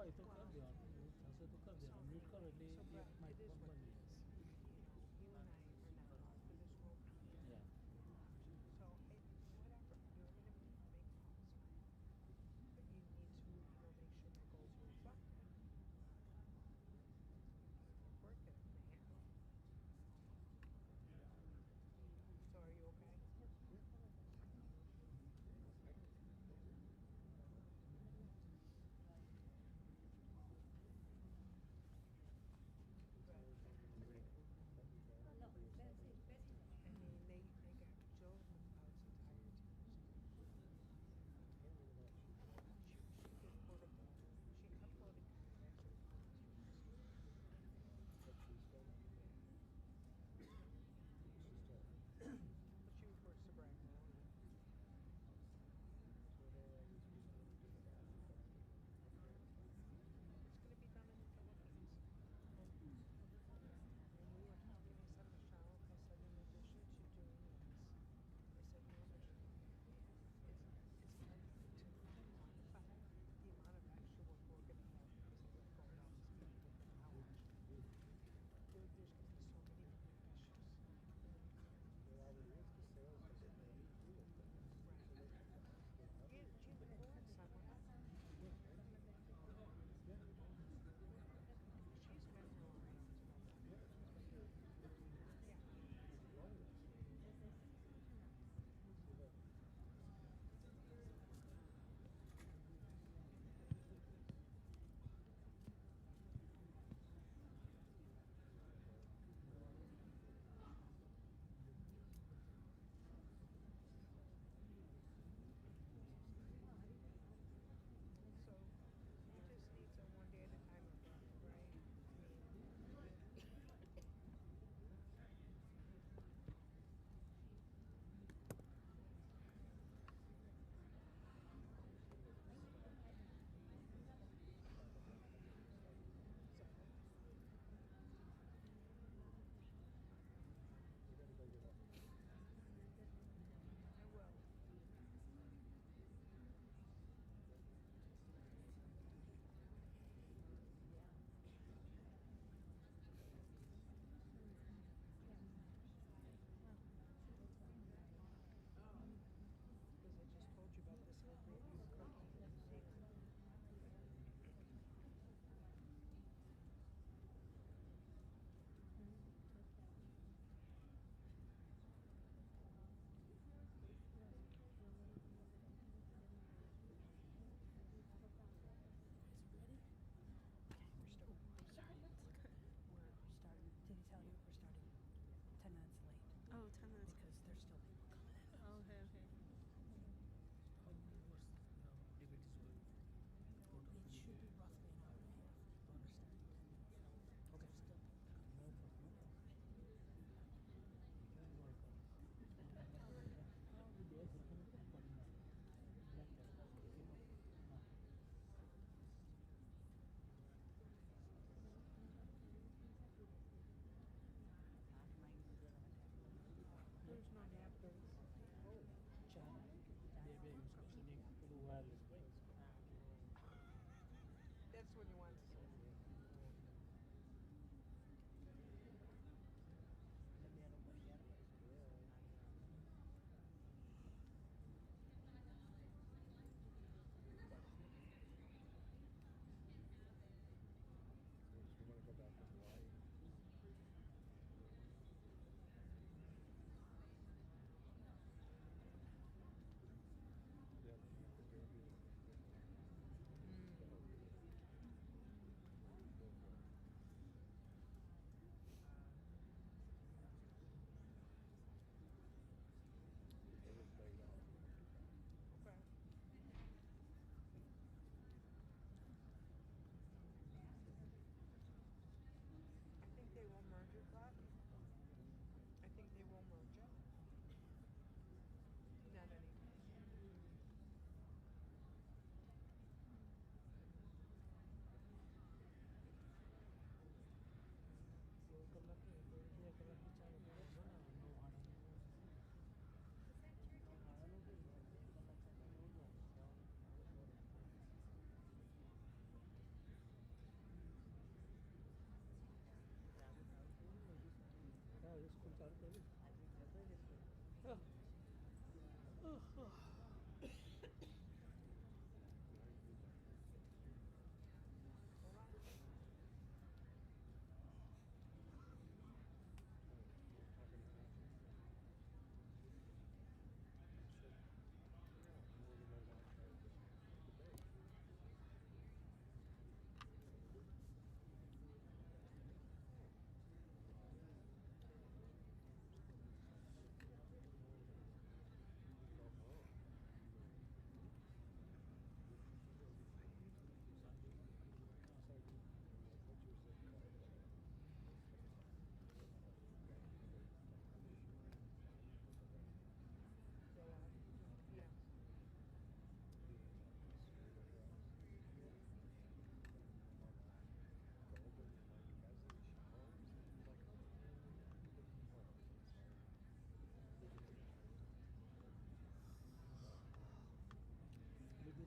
भाई तो कर दिया ऐसे तो कर दिया म्यूट कर ले So, ये but माइक it is बंद what कर it लिया is. You and I are not on for this role. या So, whatever. You're going to make calls. But you need to, make sure my goals are reflected. Work it, man. So, are you okay? Good.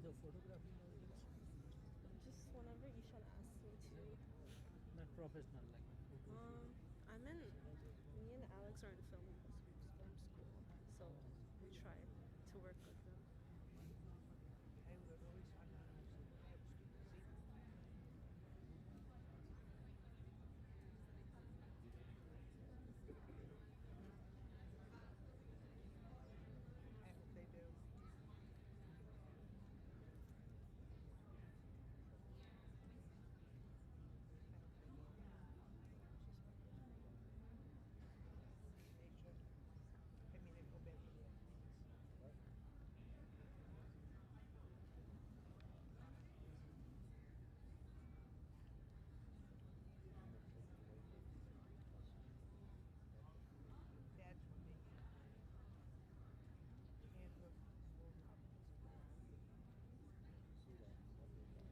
the photography nowadays? Just whenever Ishaan asks me to. Not professional, like photos. I'm in. Me and Alex are in film school, so we try to work with them. I literally saw none of those in my see? I hope they do. I hope they will. They should. I mean, I feel bad for the athletes. That's what they need. And the warm up. Is it that many now?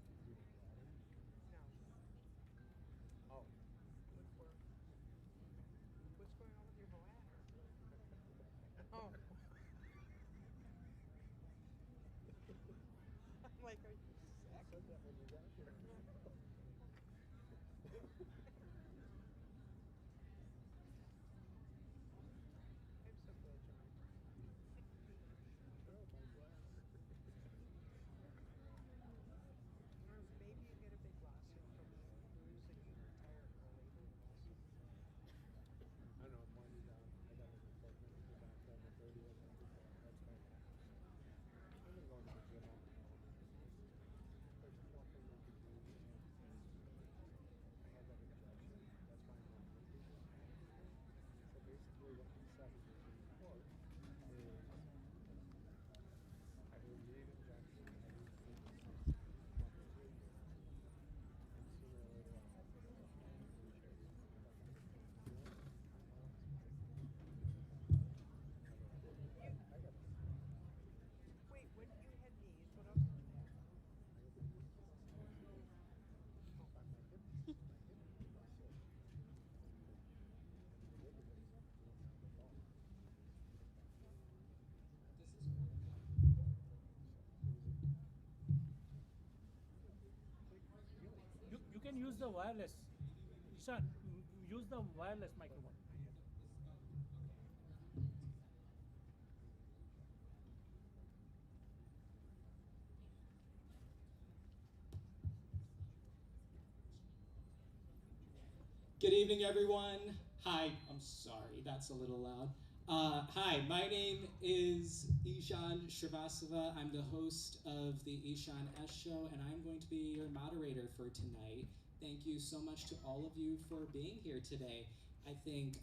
Are you okay? No. Oh, With work. What's going on with your bladder? Oh. I'm like, are you I sick? said that when you got here. I'm so glad you're my friend. Oh, my God. Or maybe you get a big lawsuit from the Bruce and you retire early. Who knows? I know, I'm winding down. I got an appointment to go back on the 30th. That's my last. I'm gonna go to the gym on my own. There's nothing they can do. I had that injection. That's why I'm not moving. So basically what he said in court is I will need injection. I need to take this once a year. And sooner or later I'll have to go back to the chase. I got Wait, when you had knees, what else did you have? my hip muscle. And the ligaments going down the bone. You can use the wireless. Ishaan, use the wireless microphone. Good evening, everyone. Hi, I'm sorry, that's a little loud. Hi, my name is Ishaan Srivastava. I'm the host of the Ishaan S show, and I'm going to be your moderator for tonight. Thank you so much to all of you for being here today. I think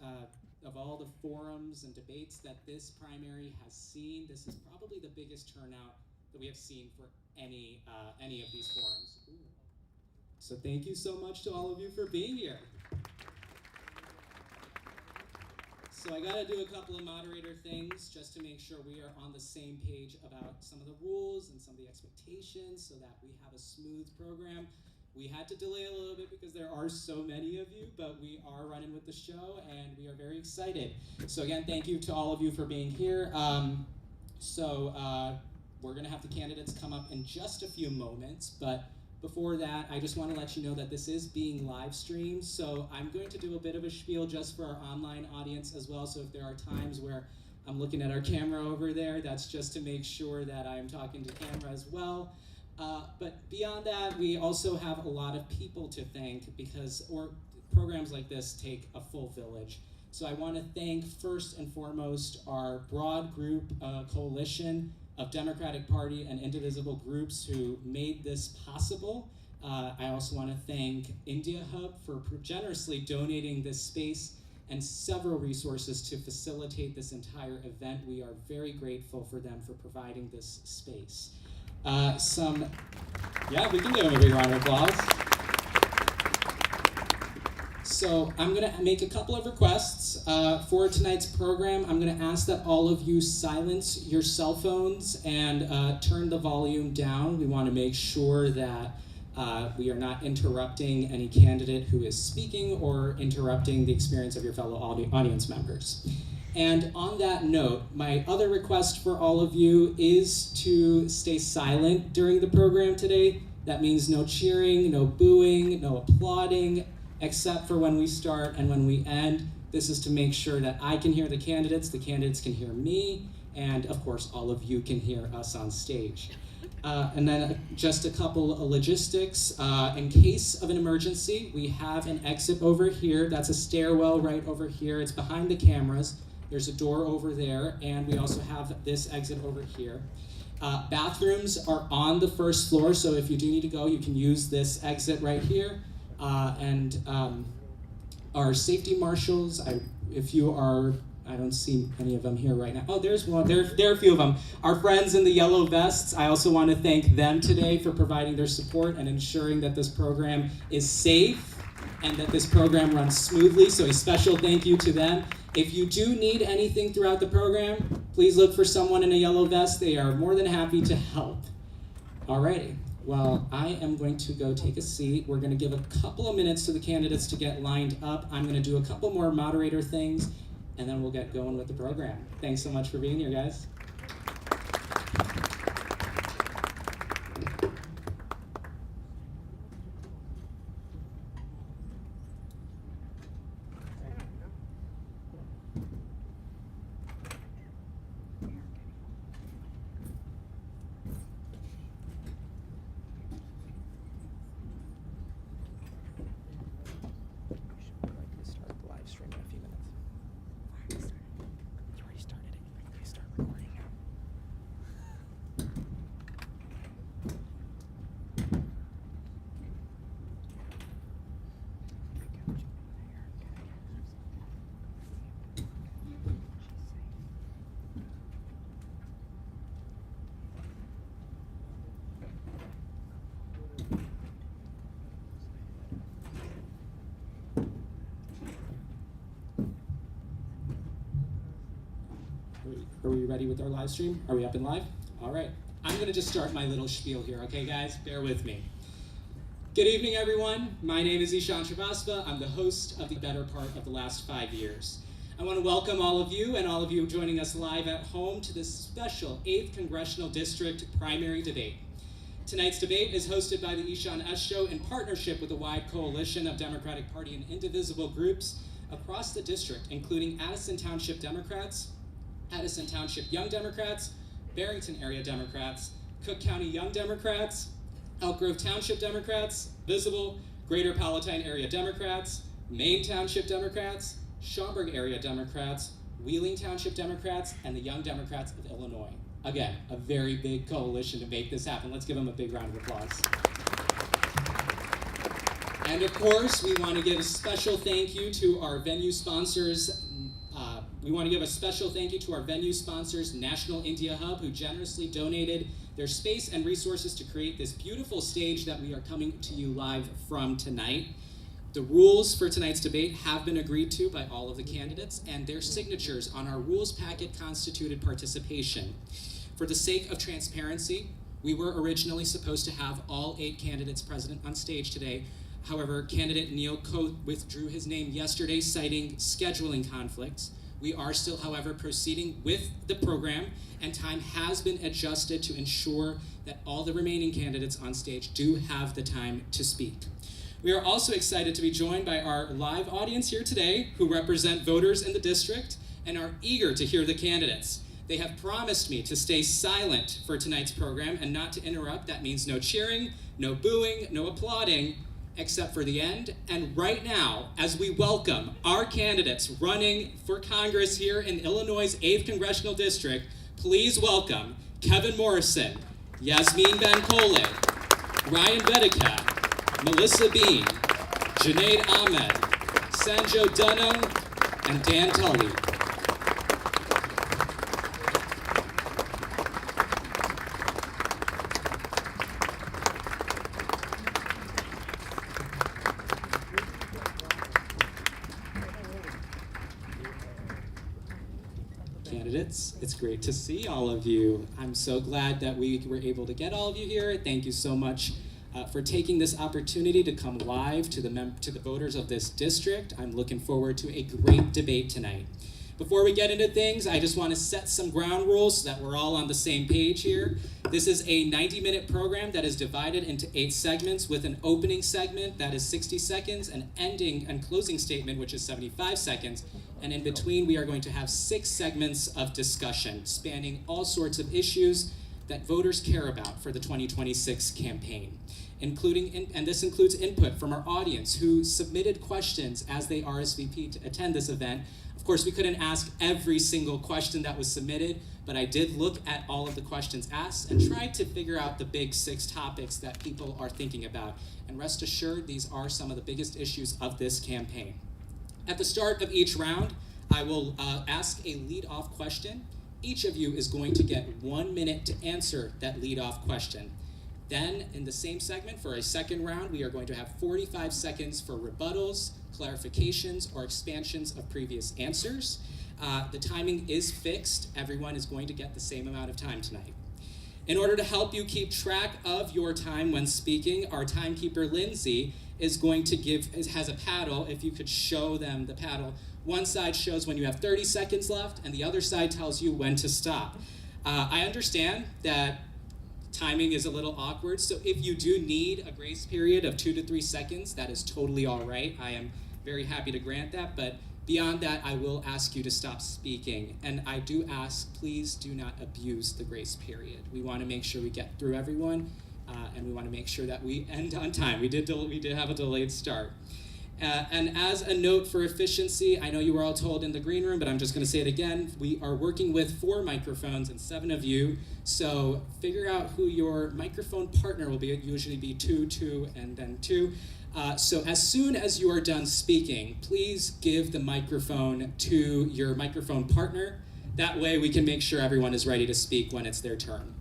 of all the forums and debates that this primary has seen, this is probably the biggest turnout that we have seen for any of these forums. Ooh. So thank you so much to all of you for being here. So I gotta do a couple of moderator things just to make sure we are on the same page about some of the rules and some of the expectations so that we have a smooth program. We had to delay a little bit because there are so many of you, but we are running with the show and we are very excited. So again, thank you to all of you for being here. We're gonna have the candidates come up in just a few moments, but before that, I just want to let you know that this is being live streamed, so I'm going to do a bit of a spiel just for our online audience as well, so if there are times where I'm looking at our camera over there, that's just to make sure that I'm talking to camera as well. But beyond that, we also have a lot of people to thank because programs like this take a full village. So I want to thank first and foremost our broad group coalition of Democratic Party and indivisible groups who made this possible. I also want to thank India Hub for generously donating this space and several resources to facilitate this entire event. We are very grateful for them for providing this space. Some Yeah, we can give him a big round of applause. So I'm going to make a couple of requests for tonight's program. I'm going to ask that all of you silence your cell phones and turn the volume down. We want to make sure that we are not interrupting any candidate who is speaking or interrupting the experience of your fellow audience members. And on that note, my other request for all of you is to stay silent during the program today. That means no cheering, no booing, no applauding, except for when we start and when we end. This is to make sure that I can hear the candidates can hear me, and of course all of you can hear us on stage. And then just a couple of logistics. In case of an emergency, we have an exit over here. That's a stairwell right over here. It's behind the cameras. There's a door over there, and we also have this exit over here. Bathrooms are on the first floor, so if you do need to go, you can use this exit right here. And our safety marshals, if you are, I don't see any of them here right now. Oh, there's one. There are a few of them. Our friends in the yellow vests, I also want to thank them today for providing their support and ensuring that this program is safe and that this program runs smoothly. So a special thank you to them. If you do need anything throughout the program, please look for someone in a yellow vest. They are more than happy to help. Alrighty. Well, I am going to go take a seat. We're going to give a couple of minutes to the candidates to get lined up. I'm going to do a couple more moderator things, and then we'll get going with the program. Thanks so much for being here, guys. Are we ready with our live stream? Are we up and live? All right. I'm going to just start my little spiel here, okay, guys? Bear with me. Good evening, everyone. My name is Ishaan Srivastava. I'm the host of the better part of the last 5 years. I want to welcome all of you and all of you joining us live at home to this special 8th Congressional District primary debate. Tonight's debate is hosted by the Ishaan S Show in partnership with a wide coalition of Democratic Party and indivisible groups across the district, including Addison Township Democrats, Addison Township Young Democrats, Barrington Area Democrats, Cook County Young Democrats, Elk Grove Township Democrats, Visible, Greater Palatine Area Democrats, Maine Township Democrats, Schaumburg Area Democrats, Wheeling Township Democrats, and the Young Democrats of Illinois. Again, a very big coalition to make this happen. Let's give them a big round of applause. And of course, we want to give a special thank you to our venue sponsors. National India Hub, who generously donated their space and resources to create this beautiful stage that we are coming to you live from tonight. The rules for tonight's debate have been agreed to by all of the candidates, and their signatures on our rules packet constituted participation. For the sake of transparency, we were originally supposed to have all 8 candidates present on stage today. However, candidate Neil Coate withdrew his name yesterday, citing scheduling conflicts. We are still, however, proceeding with the program, and time has been adjusted to ensure that all the remaining candidates on stage do have the time to speak. We are also excited to be joined by our live audience here today, who represent voters in the district and are eager to hear the candidates. They have promised me to stay silent for tonight's program and not to interrupt. That means no cheering, no booing, no applauding, except for the end. And right now, as we welcome our candidates running for Congress here in Illinois' 8th Congressional District, please welcome Kevin Morrison, Yasmin Bankole, Ryan Vedeka, Melissa Bean, Junaid Ahmed, Sanjo Dunham, and Dan Tully. candidates. It's great to see all of you. I'm so glad that we were able to get all of you here. Thank you so much for taking this opportunity to come live to the voters of this district. I'm looking forward to a great debate tonight. Before we get into things, I just want to set some ground rules so that we're all on the same page here. This is a 90-minute program that is divided into 8 segments, with an opening segment that is 60 seconds, an ending and closing statement, which is 75 seconds, and in between we are going to have 6 segments of discussion spanning all sorts of issues that voters care about for the 2026 campaign, and this includes input from our audience who submitted questions as they RSVP to attend this event. Of course, we couldn't ask every single question that was submitted, but I did look at all of the questions asked and tried to figure out the big 6 topics that people are thinking about. And rest assured, these are some of the biggest issues of this campaign. At the start of each round, I will ask a lead-off question. Each of you is going to get 1 minute to answer that lead-off question. Then, in the same segment, for a second round, we are going to have 45 seconds for rebuttals, clarifications, or expansions of previous answers. The timing is fixed. Everyone is going to get the same amount of time tonight. In order to help you keep track of your time when speaking, our timekeeper, Lindsay, has a paddle. If you could show them the paddle. One side shows when you have 30 seconds left, and the other side tells you when to stop. I understand that timing is a little awkward, so if you do need a grace period of 2 to 3 seconds, that is totally all right. I am very happy to grant that, but beyond that, I will ask you to stop speaking. And I do ask, please do not abuse the grace period. We want to make sure we get through everyone, and we want to make sure that we end on time. We did have a delayed start. And as a note for efficiency, I know you were all told in the green room, but I'm just going to say it again. We are working with 4 microphones and 7 of you, so figure out who your microphone partner will be. It usually be 2, 2, and then 2. So as soon as you are done speaking, please give the microphone to your microphone partner. That way we can make sure everyone is ready to speak when it's their turn.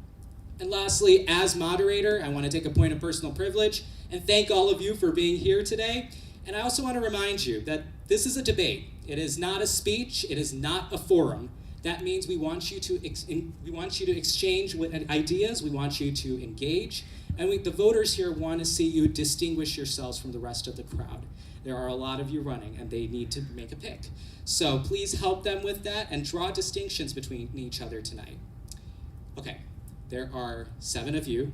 And lastly, as moderator, I want to take a point of personal privilege and thank all of you for being here today. And I also want to remind you that this is a debate. It is not a speech. It is not a forum. That means we want you to exchange ideas. We want you to engage. And the voters here want to see you distinguish yourselves from the rest of the crowd. There are a lot of you running, and they need to make a pick. So please help them with that and draw distinctions between each other tonight. Okay, there are 7 of you,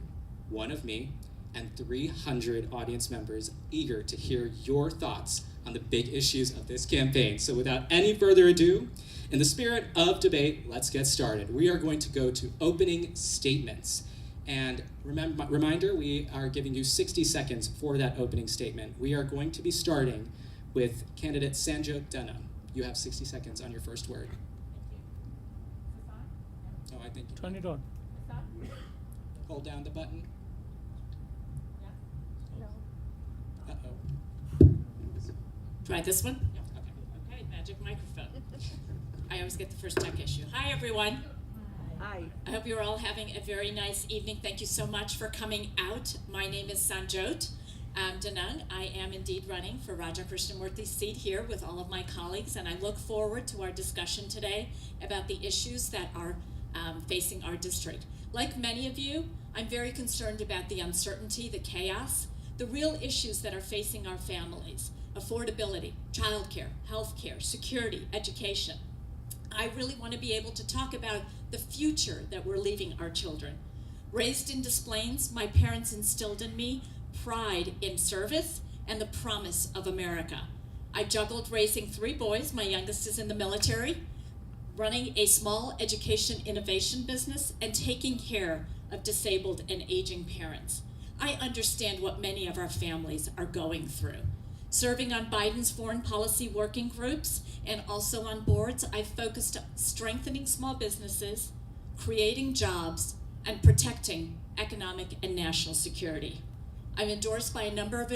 1 of me, and 300 audience members eager to hear your thoughts on the big issues of this campaign. So without any further ado, in the spirit of debate, let's get started. We are going to go to opening statements. And reminder, we are giving you 60 seconds for that opening statement. We are going to be starting with candidate Sanjot Dana. You have 60 seconds on your first word. Oh, I think. Turn it on. Hold down the button. No. Uh-oh. Try this one? Okay. Okay, magic microphone. I always get the first tech issue. Hi, everyone. Hi. I hope you're all having a very nice evening. Thank you so much for coming out. My name is Sanjot Danang. I am indeed running for Raja Krishnamurthy's seat here with all of my colleagues, and I look forward to our discussion today about the issues that are facing our district. Like many of you, I'm very concerned about the uncertainty, the chaos, the real issues that are facing our families: affordability, childcare, healthcare, security, education. I really want to be able to talk about the future that we're leaving our children. Raised in Des Plaines, my parents instilled in me pride in service and the promise of America. I juggled raising 3 boys, my youngest is in the military, running a small education innovation business, and taking care of disabled and aging parents. I understand what many of our families are going through. Serving on Biden's foreign policy working groups and also on boards, I've focused on strengthening small businesses, creating jobs, and protecting economic and national security. I'm endorsed by a number of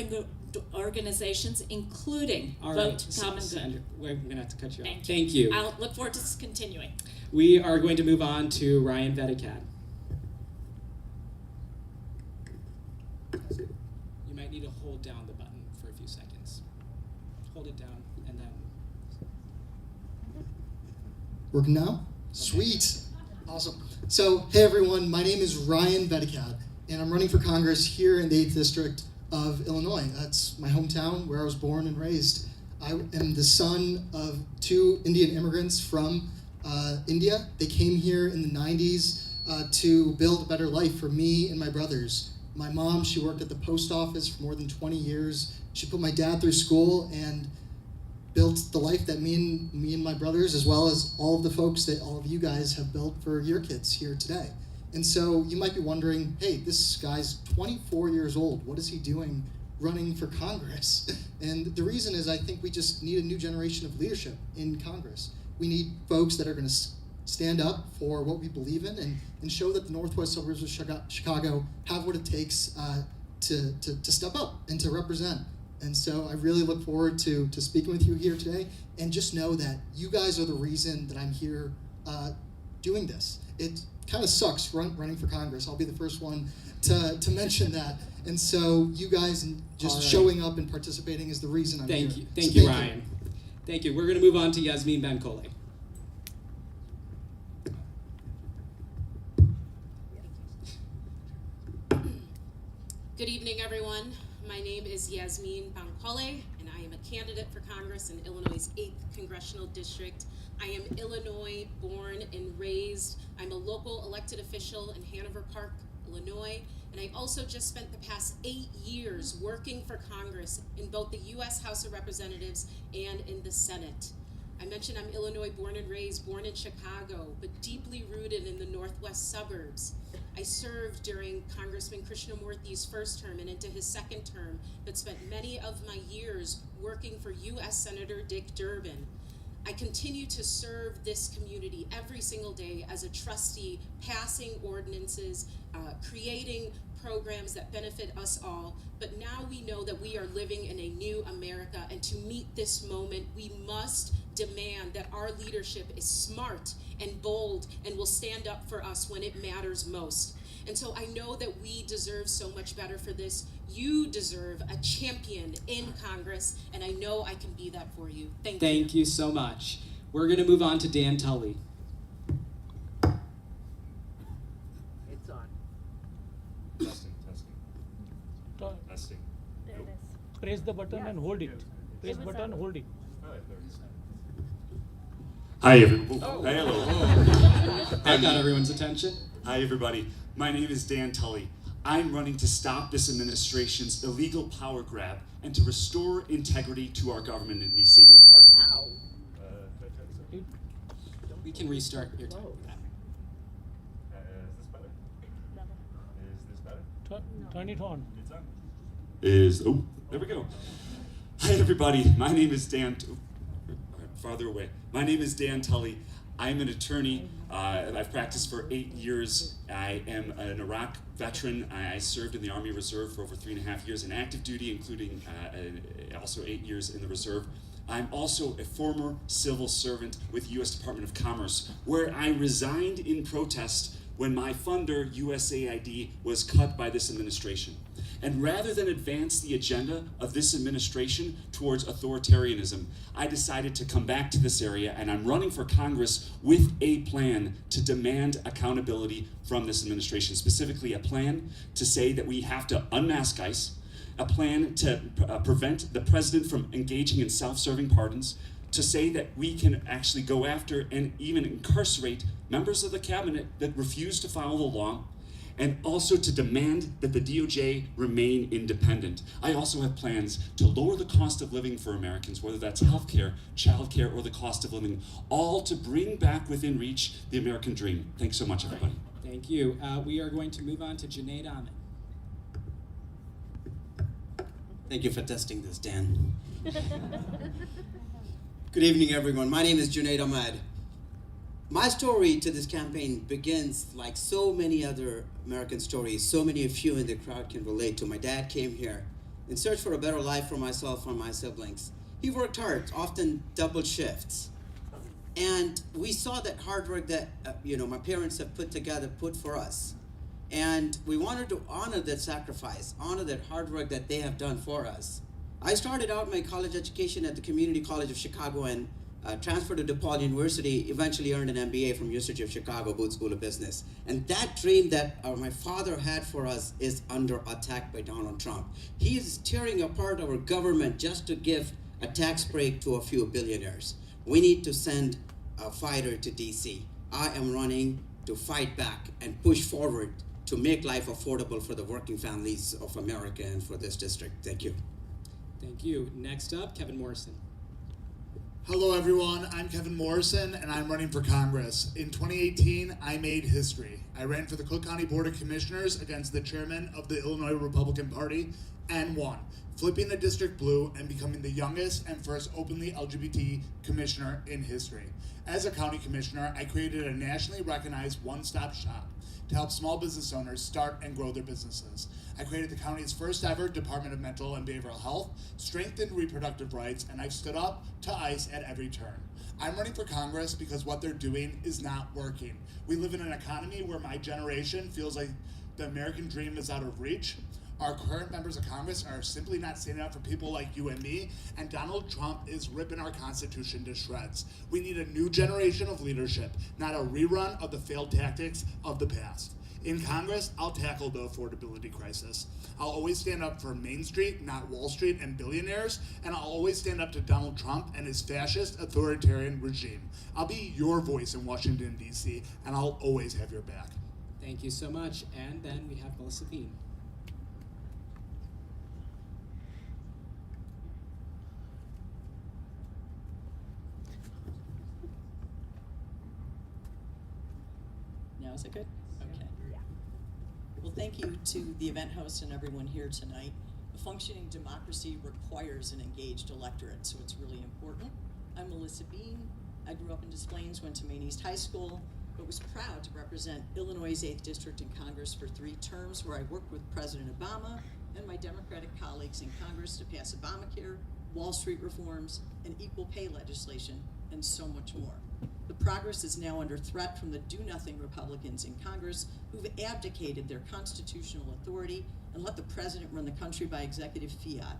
organizations, including All Vote right, Common Sandra, Good. we're going to have to cut you off. Thank you. Thank you. I'll look forward to continuing. We are going to move on to Ryan Vedekad. You might need to hold down the button for a few seconds. Hold it down and then. Working now? Sweet. Awesome. So, hey everyone, my name is Ryan Vedikat, and I'm running for Congress here in the 8th District of Illinois. That's my hometown where I was born and raised. I am the son of 2 Indian immigrants from India. They came here in the 90s to build a better life for me and my brothers. My mom, she worked at the post office for more than 20 years. She put my dad through school and built the life that me and my brothers, as well as all of the folks that all of you guys have built for your kids here today. And so you might be wondering, hey, this guy's 24 years old. What is he doing running for Congress? And the reason is I think we just need a new generation of leadership in Congress. We need folks that are going to stand up for what we believe in and show that the northwest suburbs of Chicago have what it takes to step up and to represent. And so I really look forward to speaking with you here today, and just know that you guys are the reason that I'm here doing this. It kind of sucks running for Congress. I'll be the first one to mention that. And so you guys just showing up and participating is the reason I'm here. Thank you, Ryan. Thank you. We're going to move on to Yasmin Bankole. Good evening, everyone. My name is Yasmin Bankole, and I am a candidate for Congress in Illinois' 8th Congressional District. I am Illinois born and raised. I'm a local elected official in Hanover Park, Illinois, and I also just spent the past 8 years working for Congress in both the U.S. House of Representatives and in the Senate. I mentioned I'm Illinois born and raised, born in Chicago, but deeply rooted in the northwest suburbs. I served during Congressman Krishnamurthy's first term and into his second term, but spent many of my years working for U.S. Senator Dick Durbin. I continue to serve this community every single day as a trustee, passing ordinances, creating programs that benefit us all. But now we know that we are living in a new America, and to meet this moment, we must demand that our leadership is smart and bold and will stand up for us when it matters most. And so I know that we deserve so much better for this. You deserve a champion in Congress, and I know I can be that for you. Thank you. Thank you so much. We're going to move on to Dan Tully. It's on. Testing. There it is. Press the button and hold it. Press button, hold it. Hi, everyone. Hello. I got everyone's attention. Hi, everybody. My name is Dan Tully. I'm running to stop this administration's illegal power grab and to restore integrity to our government in D.C. Ow. We can restart your time. Is this better? Is this better? Turn it on. It's on. There we go. Hi, everybody. My name is Dan. Farther away. My name is Dan Tully. I'm an attorney. I've practiced for 8 years. I am an Iraq veteran. I served in the Army Reserve for over 3.5 years in active duty, including also 8 years in the Reserve. I'm also a former civil servant with U.S. Department of Commerce, where I resigned in protest when my funder, USAID, was cut by this administration. And rather than advance the agenda of this administration towards authoritarianism, I decided to come back to this area, and I'm running for Congress with a plan to demand accountability from this administration, specifically a plan to say that we have to unmask ICE, a plan to prevent the president from engaging in self-serving pardons, to say that we can actually go after and even incarcerate members of the cabinet that refuse to follow the law, and also to demand that the DOJ remain independent. I also have plans to lower the cost of living for Americans, whether that's healthcare, childcare, or the cost of living, all to bring back within reach the American dream. Thanks so much, everybody. Thank you. We are going to move on to Junaid Ahmed. Thank you for testing this, Dan. Good evening, everyone. My name is Junaid Ahmed. My story to this campaign begins like so many other American stories. So many of you in the crowd can relate to. My dad came here in search for a better life for myself and my siblings. He worked hard, often double shifts. And we saw that hard work that my parents have put for us. And we wanted to honor that sacrifice, honor that hard work that they have done for us. I started out my college education at the Community College of Chicago, and transferred to DePaul University, eventually earned an MBA from University of Chicago Booth School of Business. And that dream that my father had for us is under attack by Donald Trump. He is tearing apart our government just to give a tax break to a few billionaires. We need to send a fighter to DC. I am running to fight back and push forward to make life affordable for the working families of America and for this district. Thank you. Thank you. Next up, Kevin Morrison. Hello everyone, I'm Kevin Morrison and I'm running for Congress. In 2018, I made history. I ran for the Cook County Board of Commissioners against the chairman of the Illinois Republican Party and won, flipping the district blue and becoming the youngest and first openly LGBT commissioner in history. As a county commissioner, I created a nationally recognized one-stop shop to help small business owners start and grow their businesses. I created the county's first ever Department of Mental and Behavioral Health, strengthened reproductive rights, and I've stood up to ICE at every turn. I'm running for Congress because what they're doing is not working. We live in an economy where my generation feels like the American dream is out of reach. Our current members of Congress are simply not standing up for people like you and me, and Donald Trump is ripping our Constitution to shreds. We need a new generation of leadership, not a rerun of the failed tactics of the past. In Congress, I'll tackle the affordability crisis. I'll always stand up for Main Street, not Wall Street and billionaires, and I'll always stand up to Donald Trump and his fascist authoritarian regime. I'll be your voice in Washington, D.C., and I'll always have your back. Thank you so much. And then we have Melissa Bean. Now is it good? Okay. Well, thank you to the event host and everyone here tonight. A functioning democracy requires an engaged electorate, so it's really important. I'm Melissa Bean. I grew up in Des Plaines, went to Maine East High School, but was proud to represent Illinois' 8th District in Congress for 3 terms, where I worked with President Obama and my Democratic colleagues in Congress to pass Obamacare, Wall Street reforms, and equal pay legislation, and so much more. The progress is now under threat from the do-nothing Republicans in Congress who've abdicated their constitutional authority and let the president run the country by executive fiat.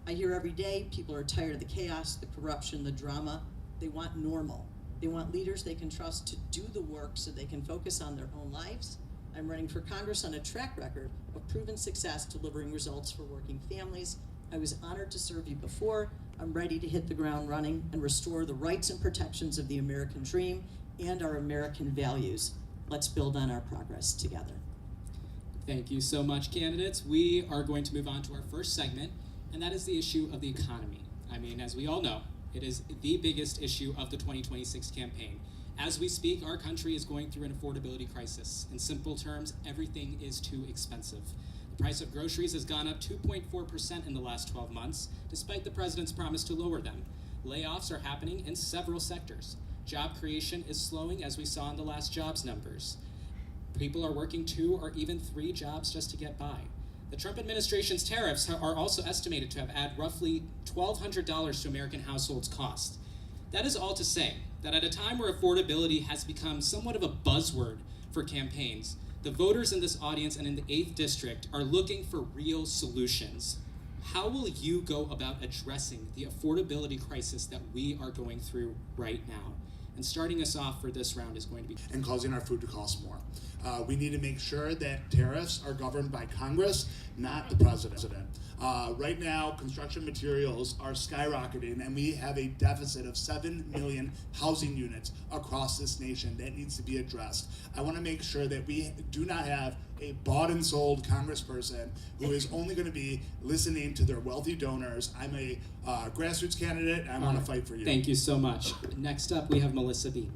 I hear every day people are tired of the chaos, the corruption, the drama. They want normal. They want leaders they can trust to do the work so they can focus on their own lives. I'm running for Congress on a track record of proven success delivering results for working families. I was honored to serve you before. I'm ready to hit the ground running and restore the rights and protections of the American dream and our American values. Let's build on our progress together. Thank you so much, candidates. We are going to move on to our first segment, and that is the issue of the economy. I mean, as we all know, it is the biggest issue of the 2026 campaign. As we speak, our country is going through an affordability crisis. In simple terms, everything is too expensive. The price of groceries has gone up 2.4% in the last 12 months, despite the president's promise to lower them. Layoffs are happening in several sectors. Job creation is slowing, as we saw in the last jobs numbers. People are working 2 or even 3 jobs just to get by. The Trump administration's tariffs are also estimated to have added roughly $1,200 to American households' cost. That is all to say that at a time where affordability has become somewhat of a buzzword for campaigns, the voters in this audience and in the 8th District are looking for real solutions. How will you go about addressing the affordability crisis that we are going through right now? And starting us off for this round is going to be... And causing our food to cost more. We need to make sure that tariffs are governed by Congress, not the president. Right now, construction materials are skyrocketing, and we have a deficit of 7 million housing units across this nation that needs to be addressed. I want to make sure that we do not have a bought and sold congressperson who is only going to be listening to their wealthy donors. I'm a grassroots candidate, and I want to fight for you. Thank you so much. Next up, we have Melissa Bean.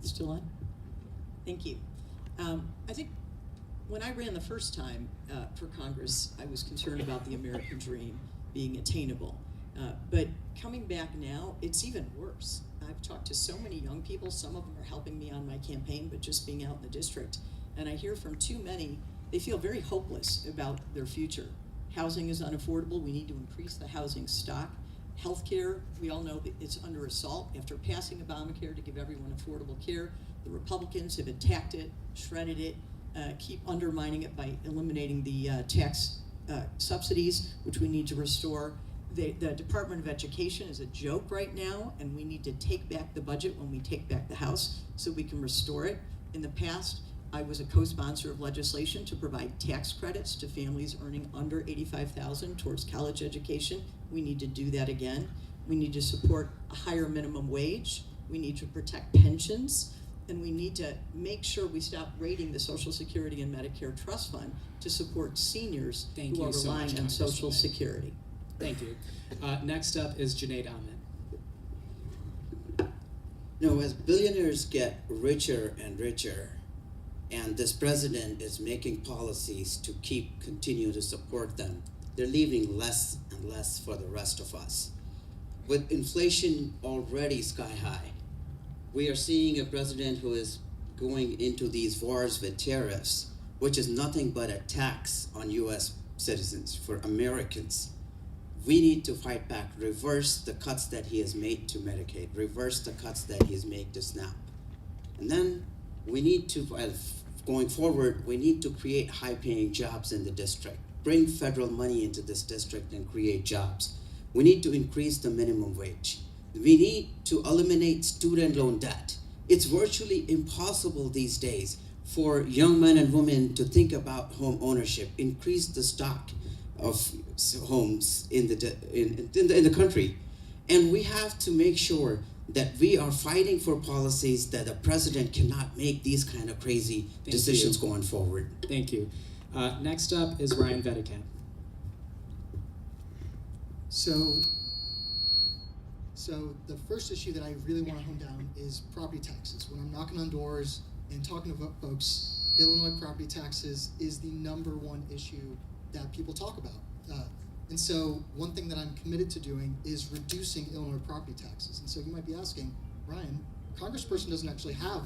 Still on? Thank you. I think when I ran the first time for Congress, I was concerned about the American dream being attainable. But coming back now, it's even worse. I've talked to so many young people. Some of them are helping me on my campaign, but just being out in the district. And I hear from too many, they feel very hopeless about their future. Housing is unaffordable. We need to increase the housing stock. Healthcare, we all know that it's under assault. After passing Obamacare to give everyone affordable care, the Republicans have attacked it, shredded it, keep undermining it by eliminating the tax subsidies, which we need to restore. The Department of Education is a joke right now, and we need to take back the budget when we take back the House so we can restore it. In the past, I was a co-sponsor of legislation to provide tax credits to families earning under $85,000 towards college education. We need to do that again. We need to support a higher minimum wage. We need to protect pensions. And we need to make sure we stop raiding the Social Security and Medicare Trust Fund to support seniors who are relying on Social Security. Thank you. Next up is Junaid Ahmed. As billionaires get richer and richer, and this president is making policies to continue to support them, they're leaving less and less for the rest of us. With inflation already sky high, we are seeing a president who is going into these wars with tariffs, which is nothing but a tax on US citizens, for Americans. We need to fight back, reverse the cuts that he has made to Medicaid, reverse the cuts that he has made to SNAP. And then we need to, going forward, we need to create high-paying jobs in the district, bring federal money into this district and create jobs. We need to increase the minimum wage. We need to eliminate student loan debt. It's virtually impossible these days for young men and women to think about home ownership, increase the stock of homes in the country. And we have to make sure that we are fighting for policies that the president cannot make these kind of crazy decisions going forward. Thank you. Next up is Ryan Vedikat. So the first issue that I really want to hone down is property taxes. When I'm knocking on doors and talking to folks, Illinois property taxes is the #1 issue that people talk about. And so one thing that I'm committed to doing is reducing Illinois property taxes. And so you might be asking, Ryan, Congressperson doesn't actually have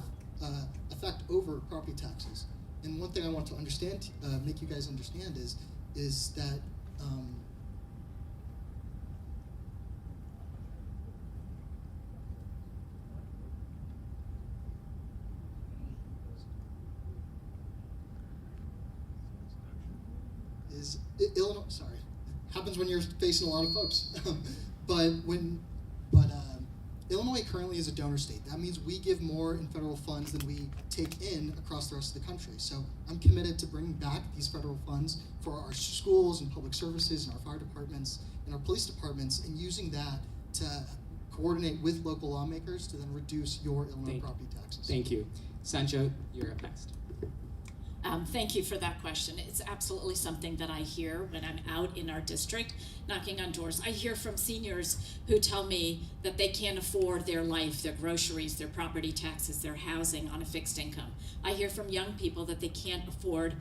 effect over property taxes. And one thing I want to understand, make you guys understand is that Illinois, sorry, happens when you're facing a lot of folks. but Illinois currently is a donor state. That means we give more in federal funds than we take in across the rest of the country. So I'm committed to bringing back these federal funds for our schools and public services and our fire departments and our police departments, and using that to coordinate with local lawmakers to then reduce your Illinois property taxes. Thank you. Sanjot, you're up next. Thank you for that question. It's absolutely something that I hear when I'm out in our district knocking on doors. I hear from seniors who tell me that they can't afford their life, their groceries, their property taxes, their housing on a fixed income. I hear from young people that they can't afford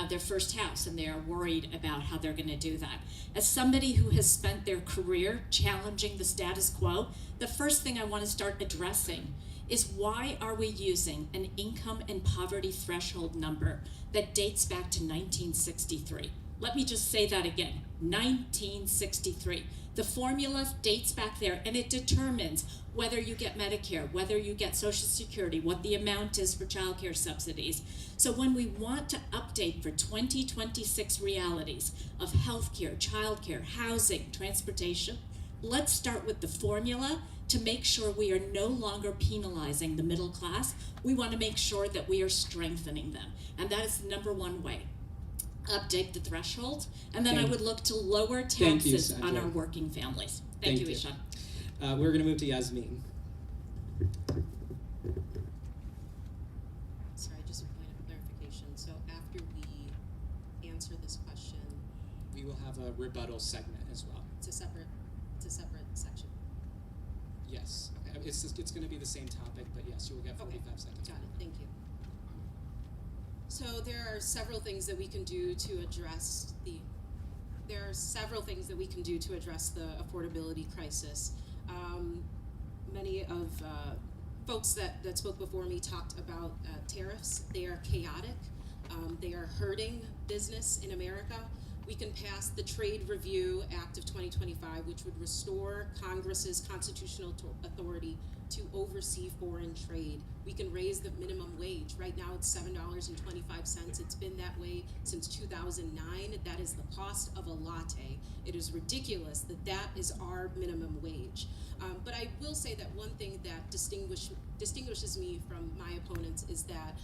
their first house, and they are worried about how they're going to do that. As somebody who has spent their career challenging the status quo, the first thing I want to start addressing is, why are we using an income and poverty threshold number that dates back to 1963? Let me just say that again, 1963. The formula dates back there, and it determines whether you get Medicare, whether you get Social Security, what the amount is for child care subsidies. So when we want to update for 2026 realities of healthcare, child care, housing, transportation, let's start with the formula to make sure we are no longer penalizing the middle class. We want to make sure that we are strengthening them. And that is the #1 way. Update the threshold, and then I would look to lower taxes on our working families. Thank you, Ishaan. We're going to move to Yasmin. Sorry, just a point of clarification. So after we answer this question, We will have a rebuttal segment as well. it's a separate section. Yes. Okay. It's going to be the same topic, but yes, you will get 45 seconds. Got it. Thank you. So there are several things that we can do to address the affordability crisis. Many of folks that spoke before me talked about tariffs. They are chaotic. They are hurting business in America. We can pass the Trade Review Act of 2025, which would restore Congress's constitutional authority to oversee foreign trade. We can raise the minimum wage. Right now it's $7.25. It's been that way since 2009. That is the cost of a latte. It is ridiculous that that is our minimum wage. But I will say that one thing that distinguishes me from my opponents is that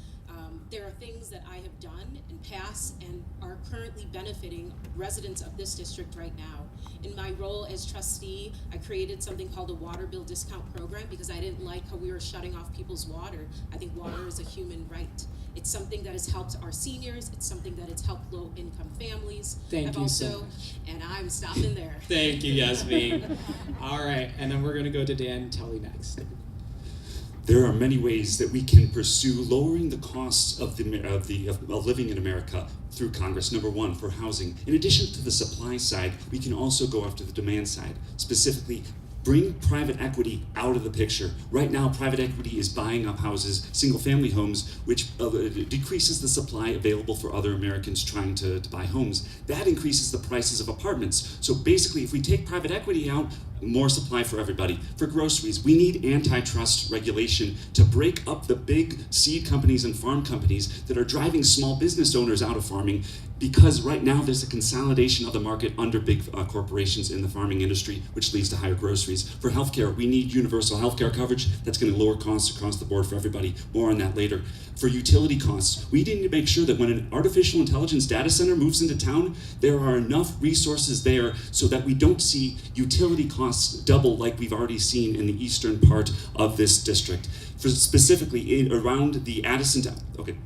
there are things that I have done and passed and are currently benefiting residents of this district right now. In my role as trustee, I created something called a water bill discount program because I didn't like how we were shutting off people's water. I think water is a human right. It's something that has helped our seniors. It's something that has helped low-income families. Thank you so much. And I'm stopping there. Thank you, Yasmin. All right, and then we're going to go to Dan Tully next. There are many ways that we can pursue lowering the costs of living in America through Congress. Number one, for housing. In addition to the supply side, we can also go after the demand side, specifically bring private equity out of the picture. Right now, private equity is buying up houses, single-family homes, which decreases the supply available for other Americans trying to buy homes. That increases the prices of apartments. So basically, if we take private equity out, more supply for everybody. For groceries, we need antitrust regulation to break up the big seed companies and farm companies that are driving small business owners out of farming, because right now there's a consolidation of the market under big corporations in the farming industry, which leads to higher groceries. For healthcare, we need universal healthcare coverage. That's going to lower costs across the board for everybody. More on that later. For utility costs, we need to make sure that when an artificial intelligence data center moves into town, there are enough resources there so that we don't see utility costs double like we've already seen in the eastern part of this district. For specifically around the Addison, okay.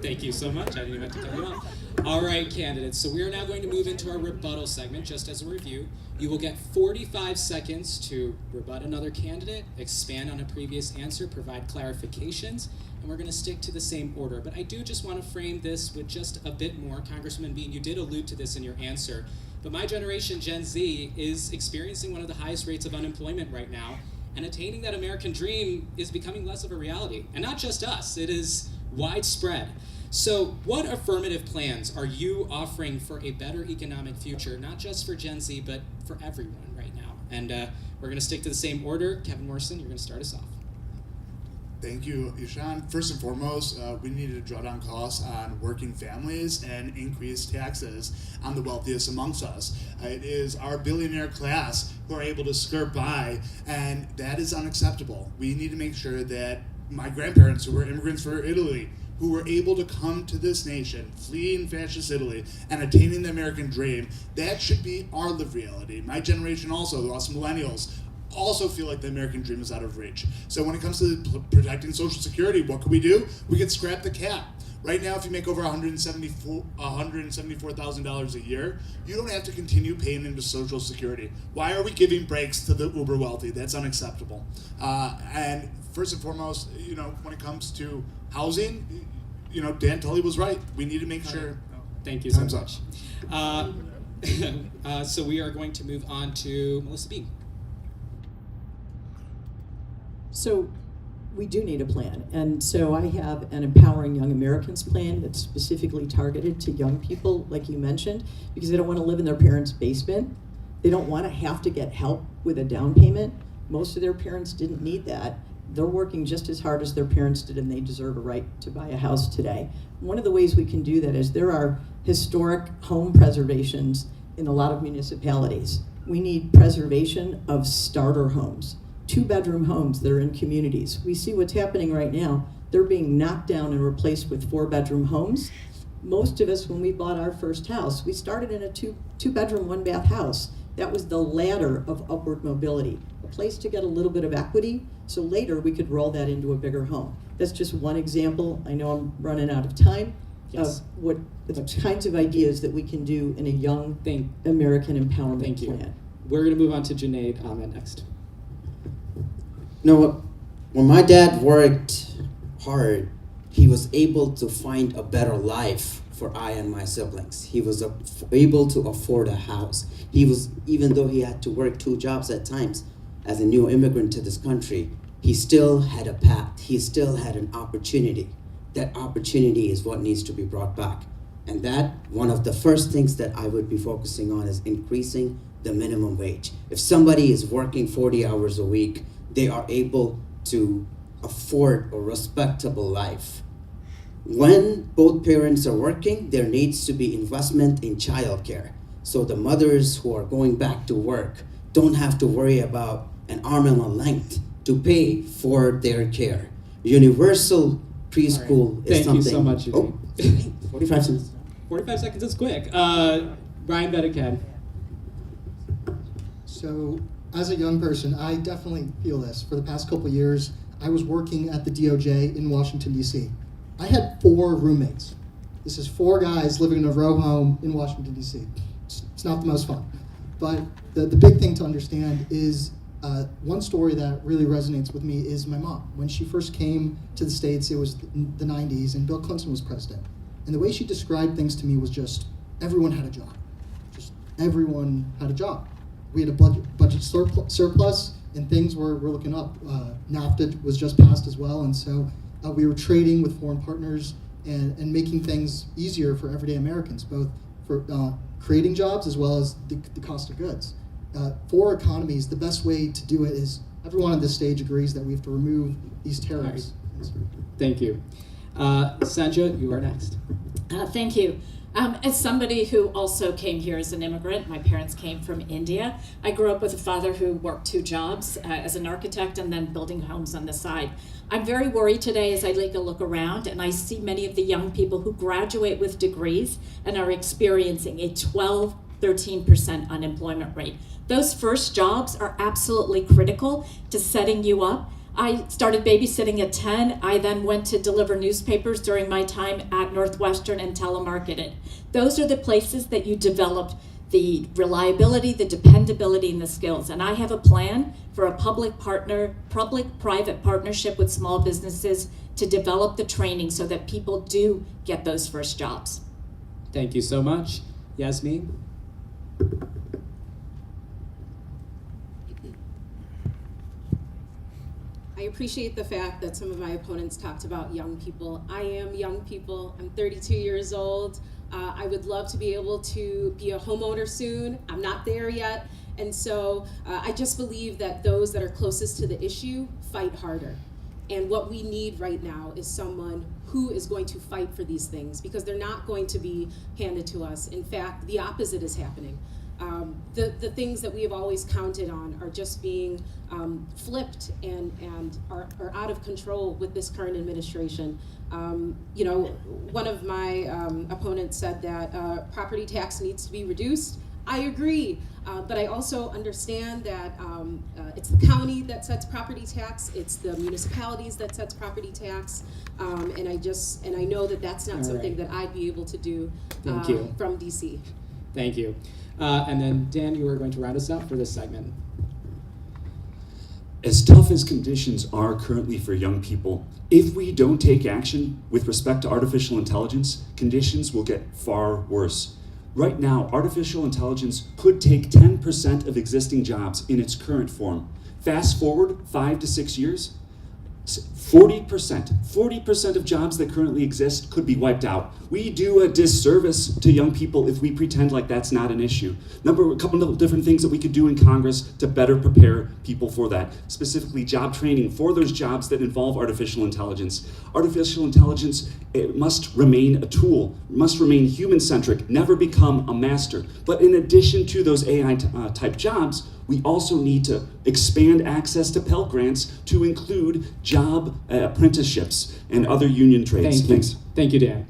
Thank you so much. I didn't even have to cut you off. All right, candidates. So we are now going to move into our rebuttal segment. Just as a review, you will get 45 seconds to rebut another candidate, expand on a previous answer, provide clarifications, and we're going to stick to the same order. But I do just want to frame this with just a bit more. Congressman Bean, you did allude to this in your answer, but my generation, Gen Z, is experiencing one of the highest rates of unemployment right now, and attaining that American dream is becoming less of a reality. And not just us, it is widespread. So what affirmative plans are you offering for a better economic future, not just for Gen Z, but for everyone right now? And we're going to stick to the same order. Kevin Morrison, you're going to start us off. Thank you, Ishaan. First and foremost, we need to draw down costs on working families and increase taxes on the wealthiest amongst us. It is our billionaire class who are able to skirt by, and that is unacceptable. We need to make sure that my grandparents, who were immigrants from Italy, who were able to come to this nation, fleeing fascist Italy, and attaining the American dream, that should be our lived reality. My generation also, us millennials, also feel like the American dream is out of reach. So when it comes to protecting Social Security, what can we do? We could scrap the cap. Right now, if you make over $174,000 a year, you don't have to continue paying into Social Security. Why are we giving breaks to the uber wealthy? That's unacceptable. And first and foremost, when it comes to housing, Dan Tully was right. We need to make sure. Thank you so much. So we are going to move on to Melissa Bean. So we do need a plan. And so I have an Empowering Young Americans plan that's specifically targeted to young people, like you mentioned, because they don't want to live in their parents' basement. They don't want to have to get help with a down payment. Most of their parents didn't need that. They're working just as hard as their parents did, and they deserve a right to buy a house today. One of the ways we can do that is there are historic home preservations in a lot of municipalities. We need preservation of starter homes. 2-bedroom homes that are in communities. We see what's happening right now. They're being knocked down and replaced with 4-bedroom homes. Most of us, when we bought our first house, we started in a two-bedroom, 1-bath house. That was the ladder of upward mobility, a place to get a little bit of equity, so later we could roll that into a bigger home. That's just one example. I know I'm running out of time. Yes. Of what the kinds of ideas that we can do in a young American empowerment plan. We're going to move on to Junaid Ahmed next. When my dad worked hard, he was able to find a better life for I and my siblings. He was able to afford a house. Even though he had to work 2 jobs at times as a new immigrant to this country, he still had a path. He still had an opportunity. That opportunity is what needs to be brought back. And that, one of the first things that I would be focusing on is increasing the minimum wage. If somebody is working 40 hours a week, they are able to afford a respectable life. When both parents are working, there needs to be investment in childcare. So the mothers who are going back to work don't have to worry about an arm and a length to pay for their care. Universal preschool is something. Thank you so much. Oh, 45 seconds. 45 seconds is quick. Ryan Bedekad. So, as a young person, I definitely feel this. For the past couple of years, I was working at the DOJ in Washington, D.C. I had 4 roommates. This is 4 guys living in a row home in Washington, D.C. It's not the most fun. But the big thing to understand is one story that really resonates with me is my mom. When she first came to the States, it was the 90s, and Bill Clinton was president. And the way she described things to me was just, everyone had a job. Just everyone had a job. We had a budget surplus, and things were looking up. NAFTA was just passed as well, and so we were trading with foreign partners and making things easier for everyday Americans, both for creating jobs as well as the cost of goods. For economies, the best way to do it is, everyone on this stage agrees that we have to remove these tariffs. Thank you. Sanjay, you are next. Thank you. As somebody who also came here as an immigrant, my parents came from India. I grew up with a father who worked 2 jobs as an architect and then building homes on the side. I'm very worried today as I take a look around and I see many of the young people who graduate with degrees and are experiencing a 13% unemployment rate. Those first jobs are absolutely critical to setting you up. I started babysitting at 10. I then went to deliver newspapers during my time at Northwestern and telemarketed. Those are the places that you develop the reliability, the dependability, and the skills. And I have a plan for a public-private partnership with small businesses to develop the training so that people do get those first jobs. Thank you so much. Yasmin? I appreciate the fact that some of my opponents talked about young people. I am young people. I'm 32 years old. I would love to be able to be a homeowner soon. I'm not there yet. And so I just believe that those that are closest to the issue fight harder. And what we need right now is someone who is going to fight for these things, because they're not going to be handed to us. In fact, the opposite is happening. The things that we have always counted on are just being flipped and are out of control with this current administration. You know, one of my opponents said that property tax needs to be reduced. I agree, but I also understand that it's the county that sets property tax, it's the municipalities that sets property tax, and I know that that's not something that I'd be able to do from DC. Thank you. And then Dan, you are going to round us out for this segment. As tough as conditions are currently for young people, if we don't take action with respect to artificial intelligence, conditions will get far worse. Right now, artificial intelligence could take 10% of existing jobs in its current form. Fast forward 5 to 6 years, 40% of jobs that currently exist could be wiped out. We do a disservice to young people if we pretend like that's not an issue. A couple of different things that we could do in Congress to better prepare people for that. Specifically, job training for those jobs that involve artificial intelligence. Artificial intelligence, it must remain a tool, must remain human-centric, never become a master. But in addition to those AI-type jobs, we also need to expand access to Pell Grants to include job apprenticeships and other union trades. Thanks. Thank you, Dan.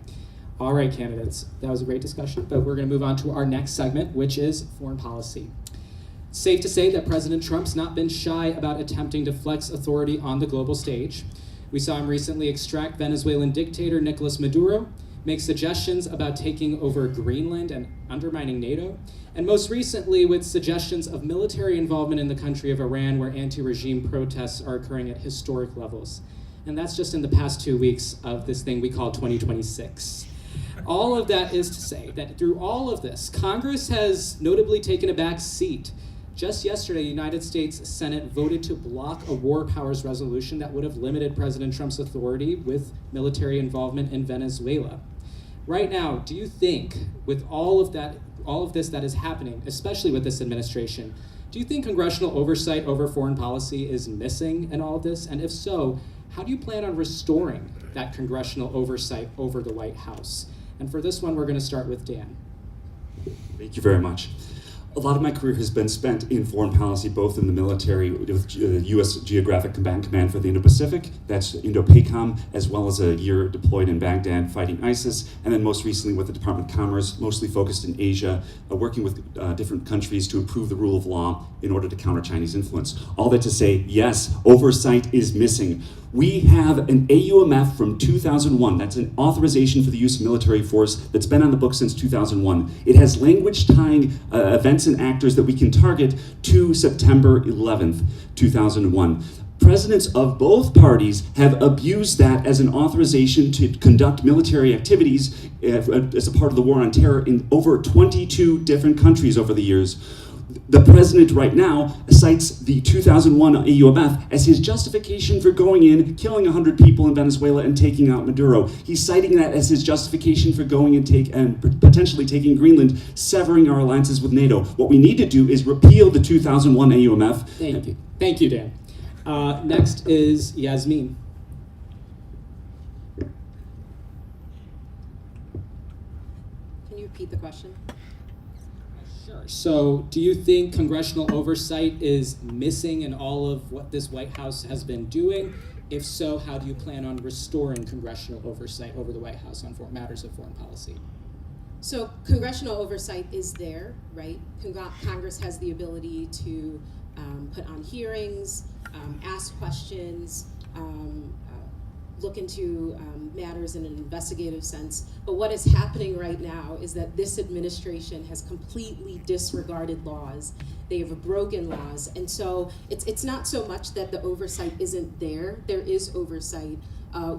All right, candidates, that was a great discussion, but we're going to move on to our next segment, which is foreign policy. Safe to say that President Trump's not been shy about attempting to flex authority on the global stage. We saw him recently extract Venezuelan dictator Nicolas Maduro, make suggestions about taking over Greenland and undermining NATO, and most recently with suggestions of military involvement in the country of Iran, where anti-regime protests are occurring at historic levels. And that's just in the past 2 weeks of this thing we call 2026. All of that is to say that through all of this, Congress has notably taken a back seat. Just yesterday, the United States Senate voted to block a war powers resolution that would have limited President Trump's authority with military involvement in Venezuela. right now, do you think with all of this that is happening, especially with this administration, do you think congressional oversight over foreign policy is missing in all of this? And if so, how do you plan on restoring that congressional oversight over the White House? And for this one, we're going to start with Dan. Thank you very much. A lot of my career has been spent in foreign policy, both in the military with the U.S. Geographic Command for the Indo-Pacific, that's Indo-PACOM, as well as a year deployed in Baghdad fighting ISIS, and then most recently with the Department of Commerce, mostly focused in Asia, working with different countries to improve the rule of law in order to counter Chinese influence. All that to say, yes, oversight is missing. We have an AUMF from 2001. That's an authorization for the use of military force that's been on the books since 2001. It has language tying events and actors that we can target to September 11th, 2001. Presidents of both parties have abused that as an authorization to conduct military activities as a part of the war on terror in over 22 different countries over the years. The president right now cites the 2001 AUMF as his justification for going in, killing 100 people in Venezuela and taking out Maduro. He's citing that as his justification for going and potentially taking Greenland, severing our alliances with NATO. What we need to do is repeal the 2001 AUMF. Thank you. Thank you, Dan. Next is Yasmin. Can you repeat the question? Sure. So, do you think congressional oversight is missing in all of what this White House has been doing? If so, how do you plan on restoring congressional oversight over the White House on matters of foreign policy? So congressional oversight is there, right? Congress has the ability to put on hearings, ask questions, look into matters in an investigative sense. But what is happening right now is that this administration has completely disregarded laws. They have broken laws. And so it's not so much that the oversight isn't there. There is oversight.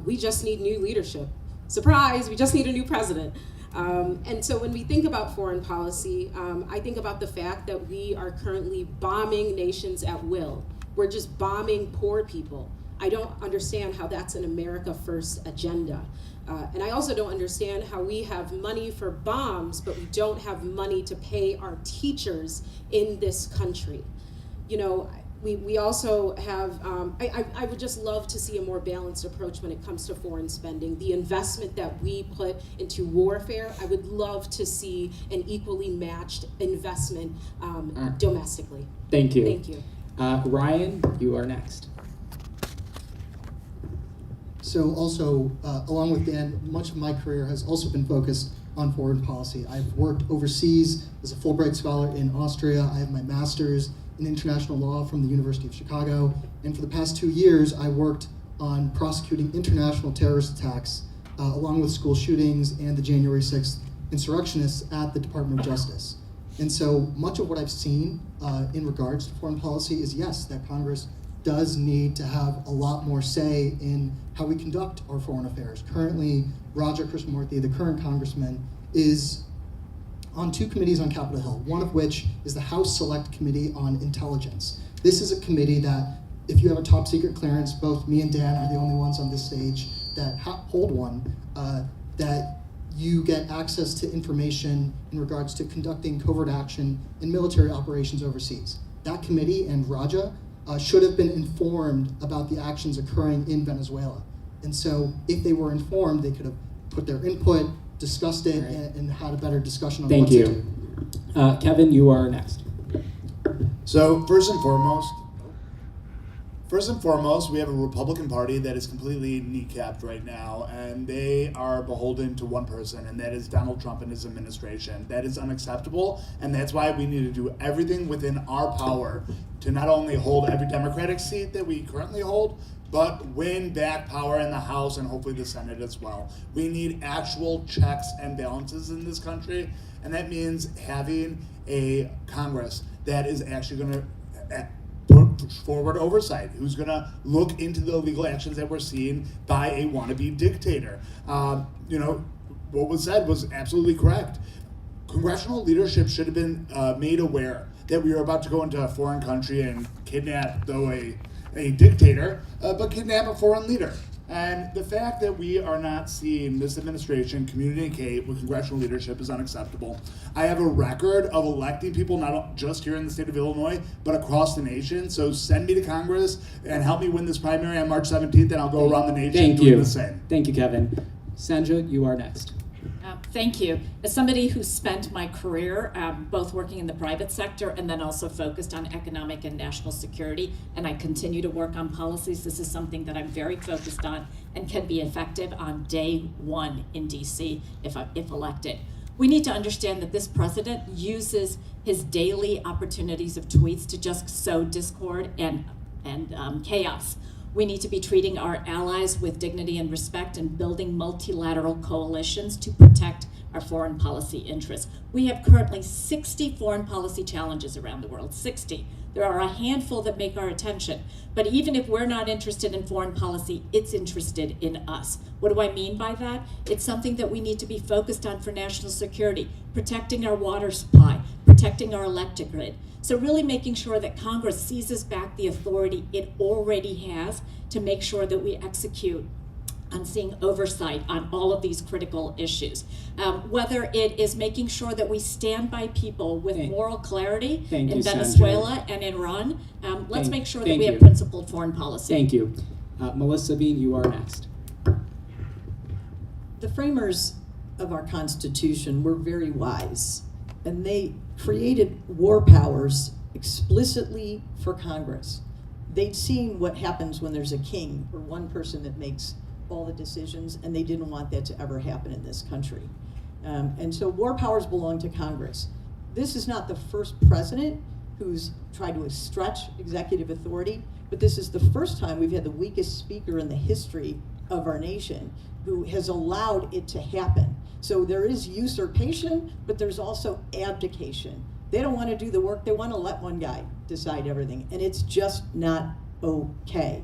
We just need new leadership. Surprise, we just need a new president. And so when we think about foreign policy, I think about the fact that we are currently bombing nations at will. We're just bombing poor people. I don't understand how that's an America First agenda. And I also don't understand how we have money for bombs, but we don't have money to pay our teachers in this country. You know, we also have, I would just love to see a more balanced approach when it comes to foreign spending. The investment that we put into warfare, I would love to see an equally matched investment domestically. Thank you. Thank you. Ryan, you are next. So also, along with Dan, much of my career has also been focused on foreign policy. I've worked overseas as a Fulbright scholar in Austria. I have my master's in international law from the University of Chicago. And for the past 2 years, I worked on prosecuting international terrorist attacks, along with school shootings and the January 6th insurrectionists at the Department of Justice. And so much of what I've seen in regards to foreign policy is, yes, that Congress does need to have a lot more say in how we conduct our foreign affairs. Currently, Raja Krishnamurthy, the current congressman, is on 2 committees on Capitol Hill, one of which is the House Select Committee on Intelligence. This is a committee that, if you have a top secret clearance, both me and Dan are the only ones on this stage that hold one, that you get access to information in regards to conducting covert action in military operations overseas. That committee and Raja should have been informed about the actions occurring in Venezuela. And so if they were informed, they could have put their input, discussed it, and had a better discussion on what to do. Thank you. Kevin, you are next. So first and foremost, we have a Republican Party that is completely kneecapped right now, and they are beholden to one person, and that is Donald Trump and his administration. That is unacceptable, and that's why we need to do everything within our power to not only hold every Democratic seat that we currently hold, but win back power in the House and hopefully the Senate as well. We need actual checks and balances in this country, and that means having a Congress that is actually going to put forward oversight, who's going to look into the illegal actions that we're seeing by a wannabe dictator. You know, what was said was absolutely correct. Congressional leadership should have been made aware that we were about to go into a foreign country and kidnap, though a dictator, but kidnap a foreign leader. And the fact that we are not seeing this administration communicate with congressional leadership is unacceptable. I have a record of electing people not just here in the state of Illinois, but across the nation. So send me to Congress and help me win this primary on March 17th, and I'll go around the nation doing the same. Thank you, Kevin. Sandra, you are next. Thank you. As somebody who spent my career both working in the private sector and then also focused on economic and national security, and I continue to work on policies, this is something that I'm very focused on and can be effective on day one in DC if elected. We need to understand that this president uses his daily opportunities of tweets to just sow discord and chaos. We need to be treating our allies with dignity and respect and building multilateral coalitions to protect our foreign policy interests. We have currently 60 foreign policy challenges around the world, 60. There are a handful that make our attention. But even if we're not interested in foreign policy, it's interested in us. What do I mean by that? It's something that we need to be focused on for national security, protecting our water supply, protecting our electric grid. So really making sure that Congress seizes back the authority it already has to make sure that we execute on seeing oversight on all of these critical issues. Whether it is making sure that we stand by people with moral clarity in Venezuela and in Iran, let's make sure that we have principled foreign policy. Thank you. Melissa Bean, you are next. The framers of our Constitution were very wise, and they created war powers explicitly for Congress. They'd seen what happens when there's a king or one person that makes all the decisions, and they didn't want that to ever happen in this country. And so war powers belong to Congress. This is not the first president who's tried to stretch executive authority, but this is the first time we've had the weakest speaker in the history of our nation who has allowed it to happen. So there is usurpation, but there's also abdication. They don't want to do the work, they want to let one guy decide everything, and it's just not okay.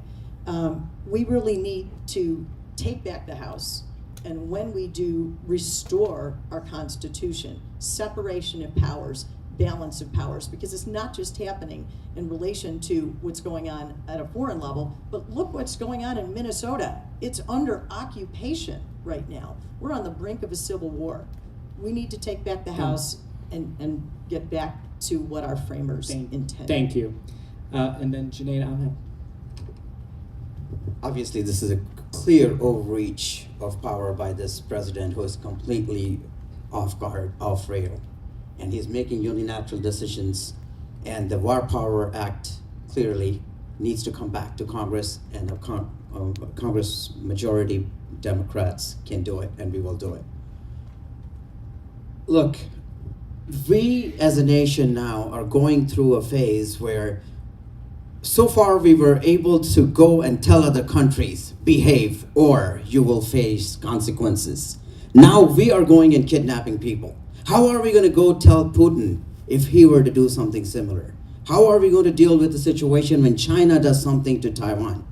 We really need to take back the House, and when we do, restore our Constitution, separation of powers, balance of powers, because it's not just happening in relation to what's going on at a foreign level, but look what's going on in Minnesota. It's under occupation right now. We're on the brink of a civil war. We need to take back the House and get back to what our framers intended. Thank you. And then Junaid Ahmed. Obviously, this is a clear overreach of power by this president who is completely off guard, off rail. And he's making unilateral decisions. And the War Power Act clearly needs to come back to Congress, and the Congress majority Democrats can do it, and we will do it. Look, we as a nation now are going through a phase where so far we were able to go and tell other countries, behave or you will face consequences. Now we are going and kidnapping people. How are we going to go tell Putin if he were to do something similar? How are we going to deal with the situation when China does something to Taiwan?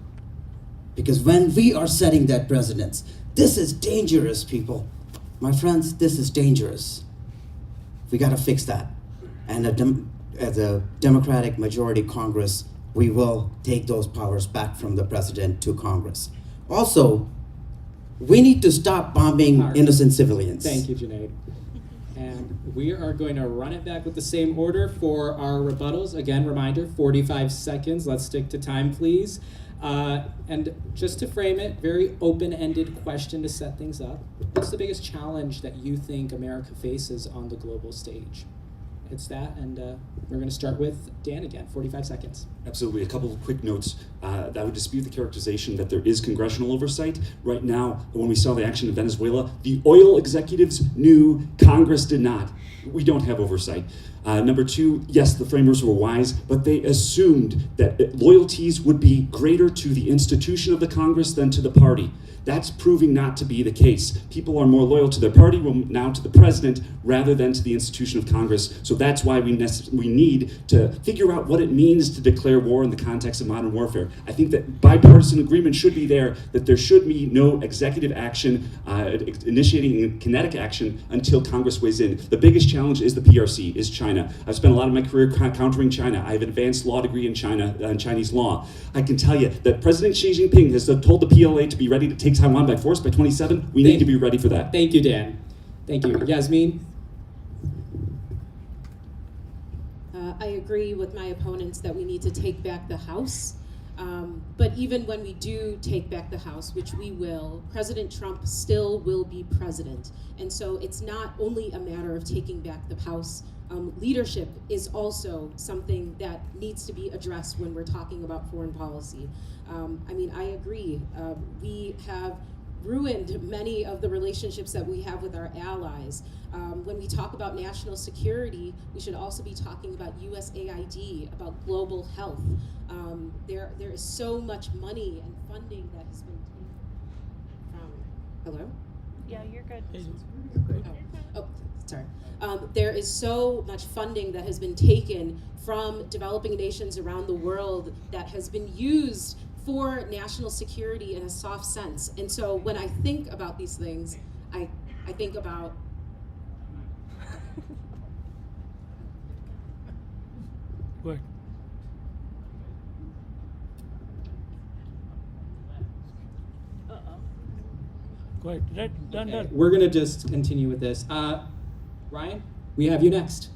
Because when we are setting that precedence, this is dangerous, people. My friends, this is dangerous. We got to fix that. And as a Democratic majority Congress, we will take those powers back from the president to Congress. Also, we need to stop bombing innocent civilians. Thank you, Junaid. And we are going to run it back with the same order for our rebuttals. Again, reminder, 45 seconds. Let's stick to time, please. And just to frame it, very open-ended question to set things up. What's the biggest challenge that you think America faces on the global stage? It's that, and we're going to start with Dan again, 45 seconds. Absolutely. A couple of quick notes. That would dispute the characterization that there is congressional oversight. Right now, when we saw the action in Venezuela, the oil executives knew, Congress did not. We don't have oversight. Number two, yes, the framers were wise, but they assumed that loyalties would be greater to the institution of the Congress than to the party. That's proving not to be the case. People are more loyal to their party, now to the president, rather than to the institution of Congress. So that's why we need to figure out what it means to declare war in the context of modern warfare. I think that bipartisan agreement should be there, that there should be no executive action initiating kinetic action until Congress weighs in. The biggest challenge is the PRC, is China. I've spent a lot of my career countering China. I have an advanced law degree in China, Chinese law. I can tell you that President Xi Jinping has told the PLA to be ready to take Taiwan by force by 27. We need to be ready for that. Thank you, Dan. Thank you. Yasmin? I agree with my opponents that we need to take back the House. But even when we do take back the House, which we will, President Trump still will be president. And so it's not only a matter of taking back the House. Leadership is also something that needs to be addressed when we're talking about foreign policy. I mean, I agree. We have ruined many of the relationships that we have with our allies. When we talk about national security, we should also be talking about USAID, about global health. There is so much money and funding that has been taken from, hello? Yeah, you're good. Oh, sorry. There is so much funding that has been taken from developing nations around the world that has been used for national security in a soft sense. And so when I think about these things, I think about Good. Go ahead. Right, done, done. We're going to just continue with this. Ryan, we have you next.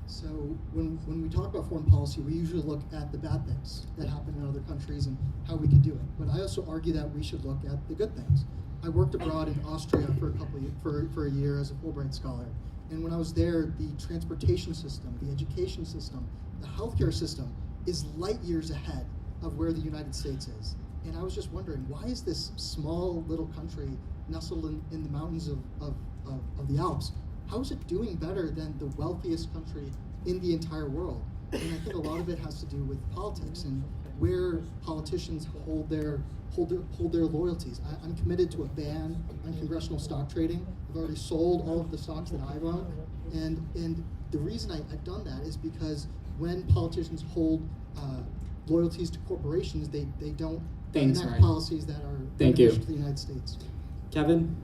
So when we talk about foreign policy, we usually look at the bad things that happen in other countries and how we could do it. But I also argue that we should look at the good things. I worked abroad in Austria for a year as a Fulbright scholar. And when I was there, the transportation system, the education system, the healthcare system is light years ahead of where the United States is. And I was just wondering, why is this small little country nestled in the mountains of the Alps, how is it doing better than the wealthiest country in the entire world? And I think a lot of it has to do with politics and where politicians hold their loyalties. I'm committed to a ban on congressional stock trading. I've already sold all of the stocks that I own, and the reason I've done that is because when politicians hold loyalties to corporations, they don't enact policies that are beneficial to the United States. Kevin?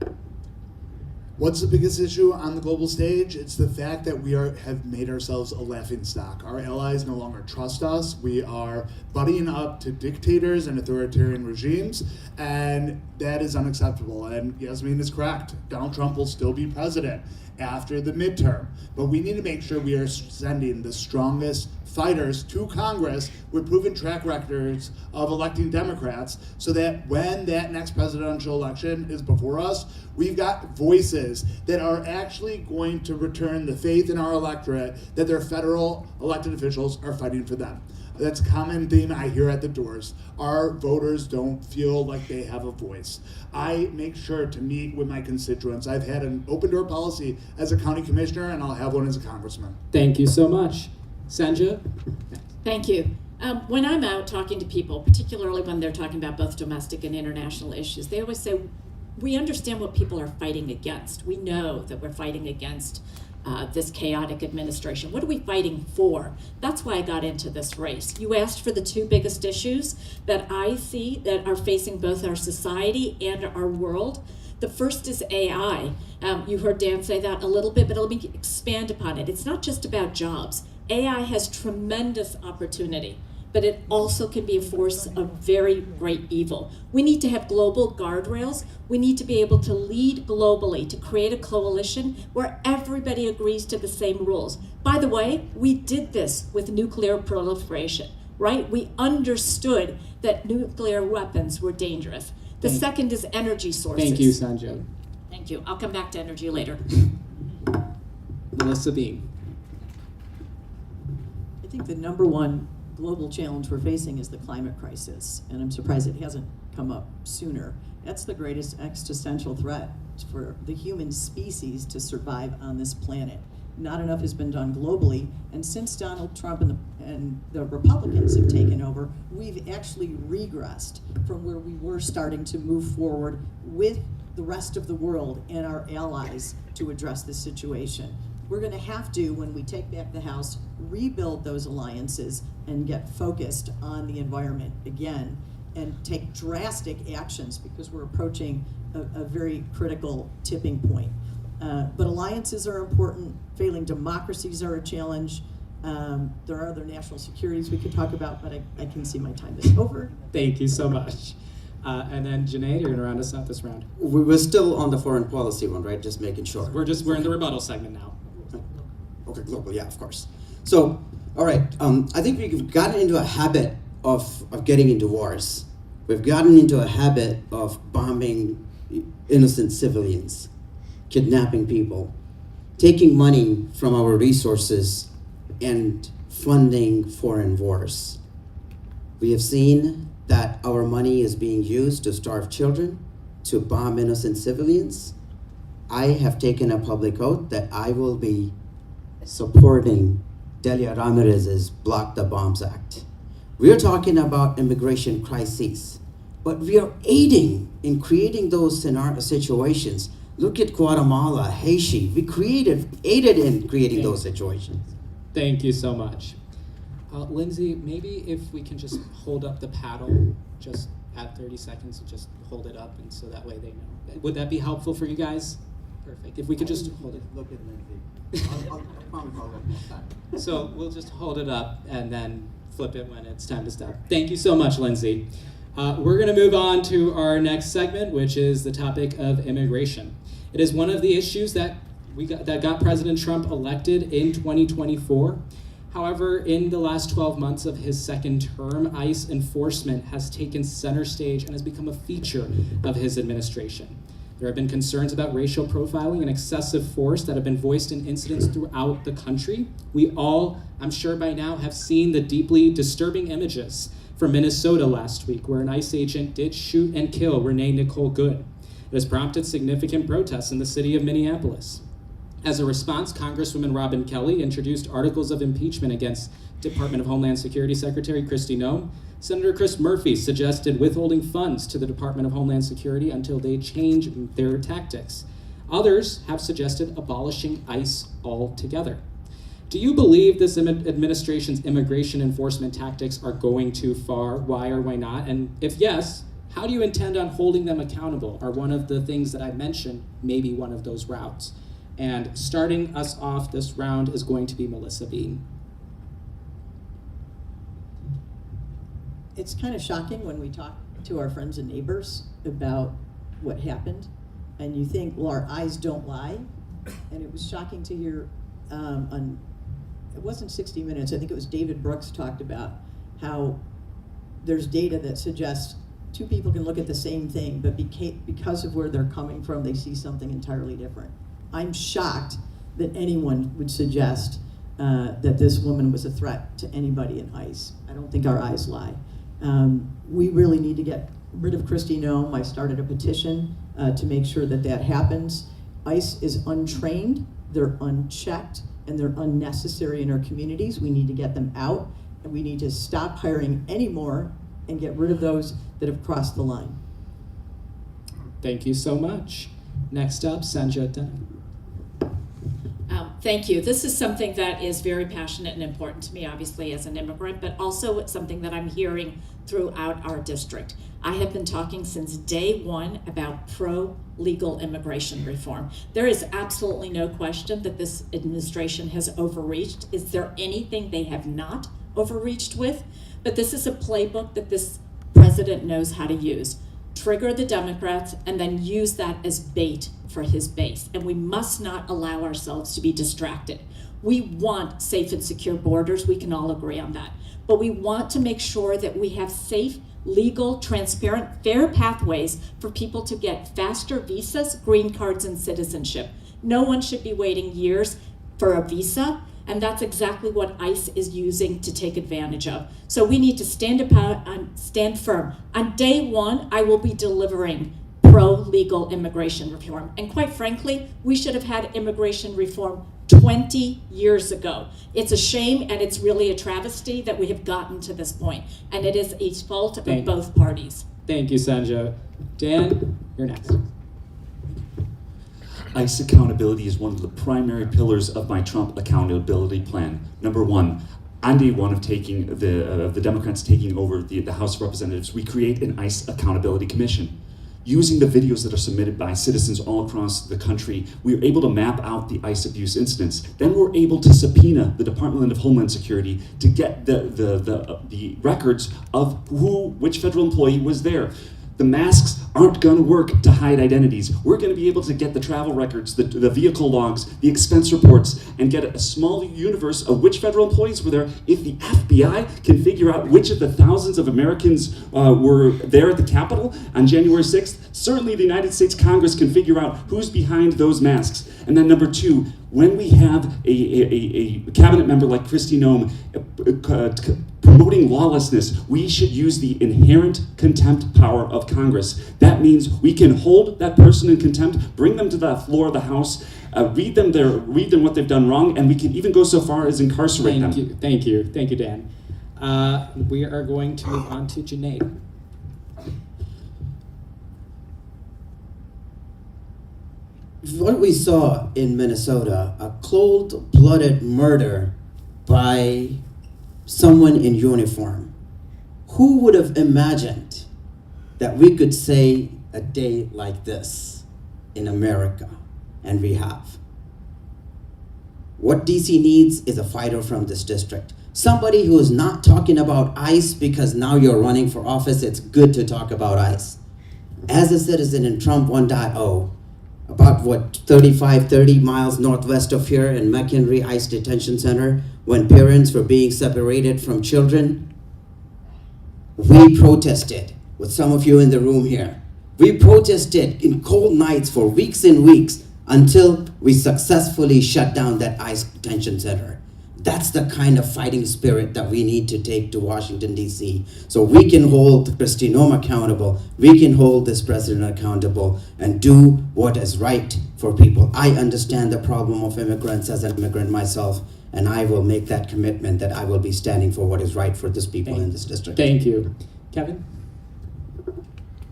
What's the biggest issue on the global stage? It's the fact that we have made ourselves a laughing stock. Our allies no longer trust us. We are buddying up to dictators and authoritarian regimes, and that is unacceptable. And Yasmin is correct. Donald Trump will still be president after the midterm. But we need to make sure we are sending the strongest fighters to Congress with proven track records of electing Democrats so that when that next presidential election is before us, we've got voices that are actually going to return the faith in our electorate that their federal elected officials are fighting for them. That's a common theme I hear at the doors. Our voters don't feel like they have a voice. I make sure to meet with my constituents. I've had an open door policy as a county commissioner, and I'll have one as a congressman. Thank you so much. Sanja? Thank you. When I'm out talking to people, particularly when they're talking about both domestic and international issues, they always say, we understand what people are fighting against. We know that we're fighting against this chaotic administration. What are we fighting for? That's why I got into this race. You asked for the two biggest issues that I see that are facing both our society and our world. The first is AI. You heard Dan say that a little bit, but let me expand upon it. It's not just about jobs. AI has tremendous opportunity, but it also can be a force of very great evil. We need to have global guardrails. We need to be able to lead globally, to create a coalition where everybody agrees to the same rules. By the way, we did this with nuclear proliferation, right? We understood that nuclear weapons were dangerous. The second is energy sources. Thank you, Sanja. Thank you. I'll come back to energy later. Melissa Bean. I think the number one global challenge we're facing is the climate crisis, and I'm surprised it hasn't come up sooner. That's the greatest existential threat for the human species to survive on this planet. Not enough has been done globally, and since Donald Trump and the Republicans have taken over, we've actually regressed from where we were starting to move forward with the rest of the world and our allies to address this situation. we're going to have to, when we take back the House, rebuild those alliances and get focused on the environment again and take drastic actions because we're approaching a very critical tipping point. But alliances are important. Failing democracies are a challenge. There are other national securities we could talk about, but I can see my time is over. Thank you so much. And then Junaid, you're gonna round us out this round. We were still on the foreign policy one, right? Just making sure. We're in the rebuttal segment now. Okay, global, yeah, of course. So, all right, I think we've gotten into a habit of getting into wars. We've gotten into a habit of bombing innocent civilians, kidnapping people, taking money from our resources, and funding foreign wars. We have seen that our money is being used to starve children, to bomb innocent civilians. I have taken a public oath that I will be supporting Delia Ramirez's Block the Bombs Act. We are talking about immigration crises, but we are aiding in creating those situations. Look at Guatemala, Haiti. We aided in creating those situations. Thank you so much. Lindsay, maybe if we can just hold up the paddle just at 30 seconds, just hold it up, and so that way they know. Would that be helpful for you guys? Perfect. If we could just hold it. Look at Lindsay. I'll promise I'll look next time. So we'll just hold it up and then flip it when it's time to stop. Thank you so much, Lindsay. We're going to move on to our next segment, which is the topic of immigration. It is one of the issues that got President Trump elected in 2024. However, in the last 12 months of his second term, ICE enforcement has taken center stage and has become a feature of his administration. There have been concerns about racial profiling and excessive force that have been voiced in incidents throughout the country. We all, I'm sure by now, have seen the deeply disturbing images from Minnesota last week, where an ICE agent did shoot and kill Renee Nicole Good. It has prompted significant protests in the city of Minneapolis. As a response, Congresswoman Robin Kelly introduced articles of impeachment against Department of Homeland Security Secretary Kristi Noem. Senator Chris Murphy suggested withholding funds to the Department of Homeland Security until they change their tactics. Others have suggested abolishing ICE altogether. Do you believe this administration's immigration enforcement tactics are going too far? Why or why not? And if yes, how do you intend on holding them accountable? Are one of the things that I mentioned maybe one of those routes? And starting us off this round is going to be Melissa Bean. It's kind of shocking when we talk to our friends and neighbors about what happened, and you think, well, our eyes don't lie. And it was shocking to hear it wasn't 60 Minutes, I think it was David Brooks talked about how there's data that suggests two people can look at the same thing, but because of where they're coming from, they see something entirely different. I'm shocked that anyone would suggest that this woman was a threat to anybody in ICE. I don't think our eyes lie. We really need to get rid of Kristi Noem. I started a petition to make sure that that happens. ICE is untrained, they're unchecked, and they're unnecessary in our communities. We need to get them out, and we need to stop hiring any more and get rid of those that have crossed the line. Thank you so much. Next up, Sanjota. Thank you. This is something that is very passionate and important to me, obviously, as an immigrant, but also it's something that I'm hearing throughout our district. I have been talking since day one about pro-legal immigration reform. There is absolutely no question that this administration has overreached. Is there anything they have not overreached with? But this is a playbook that this president knows how to use. Trigger the Democrats and then use that as bait for his base. And we must not allow ourselves to be distracted. We want safe and secure borders. We can all agree on that. But we want to make sure that we have safe, legal, transparent, fair pathways for people to get faster visas, green cards, and citizenship. No one should be waiting years for a visa. And that's exactly what ICE is using to take advantage of. So we need to stand firm. On day one, I will be delivering pro-legal immigration reform. And quite frankly, we should have had immigration reform 20 years ago. It's a shame and it's really a travesty that we have gotten to this point. And it is a fault of both parties. Thank you, Sanjay. Dan, you're next. ICE accountability is one of the primary pillars of my Trump accountability plan. Number one, on day one of taking the Democrats taking over the House of Representatives, we create an ICE accountability commission. Using the videos that are submitted by citizens all across the country, we are able to map out the ICE abuse incidents. Then we're able to subpoena the Department of Homeland Security to get the records of which federal employee was there. The masks aren't going to work to hide identities. We're going to be able to get the travel records, the vehicle logs, the expense reports, and get a small universe of which federal employees were there. If the FBI can figure out which of the thousands of Americans were there at the Capitol on January 6th, certainly the United States Congress can figure out who's behind those masks. And then number two, when we have a cabinet member like Kristi Noem promoting lawlessness, we should use the inherent contempt power of Congress. That means we can hold that person in contempt, bring them to the floor of the House, read them what they've done wrong, and we can even go so far as incarcerate them. Thank you, Dan. We are going to move on to Junaid. What we saw in Minnesota, a cold-blooded murder by someone in uniform. Who would have imagined that we could say a day like this in America? And we have. What DC needs is a fighter from this district. Somebody who is not talking about ICE because now you're running for office. It's good to talk about ICE. As a citizen in Trump 1.0, about 30 miles northwest of here in McHenry ICE Detention Center, when parents were being separated from children, we protested with some of you in the room here. We protested in cold nights for weeks and weeks until we successfully shut down that ICE detention center. That's the kind of fighting spirit that we need to take to Washington, D.C. so we can hold Kristi Noem accountable, we can hold this president accountable, and do what is right for people. I understand the problem of immigrants as an immigrant myself, and I will make that commitment that I will be standing for what is right for this people in this district. Thank you. Kevin?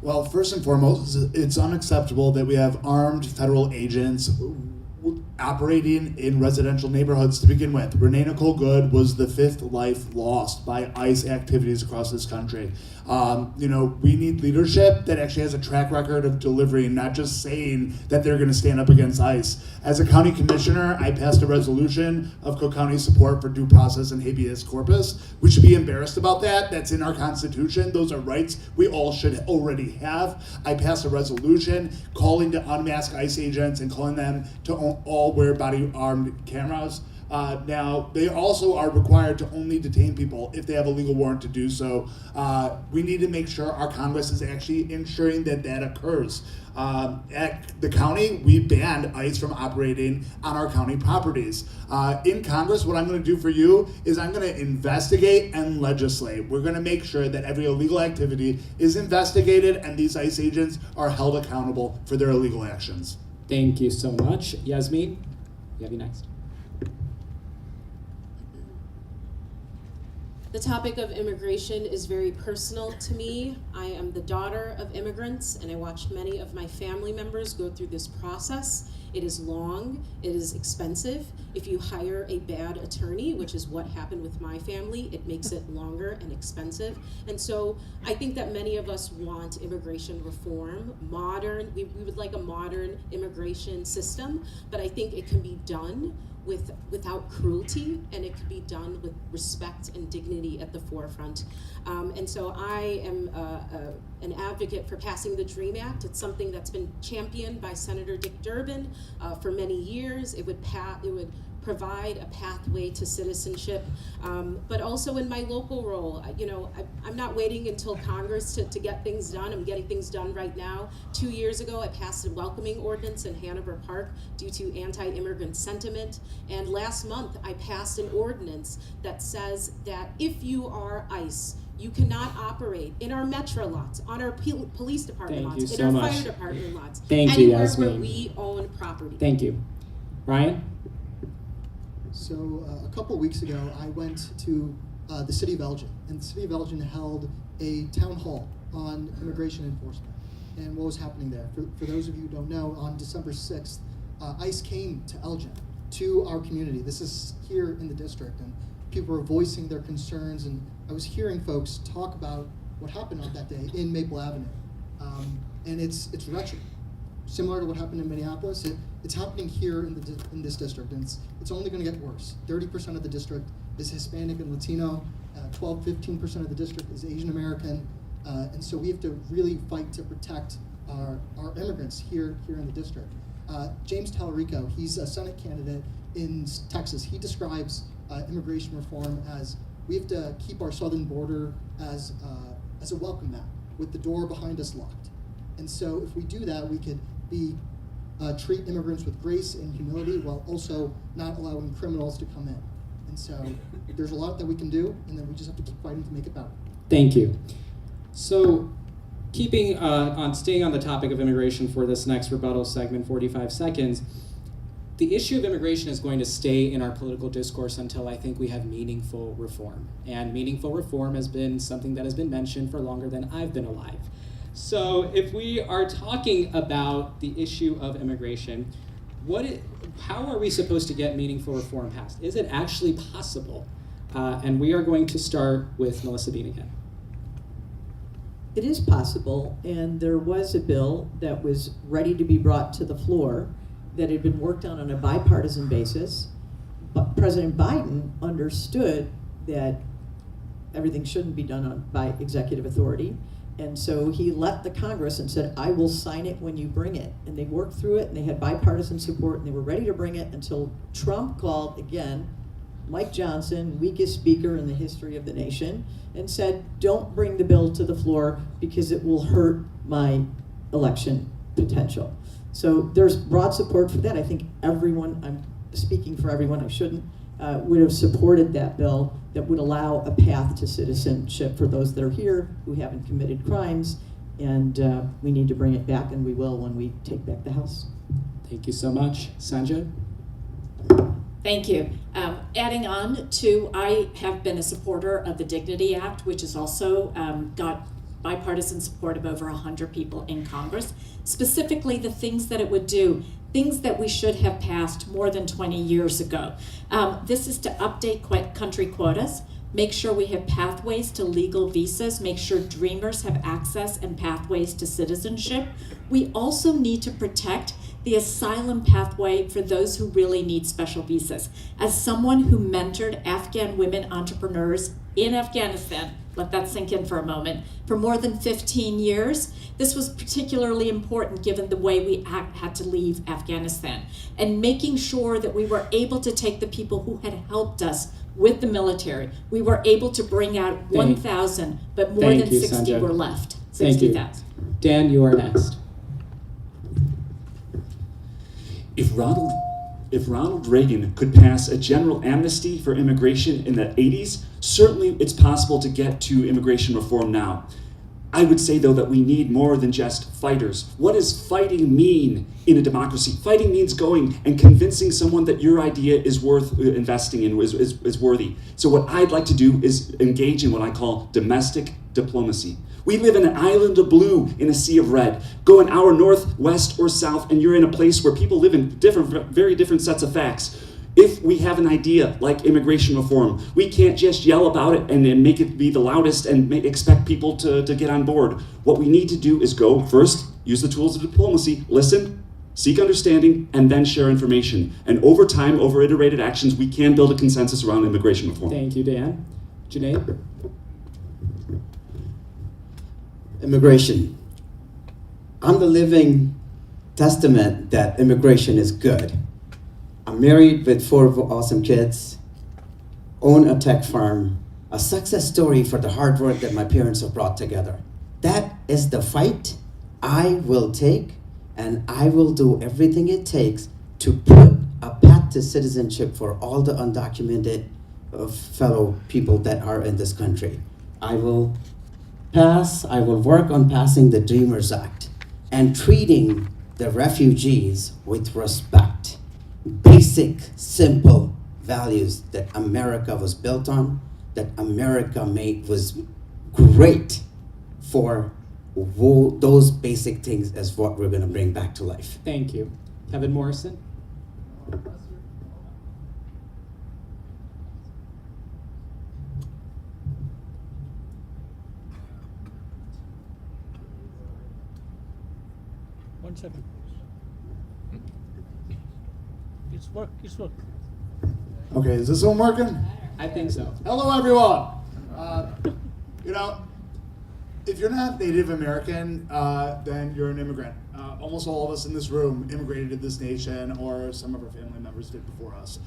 Well, first and foremost, it's unacceptable that we have armed federal agents operating in residential neighborhoods to begin with. Renee Nicole Good was the fifth life lost by ICE activities across this country. We need leadership that actually has a track record of delivering, not just saying that they're going to stand up against ICE. As a county commissioner, I passed a resolution of Cook County support for due process and habeas corpus. We should be embarrassed about that. That's in our Constitution. Those are rights we all should already have. I passed a resolution calling to unmask ICE agents and calling them to all wear body-armed cameras. Now, they also are required to only detain people if they have a legal warrant to do so. We need to make sure our Congress is actually ensuring that that occurs. At the county, we banned ICE from operating on our county properties. In Congress, what I'm going to do for you is I'm going to investigate and legislate. We're going to make sure that every illegal activity is investigated and these ICE agents are held accountable for their illegal actions. Thank you so much. Yasmin, you have you next. The topic of immigration is very personal to me. I am the daughter of immigrants, and I watched many of my family members go through this process. It is long, it is expensive. If you hire a bad attorney, which is what happened with my family, it makes it longer and expensive. And so I think that many of us want immigration reform, modern, we would like a modern immigration system, but I think it can be done without cruelty, and it can be done with respect and dignity at the forefront. And so I am an advocate for passing the DREAM Act. It's something that's been championed by Senator Dick Durbin for many years. It would provide a pathway to citizenship, but also in my local role, I'm not waiting until Congress to get things done. I'm getting things done right now. 2 years ago, I passed a welcoming ordinance in Hanover Park due to anti-immigrant sentiment, and last month I passed an ordinance that says that if you are ICE, you cannot operate in our metro lots, on our police department lots, in our fire department lots, anywhere where we own property. Thank you. Ryan? So a couple weeks ago, I went to the city of Elgin, and the city of Elgin held a town hall on immigration enforcement and what was happening there. For those of you who don't know, on December 6th, ICE came to Elgin, to our community. This is here in the district, and people were voicing their concerns, and I was hearing folks talk about what happened on that day in Maple Avenue. And it's wretched. Similar to what happened in Minneapolis, it's happening here in this district, and it's only going to get worse. 30% of the district is Hispanic and Latino, 15% of the district is Asian American, and so we have to really fight to protect our immigrants here in the district. James Tallarico, he's a Senate candidate in Texas. He describes immigration reform as we have to keep our southern border as a welcome mat with the door behind us locked. And so if we do that, we could treat immigrants with grace and humility while also not allowing criminals to come in. And so there's a lot that we can do, and then we just have to keep fighting to make it better. Thank you. So staying on the topic of immigration for this next rebuttal segment, 45 seconds, the issue of immigration is going to stay in our political discourse until I think we have meaningful reform. And meaningful reform has been something that has been mentioned for longer than I've been alive. So if we are talking about the issue of immigration, how are we supposed to get meaningful reform passed? Is it actually possible? And we are going to start with Melissa Bean again. It is possible, and there was a bill that was ready to be brought to the floor that had been worked on a bipartisan basis, but President Biden understood that everything shouldn't be done by executive authority, and so he left the Congress and said, I will sign it when you bring it. And they worked through it, and they had bipartisan support, and they were ready to bring it until Trump called, again, Mike Johnson, weakest speaker in the history of the nation, and said, don't bring the bill to the floor because it will hurt my election potential. So there's broad support for that. I think everyone, I'm speaking for everyone, I shouldn't, would have supported that bill that would allow a path to citizenship for those that are here who haven't committed crimes, and we need to bring it back, and we will when we take back the House. Thank you so much. Sanja? Thank you. Adding on to, I have been a supporter of the Dignity Act, which has also got bipartisan support of over 100 people in Congress. Specifically, the things that it would do, things that we should have passed more than 20 years ago. This is to update country quotas, make sure we have pathways to legal visas, make sure dreamers have access and pathways to citizenship. We also need to protect the asylum pathway for those who really need special visas. As someone who mentored Afghan women entrepreneurs in Afghanistan, let that sink in for a moment, for more than 15 years, this was particularly important given the way we had to leave Afghanistan. And making sure that we were able to take the people who had helped us with the military. We were able to bring out 1,000, but more than 60 were left. 60,000. Dan, you are next. If Ronald Reagan could pass a general amnesty for immigration in the 80s, certainly it's possible to get to immigration reform now. I would say, though, that we need more than just fighters. What does fighting mean in a democracy? Fighting means going and convincing someone that your idea is worth investing in, is worthy. So what I'd like to do is engage in what I call domestic diplomacy. We live in an island of blue in a sea of red. Go an hour north, west, or south, and you're in a place where people live in very different sets of facts. If we have an idea like immigration reform, we can't just yell about it and then make it be the loudest and expect people to get on board. What we need to do is go first, use the tools of diplomacy, listen, seek understanding, and then share information. And over time, over iterated actions, we can build a consensus around immigration reform. Thank you, Dan. Junaid? Immigration. I'm the living testament that immigration is good. I'm married with 4 awesome kids, own a tech firm, a success story for the hard work that my parents have brought together. That is the fight I will take, and I will do everything it takes to put a path to citizenship for all the undocumented fellow people that are in this country. I will work on passing the Dreamers Act and treating the refugees with respect. Basic, simple values that America was built on, that America was great for. Those basic things is what we're going to bring back to life. Thank you. Kevin Morrison? 1 second. It's work. Okay, is this one working? I think so. Hello, everyone. You know, if you're not Native American, then you're an immigrant. Almost all of us in this room immigrated to this nation, or some of our family members did before us.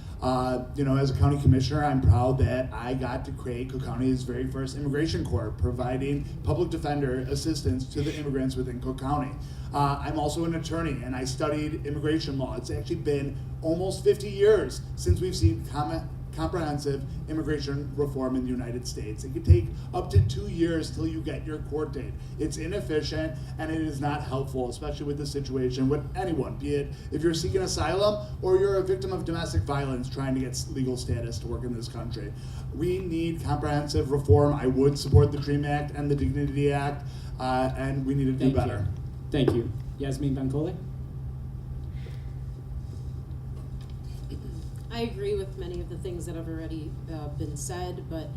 You know, as a county commissioner, I'm proud that I got to create Cook County's very first immigration court, providing public defender assistance to the immigrants within Cook County. I'm also an attorney, and I studied immigration law. It's actually been almost 50 years since we've seen comprehensive immigration reform in the United States. It could take up to 2 years till you get your court date. It's inefficient, and it is not helpful, especially with the situation with anyone, be it if you're seeking asylum or you're a victim of domestic violence trying to get legal status to work in this country. We need comprehensive reform. I would support the DREAM Act and the Dignity Act, and we need to do better. Thank you. Yasmin Bankole? I agree with many of the things that have already been said, but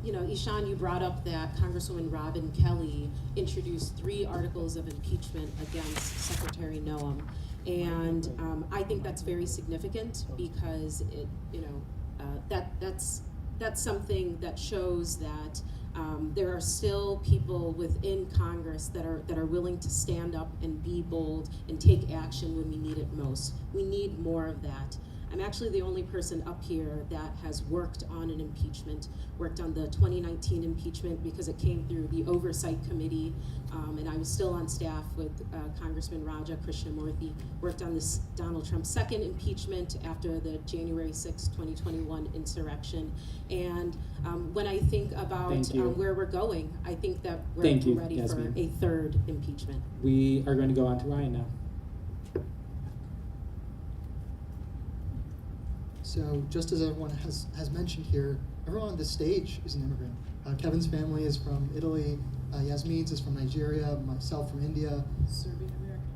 you know, Ishaan, you brought up that Congresswoman Robin Kelly introduced 3 articles of impeachment against Secretary Noam, and I think that's very significant because it, you know, that's something that shows that there are still people within Congress that are willing to stand up and be bold and take action when we need it most. We need more of that. I'm actually the only person up here that has worked on an impeachment, worked on the 2019 impeachment because it came through the Oversight Committee, and I was still on staff with Congressman Raja Krishnamurthy, worked on this Donald Trump's second impeachment after the January 6, 2021 insurrection. And when I think about where we're going, I think that we're ready Yasmin. for a 3rd impeachment. We are going to go on to Ryan now. So just as everyone has mentioned here, everyone on this stage is an immigrant. Kevin's family is from Italy, Yasmin's is from Nigeria, myself from India.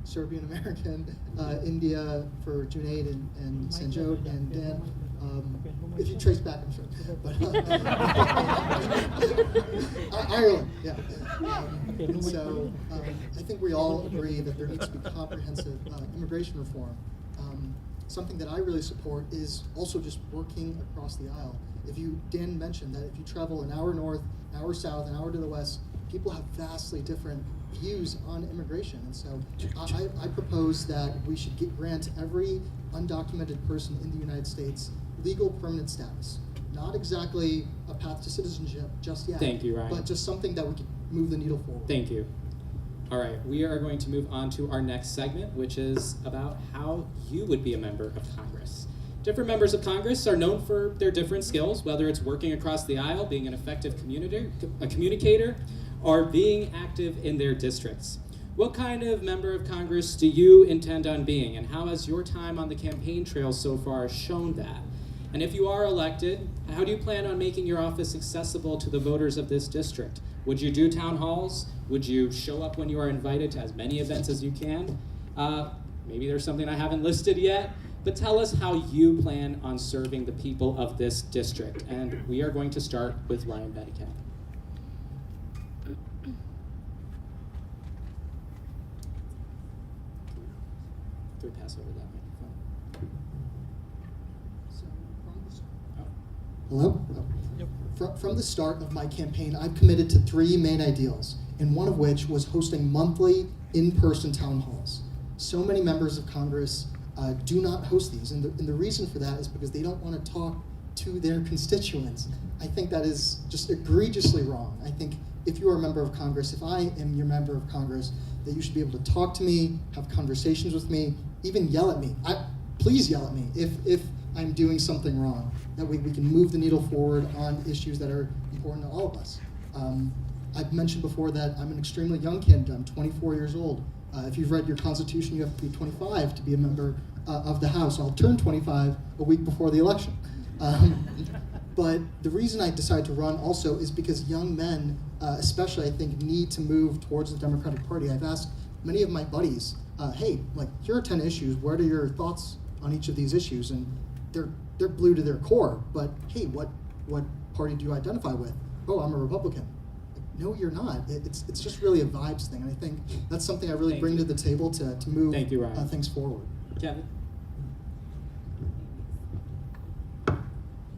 Serbian American, India for Junaid and Sanjot and Dan. If you trace back, I'm sure. But, Ireland, yeah. So I think we all agree that there needs to be comprehensive immigration reform. Something that I really support is also just working across the aisle. Dan mentioned that if you travel an hour north, an hour south, an hour to the west, people have vastly different views on immigration. And so I propose that we should grant every undocumented person in the United States legal permanent status. Not exactly a path to citizenship just yet. Thank you, Ryan. But just something that we can move the needle forward. Thank you. All right, we are going to move on to our next segment, which is about how you would be a member of Congress. Different members of Congress are known for their different skills, whether it's working across the aisle, being an effective communicator, or being active in their districts. What kind of member of Congress do you intend on being, and how has your time on the campaign trail so far shown that? And if you are elected, how do you plan on making your office accessible to the voters of this district? Would you do town halls? Would you show up when you are invited to as many events as you can? Maybe there's something I haven't listed yet, but tell us how you plan on serving the people of this district. And we are going to start with Ryan Bedicat. Do we pass over that microphone? Hello? From the start of my campaign, I've committed to 3 main ideals, and one of which was hosting monthly in-person town halls. So many members of Congress do not host these, and the reason for that is because they don't want to talk to their constituents. I think that is just egregiously wrong. I think if you are a member of Congress, if I am your member of Congress, that you should be able to talk to me, have conversations with me, even yell at me. Please yell at me if I'm doing something wrong. That way we can move the needle forward on issues that are important to all of us. I've mentioned before that I'm an extremely young candidate. I'm 24 years old. If you've read your Constitution, you have to be 25 to be a member of the House. I'll turn 25 a week before the election. But the reason I decided to run also is because young men, especially I think, need to move towards the Democratic Party. I've asked many of my buddies, hey, like, here are 10 issues. What are your thoughts on each of these issues? And they're blue to their core, but hey, what party do you identify with? Oh, I'm a Republican. no, you're not. It's just really a vibes thing. And I think that's something I really bring to the table to move Thank you, Ryan. things forward. Kevin?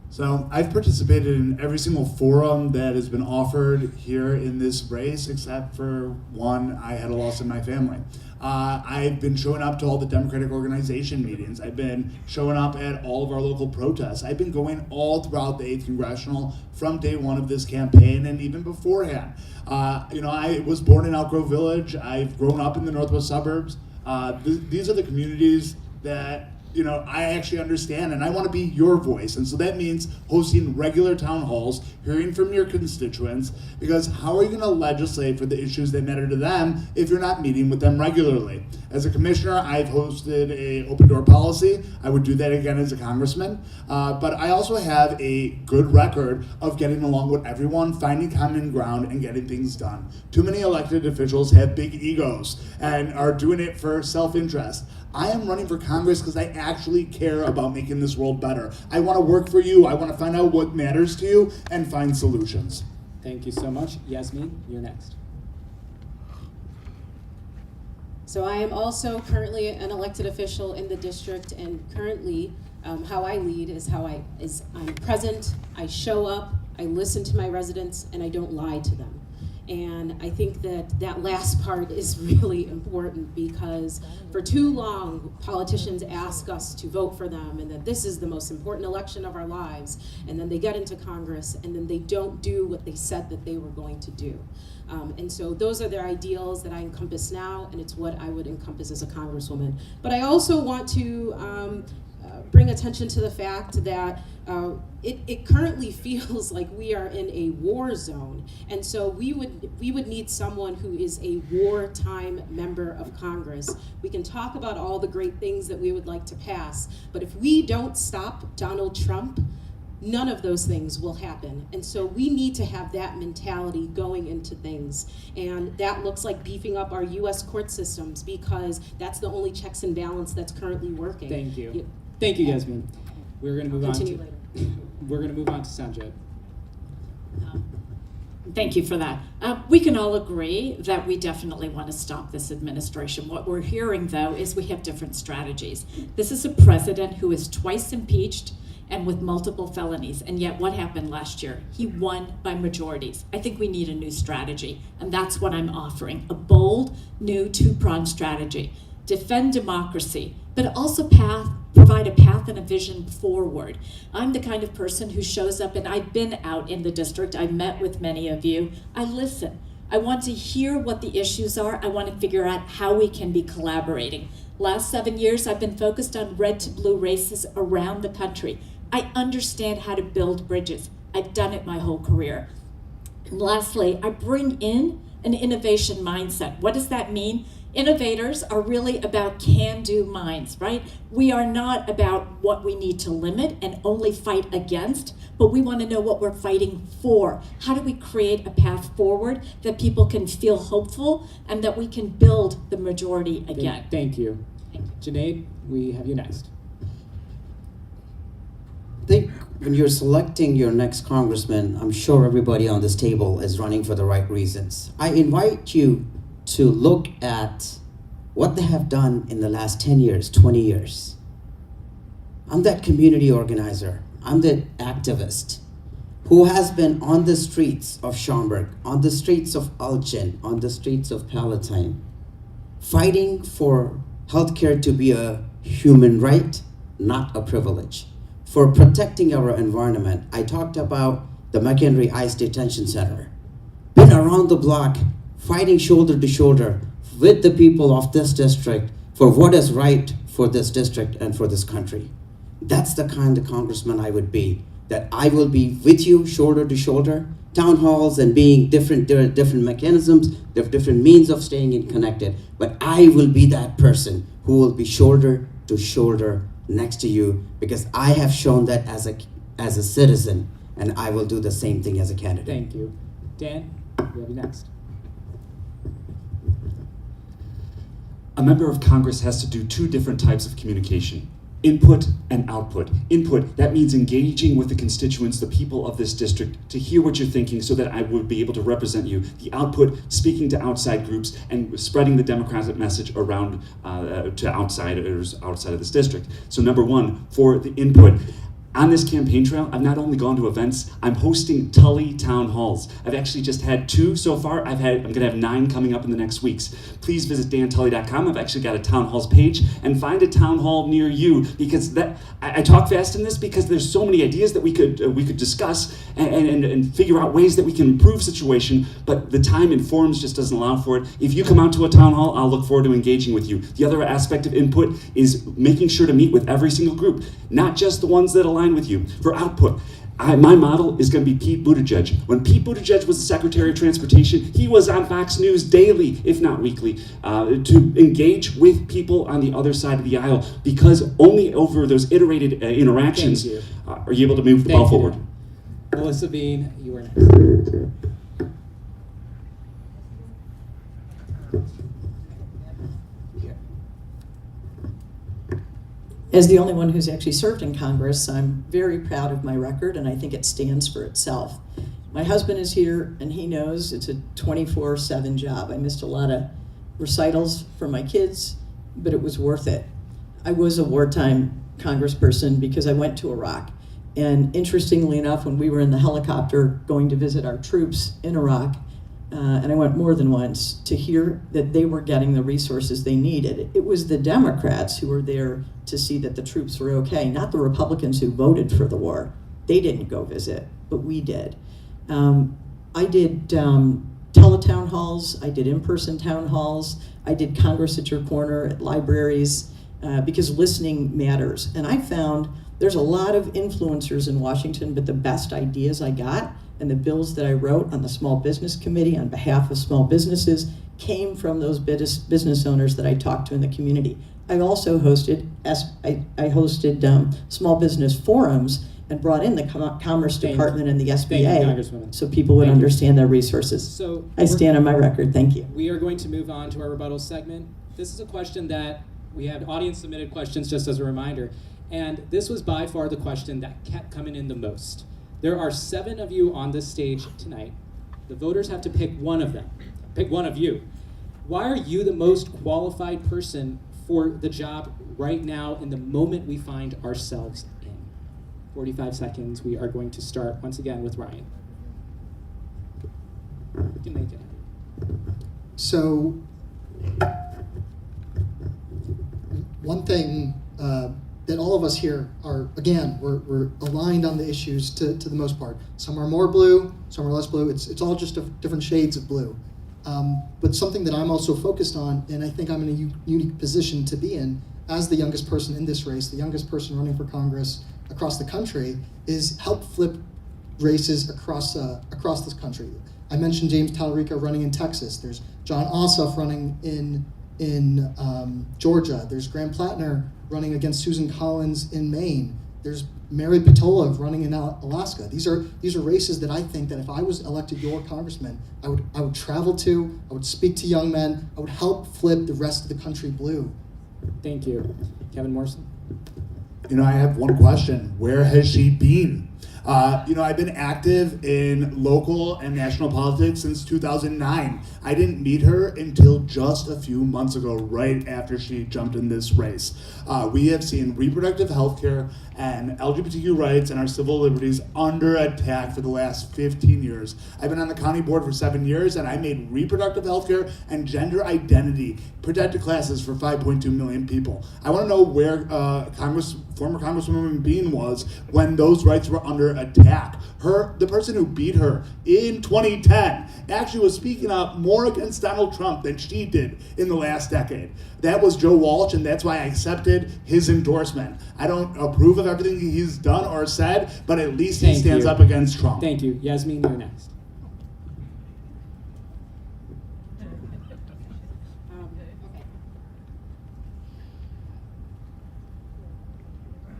So I've participated in every single forum that has been offered here in this race, except for one. I had a loss in my family. I've been showing up to all the Democratic organization meetings. I've been showing up at all of our local protests. I've been going all throughout the 8th Congressional from day one of this campaign and even beforehand. I was born in Elk Grove Village. I've grown up in the northwest suburbs. These are the communities that I actually understand, and I want to be your voice. And so that means hosting regular town halls, hearing from your constituents, because how are you going to legislate for the issues that matter to them if you're not meeting with them regularly? As a commissioner, I've hosted a open door policy. I would do that again as a congressman. But I also have a good record of getting along with everyone, finding common ground, and getting things done. Too many elected officials have big egos and are doing it for self-interest. I am running for Congress because I actually care about making this world better. I want to work for you. I want to find out what matters to you and find solutions. Thank you so much. Yasmin, you're next. So I am also currently an elected official in the district, and currently how I lead is I'm present, I show up, I listen to my residents, and I don't lie to them. And I think that last part is really important, because for too long, politicians ask us to vote for them and that this is the most important election of our lives. And then they get into Congress and then they don't do what they said that they were going to do. And so those are the ideals that I encompass now, and it's what I would encompass as a congresswoman. But I also want to bring attention to the fact that it currently feels like we are in a war zone, and so we would need someone who is a wartime member of Congress. We can talk about all the great things that we would like to pass, but if we don't stop Donald Trump, none of those things will happen. And so we need to have that mentality going into things. And that looks like beefing up our US court systems, because that's the only checks and balance that's currently working. Thank you. Thank you, Yasmin. We're going to move on to We're going to move on to Sanjay. Thank you for that. We can all agree that we definitely want to stop this administration. What we're hearing, though, is we have different strategies. This is a president who is twice impeached and with multiple felonies, and yet what happened last year? He won by majorities. I think we need a new strategy, and that's what I'm offering, a bold, new two-pronged strategy. Defend democracy, but also provide a path and a vision forward. I'm the kind of person who shows up, and I've been out in the district, I've met with many of you. I listen. I want to hear what the issues are. I want to figure out how we can be collaborating. Last 7 years, I've been focused on red to blue races around the country. I understand how to build bridges. I've done it my whole career. And lastly, I bring in an innovation mindset. What does that mean? Innovators are really about can-do minds, right? We are not about what we need to limit and only fight against, but we want to know what we're fighting for. How do we create a path forward that people can feel hopeful and that we can build the majority again? Thank you. Junaid, we have you next. I think when you're selecting your next congressman, I'm sure everybody on this table is running for the right reasons. I invite you to look at what they have done in the last 10 years, 20 years. I'm that community organizer. I'm that activist who has been on the streets of Schaumburg, on the streets of Elgin, on the streets of Palatine, fighting for healthcare to be a human right, not a privilege, for protecting our environment. I talked about the McHenry ICE Detention Center. Been around the block, fighting shoulder to shoulder with the people of this district for what is right for this district and for this country. That's the kind of congressman I would be, that I will be with you shoulder to shoulder, town halls and being different mechanisms, different means of staying connected, but I will be that person who will be shoulder to shoulder next to you, because I have shown that as a citizen, and I will do the same thing as a candidate. Thank you. Dan, we have you next. A member of Congress has to do two different types of communication: Input and output. Input, that means engaging with the constituents, the people of this district, to hear what you're thinking so that I would be able to represent you. The output, speaking to outside groups and spreading the democratic message around to outsiders outside of this district. So number one, for the input, on this campaign trail, I've not only gone to events, I'm hosting Tully town halls. I've actually just had 2 so far. I'm gonna have 9 coming up in the next weeks. Please visit dantully.com. I've actually got a town halls page, and find a town hall near you, because I talk fast in this because there's so many ideas that we could discuss and figure out ways that we can improve situation, but the time and forms just doesn't allow for it. If you come out to a town hall, I'll look forward to engaging with you. The other aspect of input is making sure to meet with every single group, not just the ones that align with you. For output, my model is going to be Pete Buttigieg. When Pete Buttigieg was the Secretary of Transportation, he was on Fox News daily, if not weekly, to engage with people on the other side of the aisle, because only over those iterated interactions are you able to move the ball forward. Melissa Bean, you are next. As the only one who's actually served in Congress, I'm very proud of my record, and I think it stands for itself. My husband is here, and he knows it's a 24/7 job. I missed a lot of recitals for my kids, but it was worth it. I was a wartime congressperson because I went to Iraq. And interestingly enough, when we were in the helicopter going to visit our troops in Iraq, and I went more than once, to hear that they were getting the resources they needed. It was the Democrats who were there to see that the troops were okay, not the Republicans who voted for the war. They didn't go visit, but we did. I did teletown halls, I did in-person town halls, I did Congress at your corner at libraries, because listening matters. And I found there's a lot of influencers in Washington, but the best ideas I got and the bills that I wrote on the Small Business Committee on behalf of small businesses came from those business owners that I talked to in the community. I also hosted small business forums and brought in the Commerce Department and the SBA so people would understand their resources. So I stand on my record. Thank you. We are going to move on to our rebuttal segment. This is a question that we had audience submitted questions, just as a reminder, and this was by far the question that kept coming in the most. There are 7 of you on this stage tonight. The voters have to pick one of them. Pick one of you. Why are you the most qualified person for the job right now in the moment we find ourselves in? 45 seconds. We are going to start once again with Ryan. You can make it. So, one thing that all of us here are, again, we're aligned on the issues to the most part. Some are more blue, some are less blue. It's all just different shades of blue. But something that I'm also focused on, and I think I'm in a unique position to be in, as the youngest person in this race, the youngest person running for Congress across the country, is help flip races across this country. I mentioned James Talarico running in Texas. There's John Ossoff running in Georgia. There's Graham Plattner running against Susan Collins in Maine. There's Mary Petolov running in Alaska. These are races that I think that if I was elected your congressman, I would travel to, I would speak to young men, I would help flip the rest of the country blue. Thank you. Kevin Morrison? I have one question. Where has she been? I've been active in local and national politics since 2009. I didn't meet her until just a few months ago, right after she jumped in this race. We have seen reproductive health care and LGBTQ rights and our civil liberties under attack for the last 15 years. I've been on the county board for 7 years, and I made reproductive health care and gender identity protected classes for 5.2 million people. I want to know where former Congresswoman Bean was when those rights were under attack. The person who beat her in 2010 actually was speaking up more against Donald Trump than she did in the last decade. That was Joe Walsh, and that's why I accepted his endorsement. I don't approve of everything he's done or said, but at least he stands up against Trump. Thank you. Yasmin, you're next.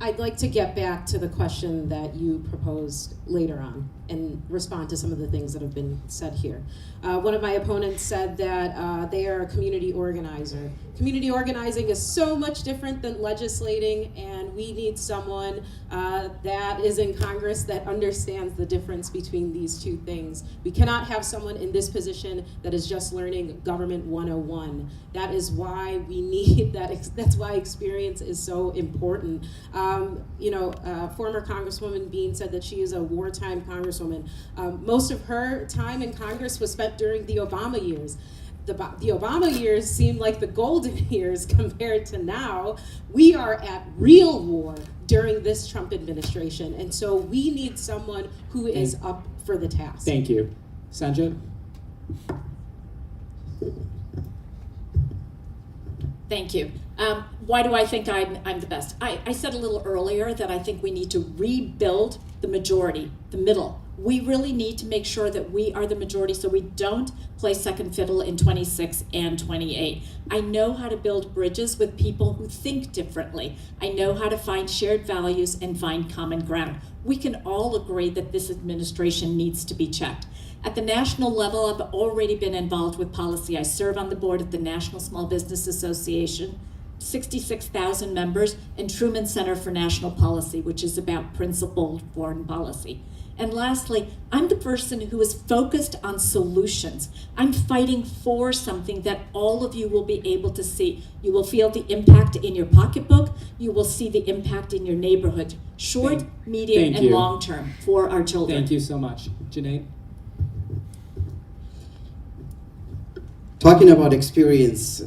I'd like to get back to the question that you proposed later on and respond to some of the things that have been said here. One of my opponents said that they are a community organizer. Community organizing is so much different than legislating, and we need someone that is in Congress that understands the difference between these two things. We cannot have someone in this position that is just learning government 101. That is why we need that's why experience is so important. Former Congresswoman Bean said that she is a wartime Congresswoman. Most of her time in Congress was spent during the Obama years. The Obama years seem like the golden years compared to now. We are at real war during this Trump administration, and so we need someone who is up for the task. Thank you. Sanjay? Thank you. Why do I think I'm the best? I said a little earlier that I think we need to rebuild the majority, the middle. We really need to make sure that we are the majority so we don't play second fiddle in 26 and 28. I know how to build bridges with people who think differently. I know how to find shared values and find common ground. We can all agree that this administration needs to be checked. At the national level, I've already been involved with policy. I serve on the board of the National Small Business Association, 66,000 members, and Truman Center for National Policy, which is about principled foreign policy. And lastly, I'm the person who is focused on solutions. I'm fighting for something that all of you will be able to see. You will feel the impact in your pocketbook. You will see the impact in your neighborhood, short, medium, and long term for our children. Thank you so much. Janae? Talking about experience,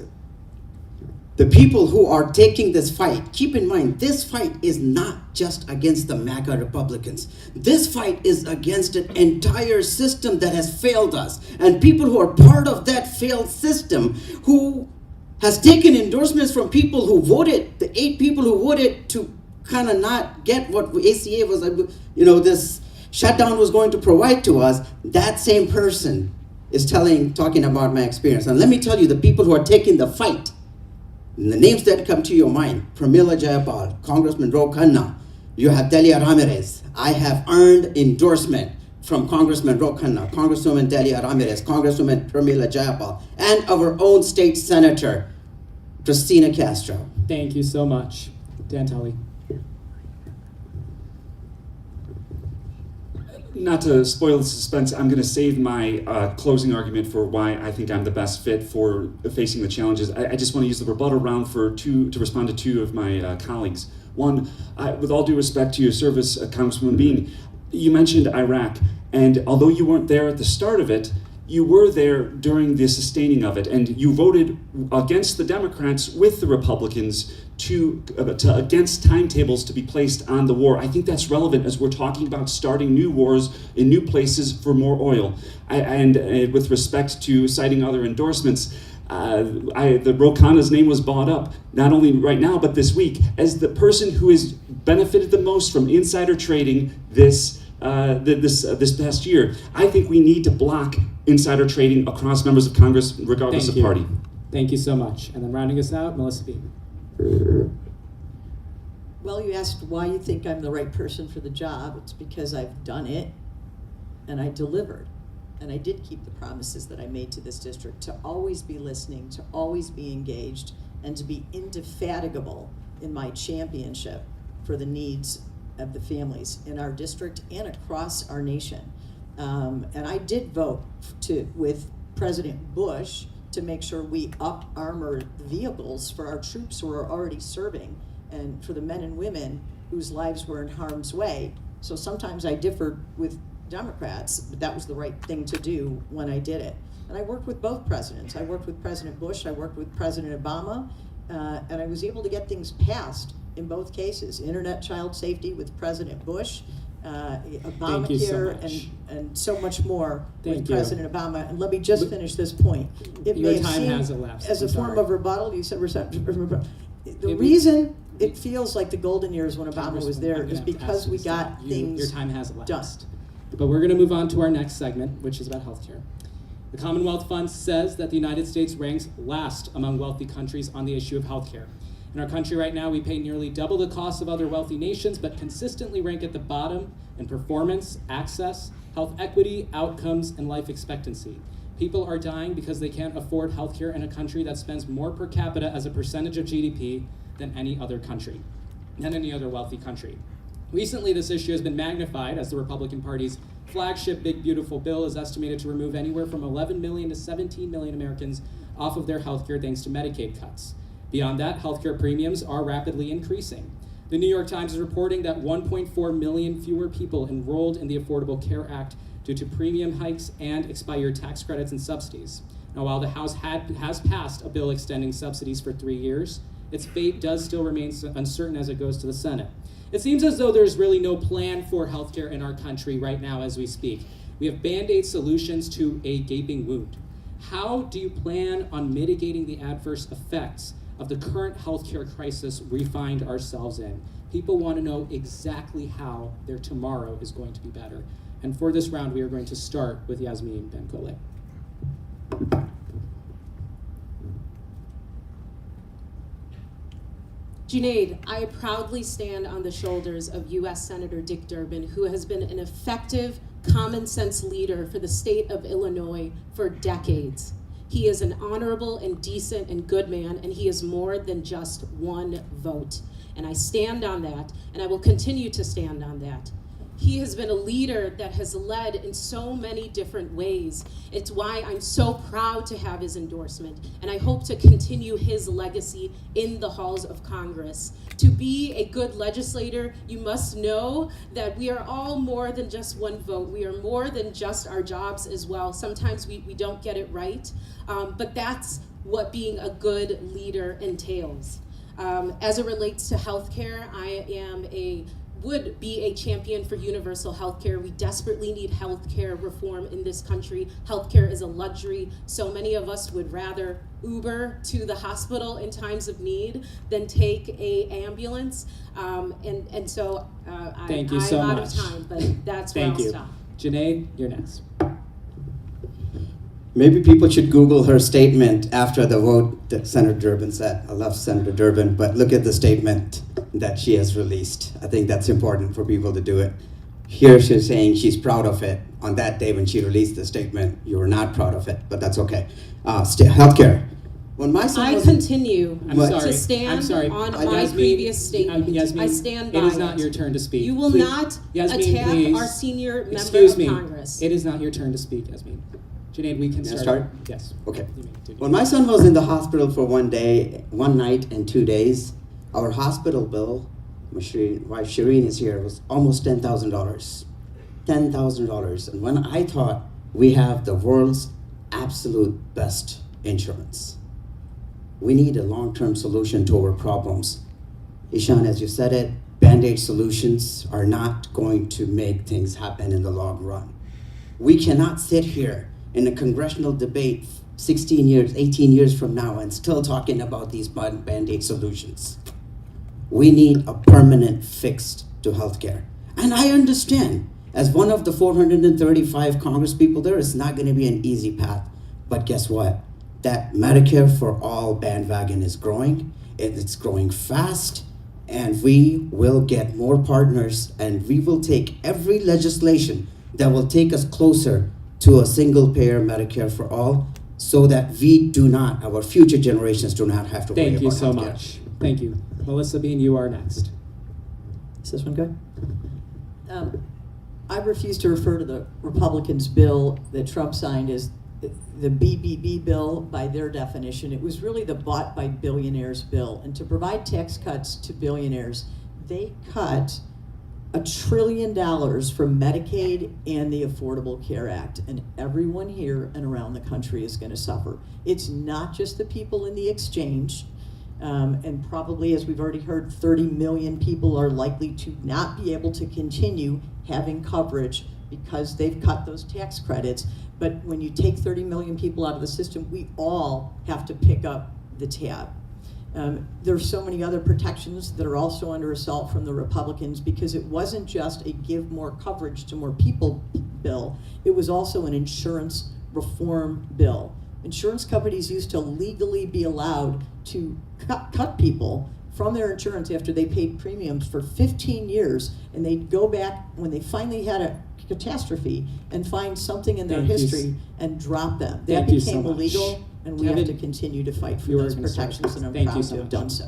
the people who are taking this fight, keep in mind, this fight is not just against the MAGA Republicans. This fight is against an entire system that has failed us. And people who are part of that failed system, who has taken endorsements from people who voted, the 8 people who voted to kind of not get what ACA was, this shutdown was going to provide to us, that same person is talking about my experience. And let me tell you, the people who are taking the fight, and the names that come to your mind: Pramila Jayapal, Congressman Ro Khanna, you have Delia Ramirez. I have earned endorsement from Congressman Ro Khanna, Congresswoman Delia Ramirez, Congresswoman Pramila Jayapal, and our own state senator, Cristina Castro. Thank you so much. Dan Tully. Not to spoil the suspense, I'm going to save my closing argument for why I think I'm the best fit for facing the challenges. I just want to use the rebuttal round to respond to 2 of my colleagues. One, with all due respect to your service, Congresswoman Bean, you mentioned Iraq, and although you weren't there at the start of it, you were there during the sustaining of it, and you voted against the Democrats with the Republicans to against timetables to be placed on the war. I think that's relevant as we're talking about starting new wars in new places for more oil. And with respect to citing other endorsements, the Ro Khanna's name was brought up, not only right now, but this week, as the person who has benefited the most from insider trading this past year. I think we need to block insider trading across members of Congress, regardless of party. Thank you so much. And then rounding us out, Melissa Bean. Well, you asked why you think I'm the right person for the job. It's because I've done it and I delivered. And I did keep the promises that I made to this district to always be listening, to always be engaged, and to be indefatigable in my championship for the needs of the families in our district and across our nation. And I did vote with President Bush to make sure we up-armor vehicles for our troops who are already serving and for the men and women whose lives were in harm's way. So sometimes I differed with Democrats, but that was the right thing to do when I did it. And I worked with both presidents. I worked with President Bush, I worked with President Obama, and I was able to get things passed in both cases. Internet child safety with President Bush, Obamacare, and so much more with President Obama. And let me just finish this point. It Your may have time seemed, has elapsed. as a I'm form sorry. of rebuttal, you said the reason it feels like the golden years when Obama was there is because we got things Your time has done. elapsed. But we're going to move on to our next segment, which is about healthcare. The Commonwealth Fund says that the United States ranks last among wealthy countries on the issue of healthcare. In our country right now, we pay nearly double the cost of other wealthy nations, but consistently rank at the bottom in performance, access, health equity, outcomes, and life expectancy. People are dying because they can't afford healthcare in a country that spends more per capita as a percentage of GDP than any other country, than any other wealthy country. Recently, this issue has been magnified as the Republican Party's flagship Big Beautiful Bill is estimated to remove anywhere from 11 million to 17 million Americans off of their healthcare thanks to Medicaid cuts. Beyond that, healthcare premiums are rapidly increasing. The New York Times is reporting that 1.4 million fewer people enrolled in the Affordable Care Act due to premium hikes and expired tax credits and subsidies. Now, while the House has passed a bill extending subsidies for 3 years, its fate does still remain uncertain as it goes to the Senate. It seems as though there's really no plan for healthcare in our country right now as we speak. We have Band-Aid solutions to a gaping wound. How do you plan on mitigating the adverse effects of the current healthcare crisis we find ourselves in? People want to know exactly how their tomorrow is going to be better. And for this round, we are going to start with Yasmeen Bankole. Junaid, I proudly stand on the shoulders of U.S. Senator Dick Durbin, who has been an effective, common sense leader for the state of Illinois for decades. He is an honorable and decent and good man, and he is more than just one vote. And I stand on that, and I will continue to stand on that. He has been a leader that has led in so many different ways. It's why I'm so proud to have his endorsement, and I hope to continue his legacy in the halls of Congress. To be a good legislator, you must know that we are all more than just one vote. We are more than just our jobs as well. Sometimes we don't get it right, but that's what being a good leader entails. As it relates to healthcare, I would be a champion for universal healthcare. We desperately need healthcare reform in this country. Healthcare is a luxury. So many of us would rather Uber to the hospital in times of need than take an ambulance. And so Thank you so I'm out much. of time, but that's where Thank I'll you. stop. Junaid, you're next. Maybe people should Google her statement after the vote that Senator Durbin said. I love Senator Durbin, but look at the statement that she has released. I think that's important for people to do it. Here she's saying she's proud of it. On that day when she released the statement, you were not proud of it, but that's okay. Healthcare. When my son was continue I'm to stand sorry. on my Yasmeen, previous statement. Yasmeen, I stand by it is not your turn to speak. You will Please. not Yasmeen, attack please. our senior member Excuse of me. Congress. It is not your turn to speak, Yasmeen. Junaid, we can May I start. start? Yes. Okay. You may continue. When my son was in the hospital for one night and 2 days, our hospital bill, my wife Shireen is here, was almost $10,000. $10,000. And when I thought we have the world's absolute best insurance, we need a long-term solution to our problems. Ishaan, as you said it, Band-Aid solutions are not going to make things happen in the long run. We cannot sit here in a congressional debate 16 years, 18 years from now and still talking about these Band-Aid solutions. We need a permanent fix to healthcare. And I understand, as one of the 435 congresspeople there, it's not gonna be an easy path. But guess what? That Medicare for All bandwagon is growing, it's growing fast, and we will get more partners, and we will take every legislation that will take us closer to a single-payer Medicare for all, so that our future generations do not have to worry Thank you about so healthcare. much. Thank you. Melissa Bean, you are next. Is this one good? I refuse to refer to the Republicans' bill that Trump signed as the BBB bill by their definition. It was really the bought by billionaires bill. And to provide tax cuts to billionaires, they cut $1 trillion from Medicaid and the Affordable Care Act. And everyone here and around the country is going to suffer. It's not just the people in the exchange. And probably, as we've already heard, 30 million people are likely to not be able to continue having coverage because they've cut those tax credits. But when you take 30 million people out of the system, we all have to pick up the tab. There's so many other protections that are also under assault from the Republicans, because it wasn't just a give more coverage to more people bill, it was also an insurance reform bill. Insurance companies used to legally be allowed to cut people from their insurance after they paid premiums for 15 years, and they'd go back when they finally had a catastrophe and find something in their history and drop them. That Thank you so became much. illegal, and we have to continue to fight for you were those gonna start. protections, and I'm Thank you proud so to have much. done so.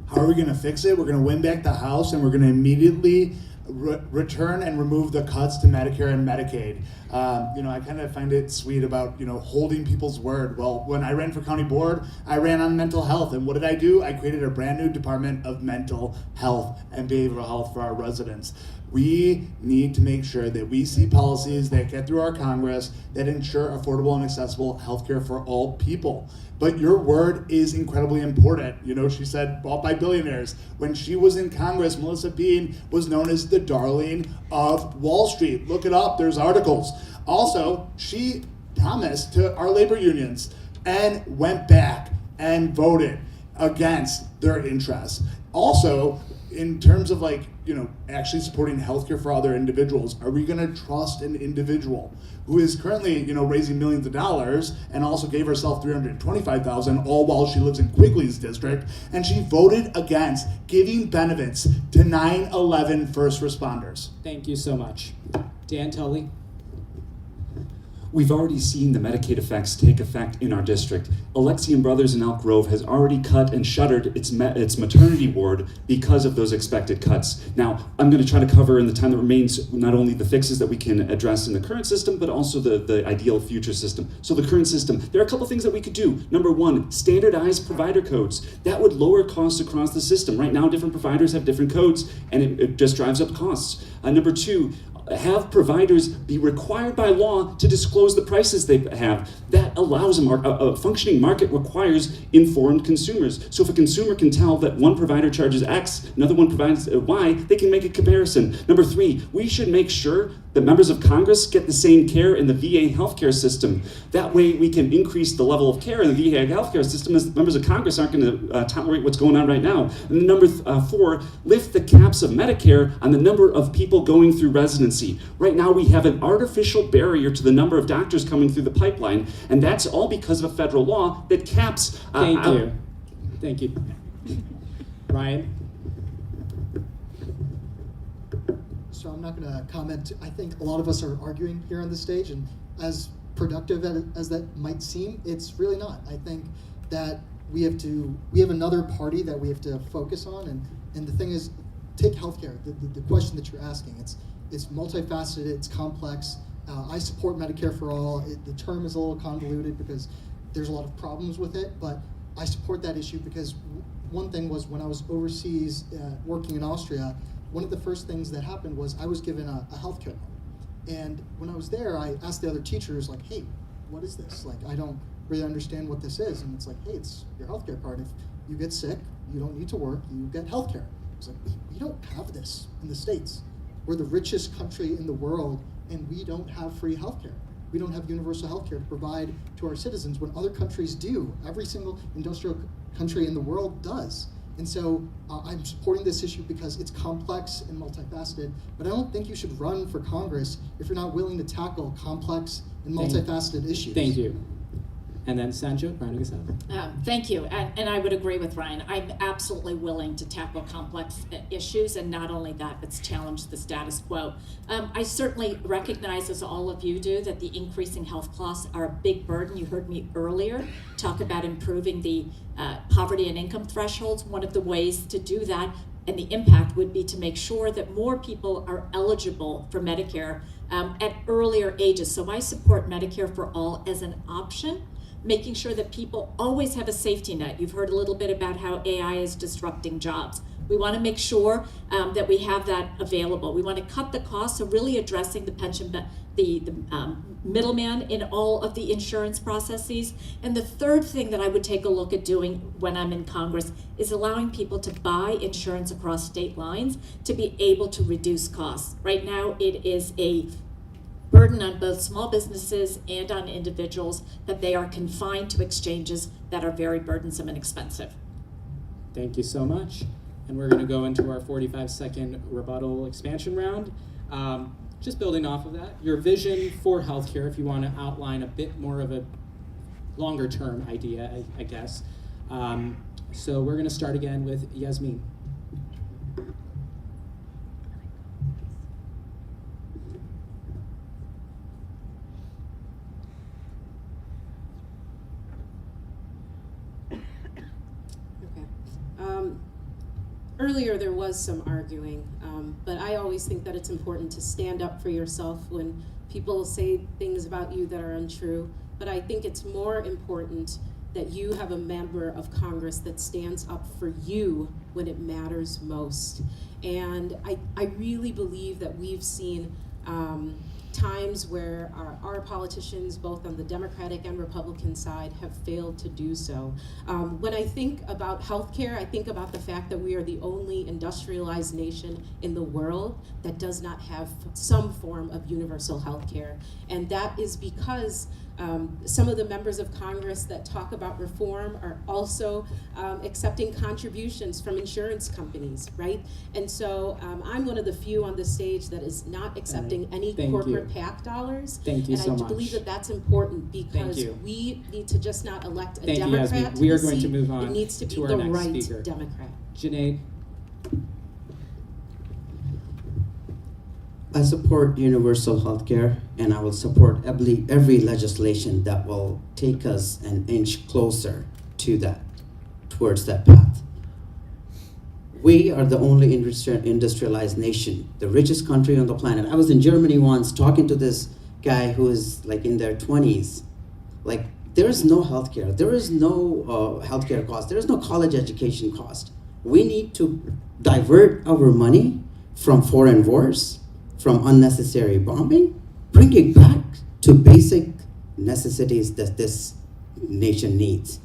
How are we going to fix it? We're going to win back the House, and we're going to immediately return and remove the cuts to Medicare and Medicaid. I kind of find it sweet about, holding people's word. Well, when I ran for county board, I ran on mental health. And what did I do? I created a brand new Department of Mental Health and Behavioral Health for our residents. We need to make sure that we see policies that get through our Congress that ensure affordable and accessible healthcare for all people. But your word is incredibly important. She said bought by billionaires. When she was in Congress, Melissa Bean was known as the darling of Wall Street. Look it up, there's articles. Also, she promised to our labor unions and went back and voted against their interests. Also, in terms of actually supporting healthcare for other individuals, are we gonna trust an individual who is currently, raising millions of dollars and also gave herself $325,000, all while she lives in Quigley's district, and she voted against giving benefits to 9/11 first responders? Thank you so much. Dan Tully. We've already seen the Medicaid effects take effect in our district. Alexian Brothers in Elk Grove has already cut and shuttered its maternity ward because of those expected cuts. Now, I'm going to try to cover in the time that remains not only the fixes that we can address in the current system, but also the ideal future system. So the current system, there are a couple things that we could do. Number one, standardize provider codes. That would lower costs across the system. Right now, different providers have different codes, and it just drives up costs. Number two, have providers be required by law to disclose the prices they have. That allows a functioning market requires informed consumers. So if a consumer can tell that one provider charges X, another one provides Y, they can make a comparison. Number three, we should make sure that members of Congress get the same care in the VA healthcare system. That way we can increase the level of care in the VA healthcare system, as members of Congress aren't going to tolerate what's going on right now. And number four, lift the caps of Medicare on the number of people going through residency. Right now we have an artificial barrier to the number of doctors coming through the pipeline, and that's all because of a federal law that caps. Thank you. Ryan? So I'm not going to comment. I think a lot of us are arguing here on the stage, and as productive as that might seem, it's really not. I think that we have another party that we have to focus on, and the thing is, take healthcare. The question that you're asking, it's multifaceted, it's complex. I support Medicare for all. The term is a little convoluted because there's a lot of problems with it, but I support that issue because one thing was when I was overseas working in Austria, one of the first things that happened was I was given a healthcare loan. And when I was there, I asked the other teachers, like, hey, what is this? Like, I don't really understand what this is. And it's like, hey, it's your healthcare card. If you get sick, you don't need to work, you get healthcare. It's like, we don't have this in the States. We're the richest country in the world, and we don't have free healthcare. We don't have universal healthcare to provide to our citizens when other countries do. Every single industrial country in the world does. And so I'm supporting this issue because it's complex and multifaceted, but I don't think you should run for Congress if you're not willing to tackle complex and multifaceted issues. Thank you. And then Sanjo, Thank you, and I would agree with Ryan. I'm absolutely willing to tackle complex issues, and not only that, but challenge the status quo. I certainly recognize, as all of you do, that the increasing health costs are a big burden. You heard me earlier talk about improving the poverty and income thresholds. One of the ways to do that, and the impact, would be to make sure that more people are eligible for Medicare at earlier ages. So I support Medicare for all as an option, making sure that people always have a safety net. You've heard a little bit about how AI is disrupting jobs. We want to make sure that we have that available. We want to cut the costs, so really addressing the pension, the middleman in all of the insurance processes. And the third thing that I would take a look at doing when I'm in Congress is allowing people to buy insurance across state lines to be able to reduce costs. Right now, it is a burden on both small businesses and on individuals that they are confined to exchanges that are very burdensome and expensive. Thank you so much. And we're going to go into our 45-second rebuttal expansion round. Just building off of that, your vision for healthcare, if you want to outline a bit more of a longer-term idea, I guess. So we're going to start again with Yasmin. Earlier there was some arguing, but I always think that it's important to stand up for yourself when people say things about you that are untrue. But I think it's more important that you have a member of Congress that stands up for you when it matters most. And I really believe that we've seen times where our politicians, both on the Democratic and Republican side, have failed to do so. When I think about healthcare, I think about the fact that we are the only industrialized nation in the world that does not have some form of universal healthcare. And that is because some of the members of Congress that talk about reform are also accepting contributions from insurance companies, right? And so I'm one of the few on the stage that is not accepting any corporate PAC dollars. Thank you so much. And I believe that that's important because we need to just not elect a Democrat to We are the going to seat. move on It needs to be our the next right speaker. Democrat. Junaid. I support universal health care, and I will support every legislation that will take us an inch closer to that, towards that path. We are the only industrialized nation, the richest country on the planet. I was in Germany once talking to this guy who is like in their 20s. Like, there is no healthcare. There is no healthcare cost. There is no college education cost. We need to divert our money from foreign wars, from unnecessary bombing, bring it back to basic necessities that this nation needs.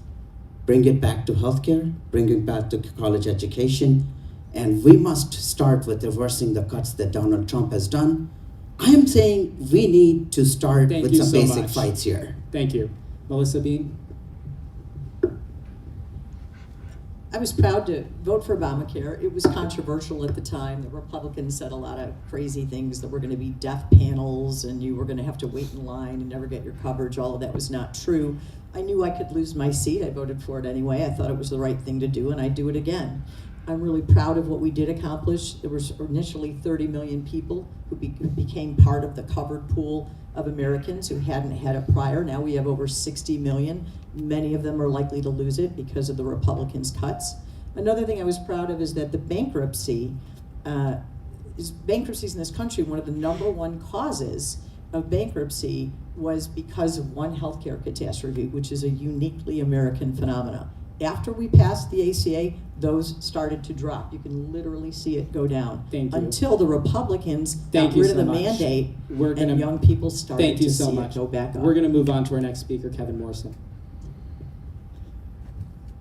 Bring it back to healthcare, bring it back to college education, and we must start with reversing the cuts that Donald Trump has done. I am saying we need to start with some basic fights here. Thank you. Melissa Bean. I was proud to vote for Obamacare. It was controversial at the time. The Republicans said a lot of crazy things, that were going to be death panels and you were going to have to wait in line and never get your coverage. All of that was not true. I knew I could lose my seat. I voted for it anyway. I thought it was the right thing to do, and I'd do it again. I'm really proud of what we did accomplish. There was initially 30 million people who became part of the covered pool of Americans who hadn't had it prior. Now we have over 60 million. Many of them are likely to lose it because of the Republicans' cuts. Another thing I was proud of is that the bankruptcies in this country, one of the #1 causes of bankruptcy was because of one healthcare catastrophe, which is a uniquely American phenomenon. After we passed the ACA, those started to drop. You can literally see it go down. Thank you. Until the Republicans got rid of the mandate and young people started to see it go back up. We're going to move on to our next speaker, Kevin Morrison.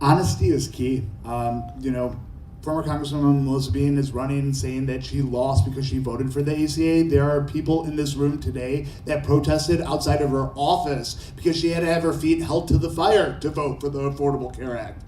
Honesty is key. Former Congresswoman Melissa Bean is running saying that she lost because she voted for the ACA. There are people in this room today that protested outside of her office because she had to have her feet held to the fire to vote for the Affordable Care Act.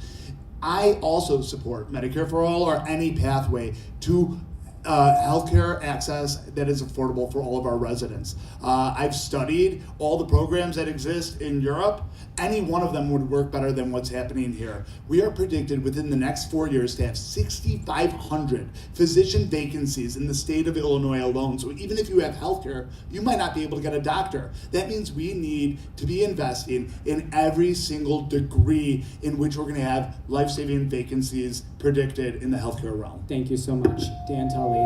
I also support Medicare for All, or any pathway to healthcare access that is affordable for all of our residents. I've studied all the programs that exist in Europe. Any one of them would work better than what's happening here. We are predicted within the next 4 years to have 6,500 physician vacancies in the state of Illinois alone. So even if you have healthcare, you might not be able to get a doctor. That means we need to be investing in every single degree in which we're going to have life-saving vacancies predicted in the healthcare realm. Thank you so much. Dan Tully.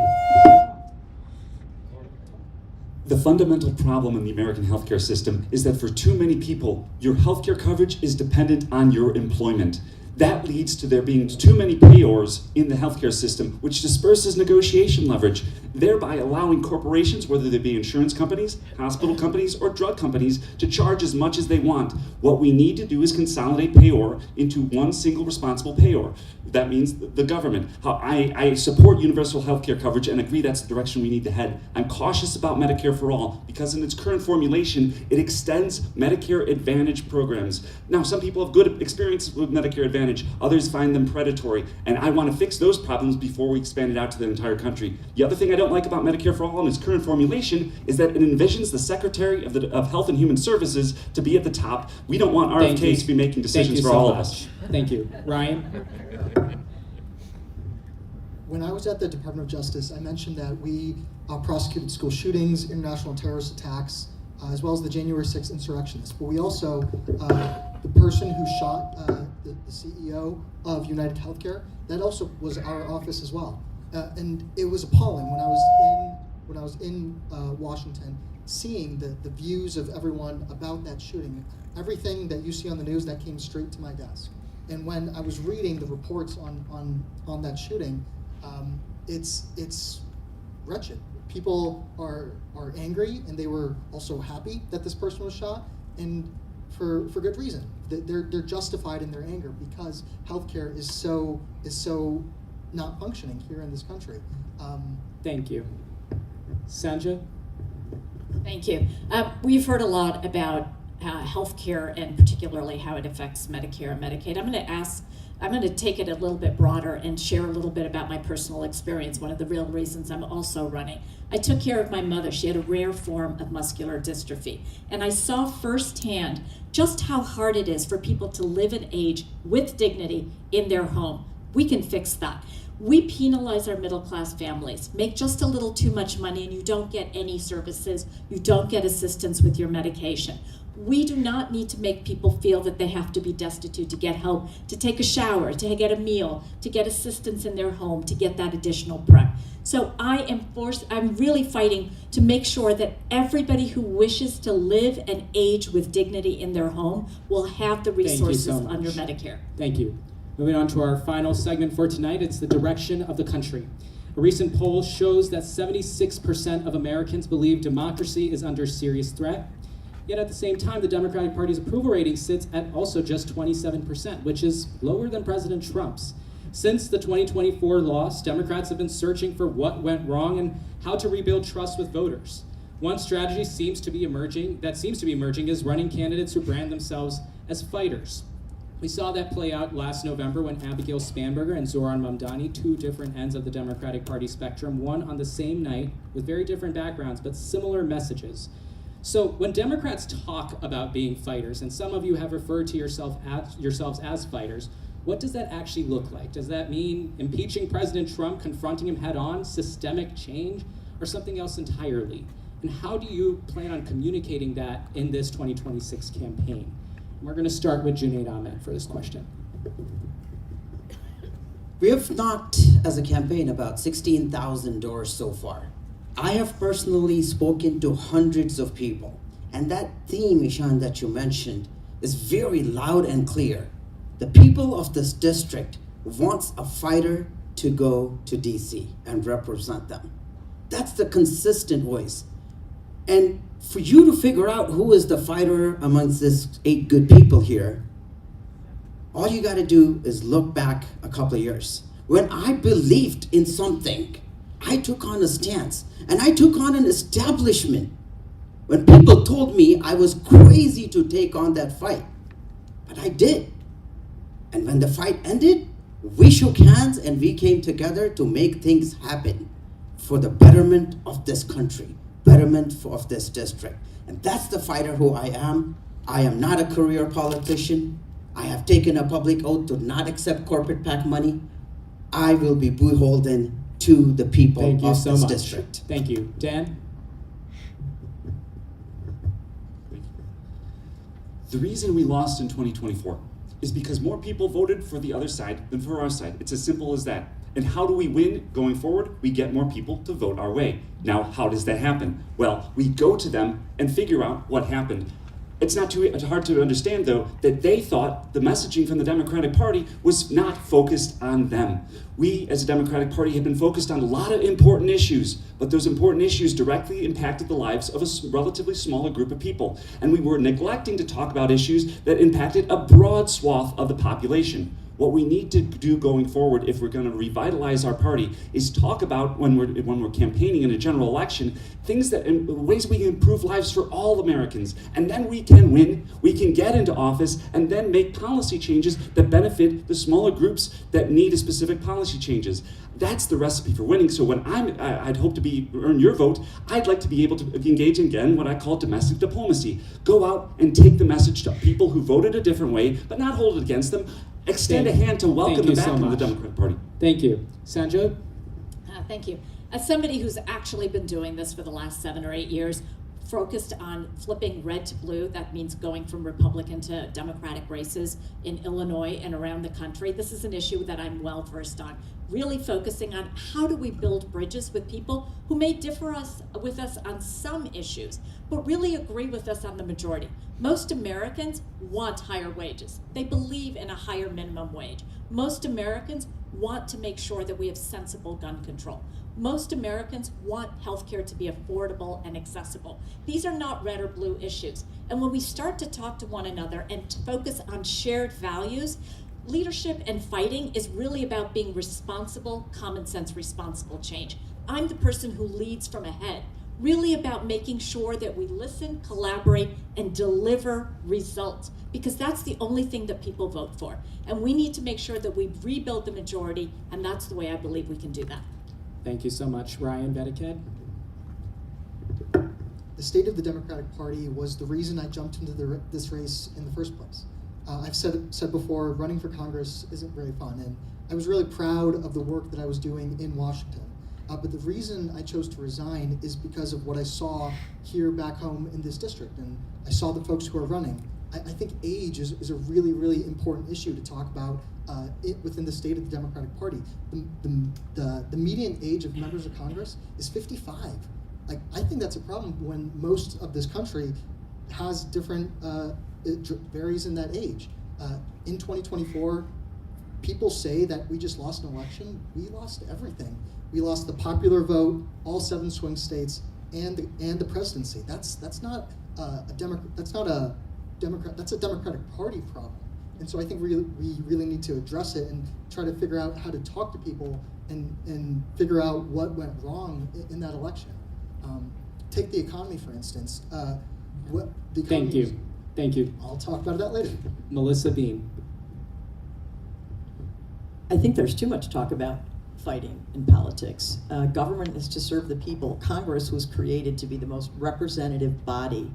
The fundamental problem in the American healthcare system is that for too many people, your healthcare coverage is dependent on your employment. That leads to there being too many payors in the healthcare system, which disperses negotiation leverage, thereby allowing corporations, whether they be insurance companies, hospital companies, or drug companies, to charge as much as they want. What we need to do is consolidate payor into one single responsible payor. That means the government. I support universal health care coverage and agree that's the direction we need to head. I'm cautious about Medicare for All because in its current formulation, it extends Medicare Advantage programs. Now, some people have good experience with Medicare Advantage disadvantage, others find them predatory, and I want to fix those problems before we expand it out to the entire country. The other thing I don't like about Medicare for All in its current formulation is that it envisions the Secretary of Health and Human Services to be at the top. We don't want RFK to be making decisions for all of us. Thank you. Ryan? When I was at the Department of Justice, I mentioned that we prosecuted school shootings, international terrorist attacks, as well as the January 6th insurrectionists. But we also, the person who shot the CEO of United Healthcare, that also was our office as well. And it was appalling when I was in Washington, seeing the views of everyone about that shooting. Everything that you see on the news, that came straight to my desk. And when I was reading the reports on that shooting, it's wretched. People are angry, and they were also happy that this person was shot, and for good reason. They're justified in their anger because healthcare is so not functioning here in this country. Thank you. Sanja? Thank you. We've heard a lot about healthcare and particularly how it affects Medicare and Medicaid. I'm going to take it a little bit broader and share a little bit about my personal experience, one of the real reasons I'm also running. I took care of my mother. She had a rare form of muscular dystrophy. And I saw firsthand just how hard it is for people to live and age with dignity in their home. We can fix that. We penalize our middle-class families, make just a little too much money, and you don't get any services, you don't get assistance with your medication. We do not need to make people feel that they have to be destitute to get help, to take a shower, to get a meal, to get assistance in their home, to get that additional prep. So I'm really fighting to make sure that everybody who wishes to live and age with dignity in their home will have the resources under Medicare. Thank you. Moving on to our final segment for tonight, it's the direction of the country. A recent poll shows that 76% of Americans believe democracy is under serious threat. Yet at the same time, the Democratic Party's approval rating sits at also just 27%, which is lower than President Trump's. Since the 2024 loss, Democrats have been searching for what went wrong and how to rebuild trust with voters. One strategy seems to be emerging is running candidates who brand themselves as fighters. We saw that play out last November when Abigail Spanberger and Zoran Mamdani, two different ends of the Democratic Party spectrum, won on the same night with very different backgrounds but similar messages. So when Democrats talk about being fighters, and some of you have referred to yourselves as fighters, what does that actually look like? Does that mean impeaching President Trump, confronting him head on, systemic change, or something else entirely? And how do you plan on communicating that in this 2026 campaign? And we're going to start with Junaid Ahmed for this question. We have knocked as a campaign about 16,000 doors so far. I have personally spoken to hundreds of people, and that theme, Ishaan, that you mentioned is very loud and clear. The people of this district wants a fighter to go to DC and represent them. That's the consistent voice. And for you to figure out who is the fighter amongst these 8 good people here, all you got to do is look back a couple of years. When I believed in something, I took on a stance, and I took on an establishment. When people told me I was crazy to take on that fight, but I did. And when the fight ended, we shook hands and we came together to make things happen for the betterment of this country, betterment of this district. And that's the fighter who I am. I am not a career politician. I have taken a public oath to not accept corporate PAC money. I will be beholden to the people of this district. Thank you. Dan? The reason we lost in 2024 is because more people voted for the other side than for our side. It's as simple as that. And how do we win going forward? We get more people to vote our way. Now, how does that happen? Well, we go to them and figure out what happened. It's not too hard to understand, though, that they thought the messaging from the Democratic Party was not focused on them. We, as a Democratic Party, have been focused on a lot of important issues, but those important issues directly impacted the lives of a relatively smaller group of people. And we were neglecting to talk about issues that impacted a broad swath of the population. What we need to do going forward, if we're going to revitalize our party, is talk about when we're campaigning in a general election, things that ways we can improve lives for all Americans, and then we can win. We can get into office and then make policy changes that benefit the smaller groups that need a specific policy changes. That's the recipe for winning. So when I'd hope to earn your vote, I'd like to be able to engage again what I call domestic diplomacy. Go out and take the message to people who voted a different way, but not hold it against them. Extend a hand to welcome them back into the Democratic Party. Thank you. Sanjay? Thank you. As somebody who's actually been doing this for the last 7 or 8 years, focused on flipping red to blue, that means going from Republican to Democratic races in Illinois and around the country, this is an issue that I'm well versed on. Really focusing on how do we build bridges with people who may differ with us on some issues, but really agree with us on the majority. Most Americans want higher wages. They believe in a higher minimum wage. Most Americans want to make sure that we have sensible gun control. Most Americans want healthcare to be affordable and accessible. These are not red or blue issues. And when we start to talk to one another and to focus on shared values, leadership and fighting is really about being responsible, common sense, responsible change. I'm the person who leads from ahead, really about making sure that we listen, collaborate, and deliver results, because that's the only thing that people vote for. And we need to make sure that we rebuild the majority, and that's the way I believe we can do that. Thank you so much. Ryan Vedeked? The state of the Democratic Party was the reason I jumped into this race in the first place. I've said before, running for Congress isn't very fun, and I was really proud of the work that I was doing in Washington. But the reason I chose to resign is because of what I saw here back home in this district, and I saw the folks who are running. I think age is a really, really important issue to talk about within the state of the Democratic Party. The median age of members of Congress is 55. Like, I think that's a problem when most of this country has different, it varies in that age. In 2024, people say that we just lost an election. We lost everything. We lost the popular vote, all 7 swing states, and the presidency. That's not a Democrat. That's a Democratic Party problem. And so I think we really need to address it and try to figure out how to talk to people and figure out what went wrong in that election. Take the economy, for instance. Thank you. Thank you. I'll talk about that later. Melissa Bean. I think there's too much talk about fighting in politics. Government is to serve the people. Congress was created to be the most representative body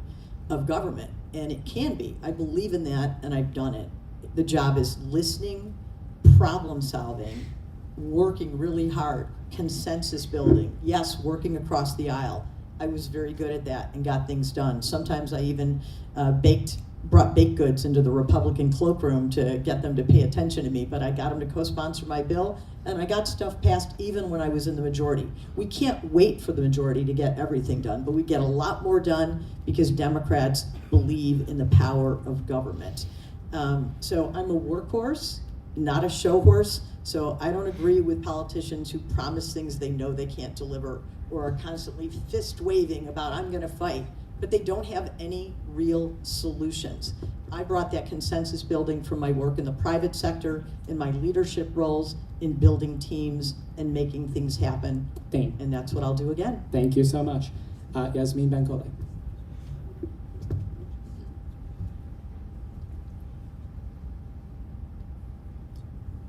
of government, and it can be. I believe in that, and I've done it. The job is listening, problem solving, working really hard, consensus building. Yes, working across the aisle. I was very good at that and got things done. Sometimes I even brought baked goods into the Republican cloakroom to get them to pay attention to me, but I got them to co-sponsor my bill, and I got stuff passed even when I was in the majority. We can't wait for the majority to get everything done, but we get a lot more done because Democrats believe in the power of government. So I'm a workhorse, not a show horse, so I don't agree with politicians who promise things they know they can't deliver or are constantly fist waving about I'm gonna fight, but they don't have any real solutions. I brought that consensus building from my work in the private sector, in my leadership roles, in building teams and making things happen, and that's what I'll do again. Thank you so much. Yasmin Bankole.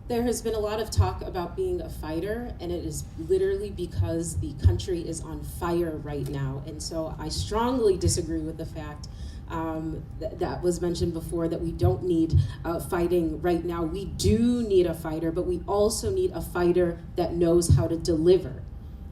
There has been a lot of talk about being a fighter, and it is literally because the country is on fire right now. And so I strongly disagree with the fact that was mentioned before, that we don't need fighting right now. We do need a fighter, but we also need a fighter that knows how to deliver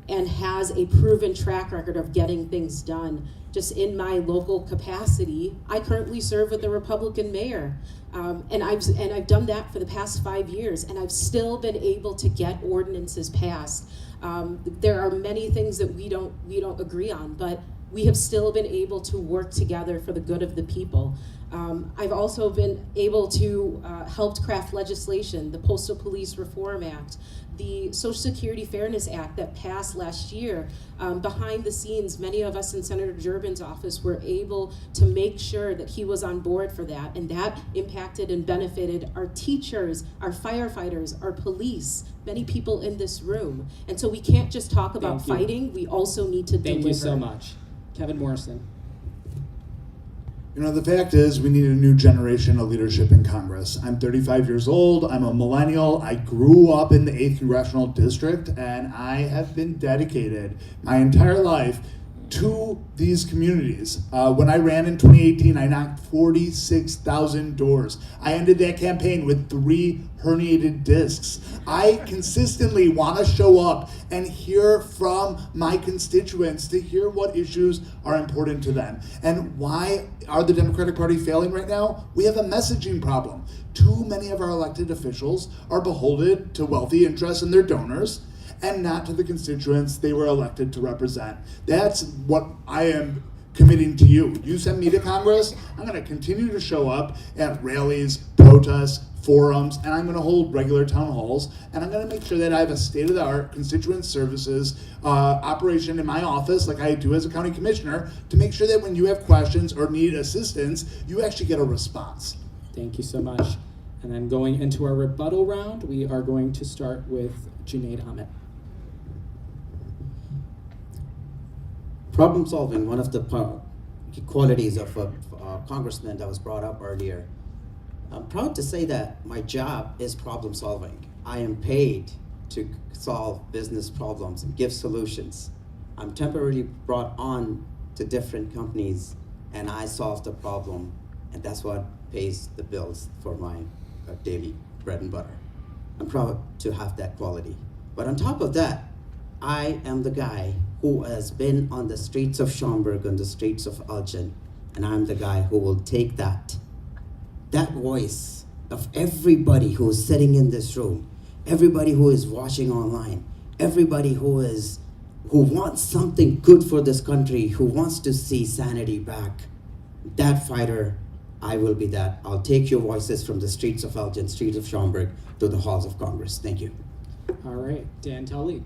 and has a proven track record of getting things done. Just in my local capacity, I currently serve with the Republican mayor. And I've done that for the past 5 years, and I've still been able to get ordinances passed. There are many things that we don't agree on, but we have still been able to work together for the good of the people. I've also been able to help craft legislation, the Postal Police Reform Act, the Social Security Fairness Act that passed last year. Behind the scenes, many of us in Senator Durbin's office were able to make sure that he was on board for that, and that impacted and benefited our teachers, our firefighters, our police, many people in this room. And so we can't just talk about Thank you. fighting, we also need to deliver. Thank you so much. Kevin Morrison. You know, the fact is, we need a new generation of leadership in Congress. I'm 35 years old, I'm a millennial, I grew up in the 8th Congressional District, and I have been dedicated my entire life to these communities. When I ran in 2018, I knocked 46,000 doors. I ended that campaign with 3 herniated discs. I consistently want to show up and hear from my constituents to hear what issues are important to them. And why are the Democratic Party failing right now? We have a messaging problem. Too many of our elected officials are beholden to wealthy interests and their donors, and not to the constituents they were elected to represent. That's what I am committing to you. You send me to Congress, I'm gonna continue to show up at rallies, protests, forums, and I'm gonna hold regular town halls, and I'm gonna make sure that I have a state-of-the-art constituent services operation in my office, like I do as a county commissioner, to make sure that when you have questions or need assistance, you actually get a response. Thank you so much. And then going into our rebuttal round, we are going to start with Junaid Ahmed. Problem solving, one of the qualities of a congressman that was brought up earlier. I'm proud to say that my job is problem solving. I am paid to solve business problems and give solutions. I'm temporarily brought on to different companies and I solve the problem, and that's what pays the bills for my daily bread and butter. I'm proud to have that quality. But on top of that, I am the guy who has been on the streets of Schaumburg, on the streets of Elgin, and I'm the guy who will take that voice of everybody who is sitting in this room, everybody who is watching online, everybody who wants something good for this country, who wants to see sanity back. That fighter, I will be that. I'll take your voices from the streets of Elgin, streets of Schaumburg, to the halls of Congress. Thank you. All right, Dan Tully.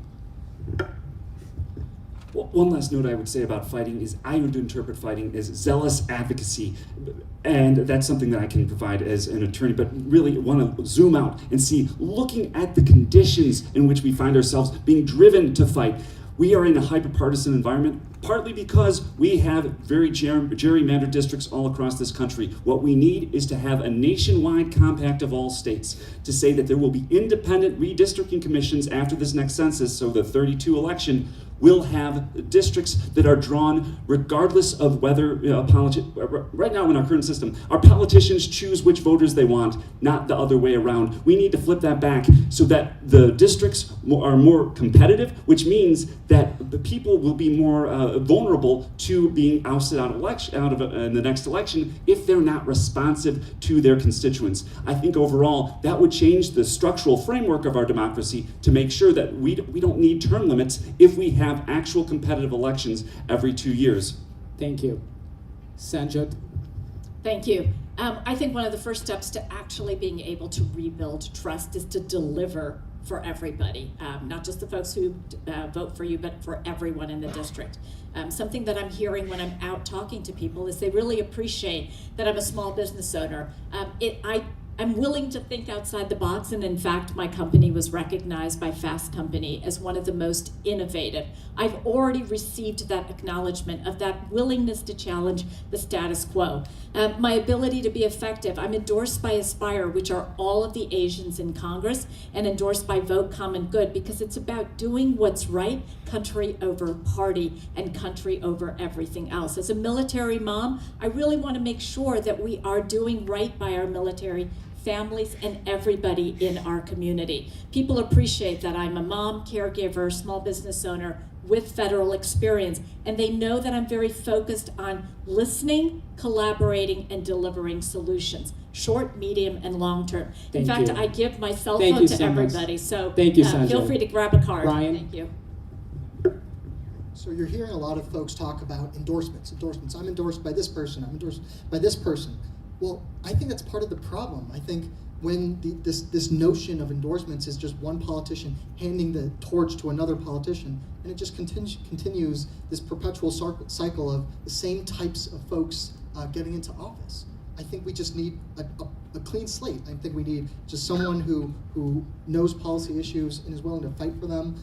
Well, one last note I would say about fighting is I would interpret fighting as zealous advocacy, and that's something that I can provide as an attorney, but really want to zoom out and see, looking at the conditions in which we find ourselves being driven to fight. We are in a hyper-partisan environment, partly because we have very gerrymandered districts all across this country. What we need is to have a nationwide compact of all states to say that there will be independent redistricting commissions after this next census, so the 32 election will have districts that are drawn regardless of whether right now in our current system, our politicians choose which voters they want, not the other way around. We need to flip that back so that the districts are more competitive, which means that the people will be more vulnerable to being ousted out of in the next election if they're not responsive to their constituents. I think overall that would change the structural framework of our democracy to make sure that we don't need term limits if we have actual competitive elections every 2 years. Thank you. Sanjot. Thank you. I think one of the first steps to actually being able to rebuild trust is to deliver for everybody, not just the folks who vote for you, but for everyone in the district. Something that I'm hearing when I'm out talking to people is they really appreciate that I'm a small business owner. I'm willing to think outside the box, and in fact, my company was recognized by Fast Company as one of the most innovative. I've already received that acknowledgement of that willingness to challenge the status quo. My ability to be effective, I'm endorsed by Aspire, which are all of the Asians in Congress, and endorsed by Vote Common Good, because it's about doing what's right, country over party, and country over everything else. As a military mom, I really want to make sure that we are doing right by our military families and everybody in our community. People appreciate that I'm a mom, caregiver, small business owner with federal experience, and they know that I'm very focused on listening, collaborating, and delivering solutions, short, medium, and long term. In fact, I give my cell phone to everybody, so feel free to grab a card. Ryan. Thank you. So you're hearing a lot of folks talk about endorsements. I'm endorsed by this person, I'm endorsed by this person. Well, I think that's part of the problem. I think when this notion of endorsements is just one politician handing the torch to another politician, and it just continues this perpetual cycle of the same types of folks getting into office. I think we just need a clean slate. I think we need just someone who knows policy issues and is willing to fight for them.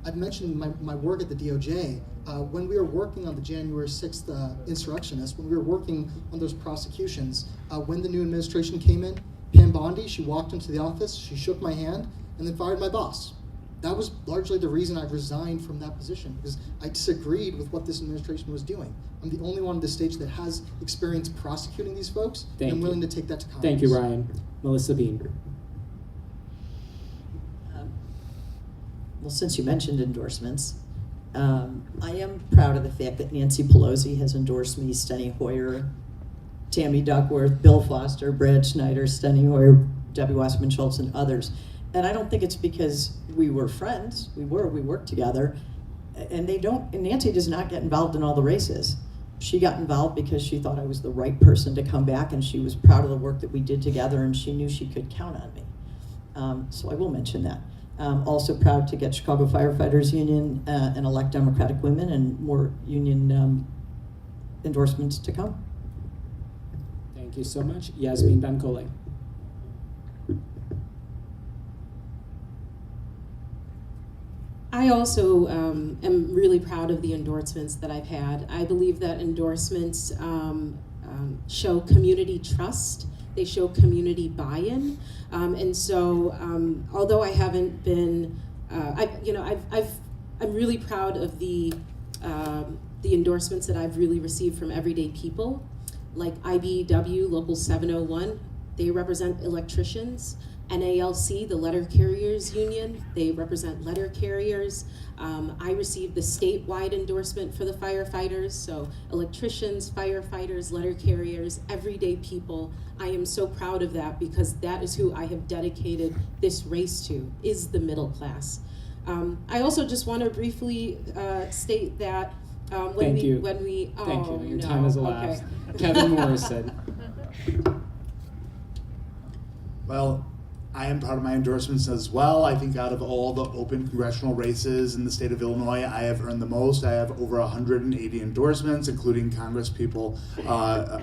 I've mentioned my work at the DOJ. When we were working on the January 6th insurrectionists, when we were working on those prosecutions, when the new administration came in, Pam Bondi, she walked into the office, she shook my hand, and then fired my boss. That was largely the reason I resigned from that position, because I disagreed with what this administration was doing. I'm the only one at this stage that has experience prosecuting these folks, and I'm willing to take that to Congress. Thank you, Ryan. Melissa Bean. Well, since you mentioned endorsements, I am proud of the fact that Nancy Pelosi has endorsed me, Steny Hoyer, Tammy Duckworth, Bill Foster, Brad Schneider, Steny Hoyer, Debbie Wasserman Schultz, and others. And I don't think it's because we were friends. We worked together. And Nancy does not get involved in all the races. She got involved because she thought I was the right person to come back, and she was proud of the work that we did together, and she knew she could count on me. So I will mention that. Also proud to get Chicago Firefighters Union and elect Democratic women, and more union endorsements to come. Thank you so much. Yasmin Bankole. I also am really proud of the endorsements that I've had. I believe that endorsements show community trust. They show community buy-in, and so although I haven't been, I'm really proud of the endorsements that I've really received from everyday people, like IBEW Local 701. They represent electricians. NALC, the Letter Carriers Union, they represent letter carriers. I received the statewide endorsement for the firefighters, so electricians, firefighters, letter carriers, everyday people. I am so proud of that, because that is who I have dedicated this race to, is the middle class. I also just want to briefly state that when Thank you. Thank you. Your time has elapsed. Okay. Kevin Morrison. Well, I am proud of my endorsements as well. I think out of all the open congressional races in the state of Illinois, I have earned the most. I have over 180 endorsements, including Congresspeople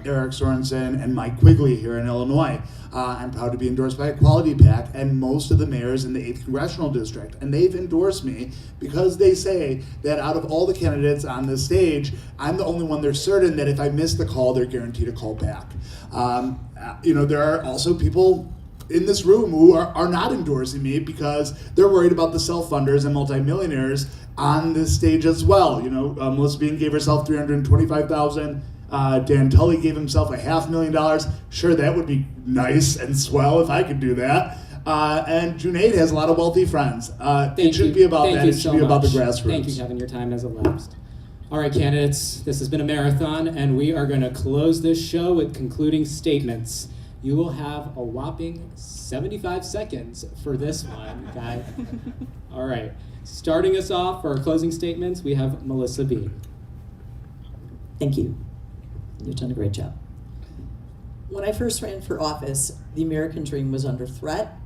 Eric Sorensen and Mike Quigley here in Illinois. I'm proud to be endorsed by Equality PAC and most of the mayors in the 8th Congressional District. And they've endorsed me because they say that out of all the candidates on this stage, I'm the only one they're certain that if I miss the call, they're guaranteed a call back. There are also people in this room who are not endorsing me because they're worried about the self-funders and multimillionaires on this stage as well. Melissa Bean gave herself $325,000. Dan Tully gave himself $500,000. Sure, that would be nice and swell if I could do that. And Junaid has a lot of wealthy friends. It should be about that. It should be about the grassroots. Thank you, Kevin. Your time has elapsed. All right, candidates, this has been a marathon, and we are going to close this show with concluding statements. You will have a whopping 75 seconds for this one, guys. All right. Starting us off for our closing statements, we have Melissa Bean. Thank you. You've done a great job. When I first ran for office, the American dream was under threat.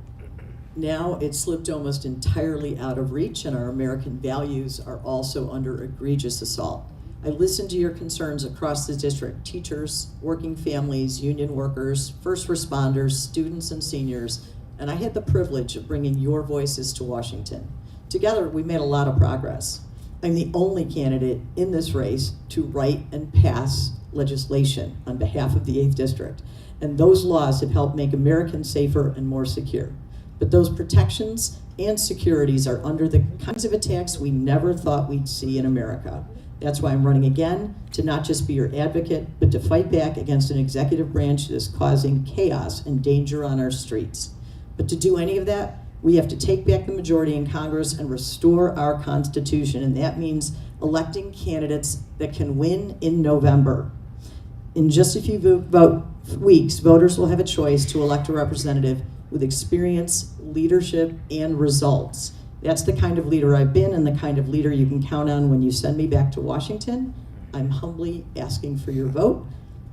Now it's slipped almost entirely out of reach, and our American values are also under egregious assault. I listened to your concerns across the district: teachers, working families, union workers, first responders, students, and seniors, and I had the privilege of bringing your voices to Washington. Together, we made a lot of progress. I'm the only candidate in this race to write and pass legislation on behalf of the 8th District, and those laws have helped make Americans safer and more secure. But those protections and securities are under the kinds of attacks we never thought we'd see in America. That's why I'm running again, to not just be your advocate, but to fight back against an executive branch that is causing chaos and danger on our streets. But to do any of that, we have to take back the majority in Congress and restore our Constitution, and that means electing candidates that can win in November. In just a few weeks, voters will have a choice to elect a representative with experience, leadership, and results. That's the kind of leader I've been, and the kind of leader you can count on when you send me back to Washington. I'm humbly asking for your vote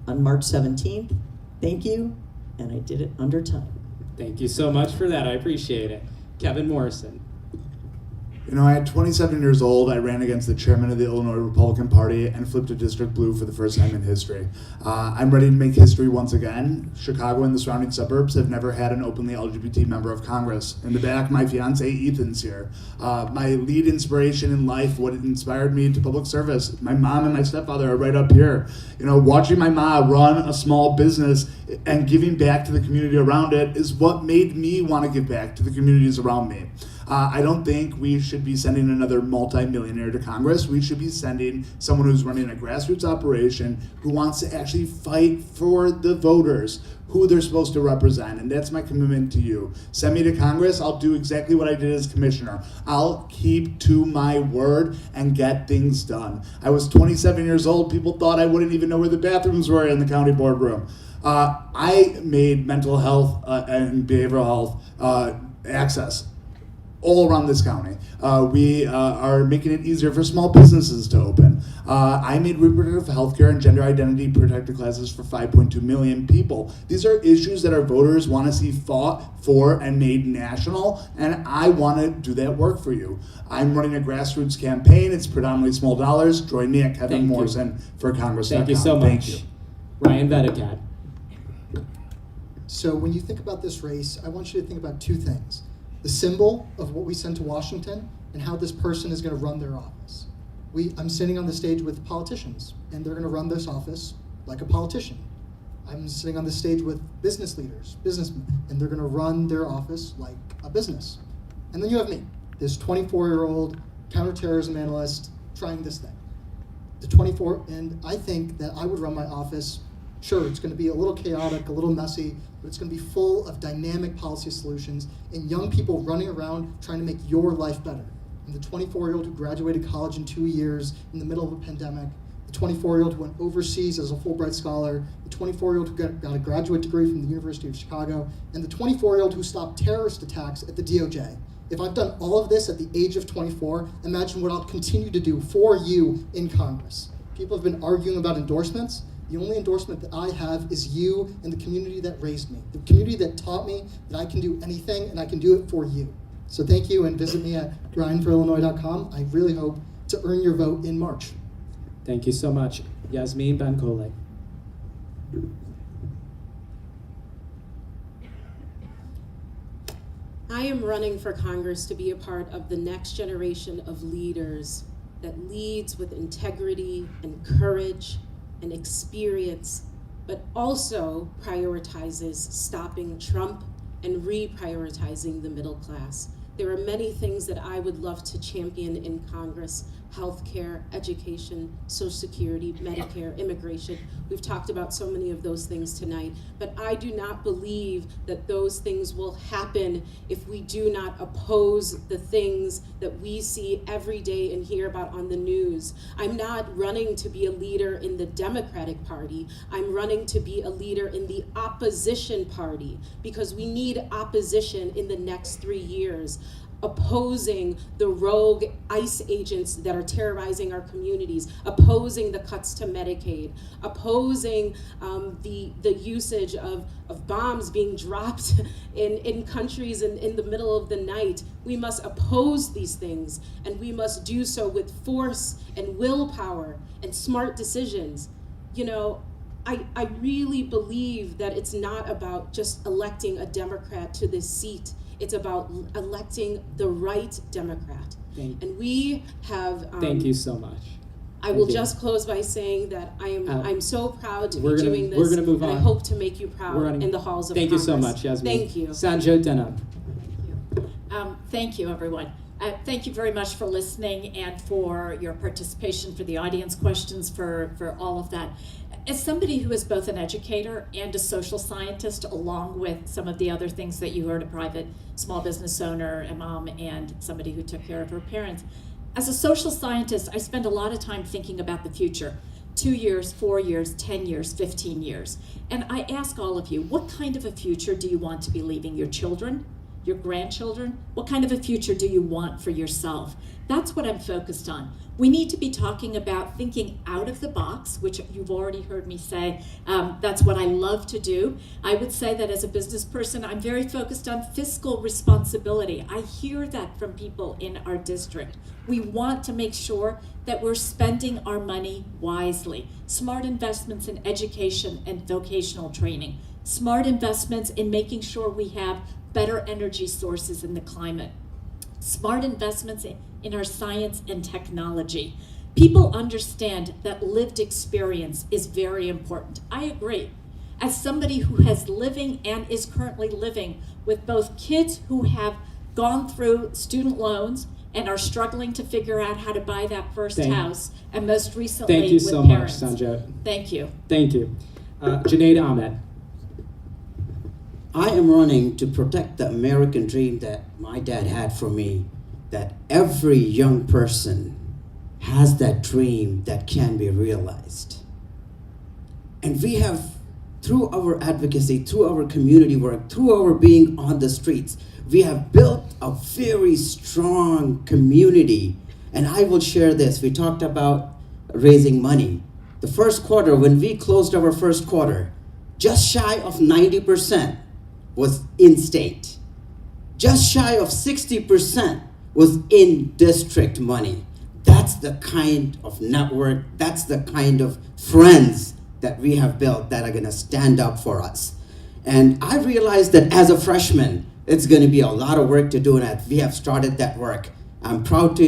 on March 17th. Thank you, and I did it under time. Thank you so much for that. I appreciate it. Kevin Morrison. You know, at 27 years old, I ran against the chairman of the Illinois Republican Party and flipped to District Blue for the first time in history. I'm ready to make history once again. Chicago and the surrounding suburbs have never had an openly LGBT member of Congress. In the back, my fiance, Ethan's here. My lead inspiration in life, what inspired me to public service, my mom and my stepfather are right up here. You know, watching my mom run a small business and giving back to the community around it is what made me want to give back to the communities around me. I don't think we should be sending another multi-millionaire to Congress. We should be sending someone who's running a grassroots operation who wants to actually fight for the voters, who they're supposed to represent, and that's my commitment to you. Send me to Congress, I'll do exactly what I did as commissioner. I'll keep to my word and get things done. I was 27 years old, people thought I wouldn't even know where the bathrooms were in the county boardroom. I made mental health and behavioral health access all around this county. We are making it easier for small businesses to open. I made reproductive health care and gender identity protected classes for 5.2 million people. These are issues that our voters want to see fought for and made national, and I want to do that work for you. I'm running a grassroots campaign. It's predominantly small dollars. Join me at Kevin Morrison for Congress.com. Thank you so much. Thank you. Ryan Vedikat. So when you think about this race, I want you to think about two things. The symbol of what we send to Washington and how this person is going to run their office. I'm sitting on the stage with politicians, and they're going to run this office like a politician. I'm sitting on the stage with business leaders, businessmen, and they're going to run their office like a business. And then you have me, this 24-year-old counterterrorism analyst trying this thing. And I think that I would run my office. Sure, it's going to be a little chaotic, a little messy, but it's going to be full of dynamic policy solutions and young people running around trying to make your life better. I'm the 24-year-old who graduated college in 2 years in the middle of a pandemic, the 24-year-old who went overseas as a Fulbright scholar, the 24-year-old who got a graduate degree from the University of Chicago, and the 24-year-old who stopped terrorist attacks at the DOJ. If I've done all of this at the age of 24, imagine what I'll continue to do for you in Congress. People have been arguing about endorsements. The only endorsement that I have is you and the community that raised me, the community that taught me that I can do anything and I can do it for you. So thank you, and visit me at ryanforillinois.com. I really hope to earn your vote in March. Thank you so much. Yasmin Bankole. I am running for Congress to be a part of the next generation of leaders that leads with integrity and courage and experience, but also prioritizes stopping Trump and reprioritizing the middle class. There are many things that I would love to champion in Congress: healthcare, education, Social Security, Medicare, immigration. We've talked about so many of those things tonight, but I do not believe that those things will happen if we do not oppose the things that we see every day and hear about on the news. I'm not running to be a leader in the Democratic Party. I'm running to be a leader in the opposition party, because we need opposition in the next 3 years. Opposing the rogue ICE agents that are terrorizing our communities, opposing the cuts to Medicaid, opposing the usage of bombs being dropped in countries in the middle of the night. We must oppose these things, and we must do so with force and willpower and smart decisions. You know, I really believe that it's not about just electing a Democrat to this seat. It's about electing the right Democrat. And we have... Thank you so much. I will just close by saying that I'm so proud to be doing this. We're going to move on. And I hope to make you proud in the halls of Congress. Thank you so much, Yasmin. Thank you. Sanjay Denham. Thank you, everyone. Thank you very much for listening and for your participation, for the audience questions, for all of that. As somebody who is both an educator and a social scientist, along with some of the other things that you heard, a private small business owner, a mom, and somebody who took care of her parents, as a social scientist, I spend a lot of time thinking about the future. 2 years, 4 years, 10 years, 15 years. And I ask all of you, what kind of a future do you want to be leaving your children, your grandchildren? What kind of a future do you want for yourself? That's what I'm focused on. We need to be talking about thinking out of the box, which you've already heard me say. That's what I love to do. I would say that as a business person, I'm very focused on fiscal responsibility. I hear that from people in our district. We want to make sure that we're spending our money wisely. Smart investments in education and vocational training. Smart investments in making sure we have better energy sources in the climate. Smart investments in our science and technology. People understand that lived experience is very important. I agree. As somebody who has living and is currently living with both kids who have gone through student loans and are struggling to figure out how to buy that first house, and most recently Thank you with so parents. much, Sanjay. Thank you. Thank you. Junaid Ahmed. I am running to protect the American dream that my dad had for me, that every young person has that dream that can be realized. And we have, through our advocacy, through our community work, through our being on the streets, we have built a very strong community. And I will share this. We talked about raising money. The first quarter, when we closed our first quarter, just shy of 90% was in-state. Just shy of 60% was in-district money. That's the kind of network, that's the kind of friends that we have built that are gonna stand up for us. And I realized that as a freshman, it's gonna be a lot of work to do that. We have started that work. I'm proud to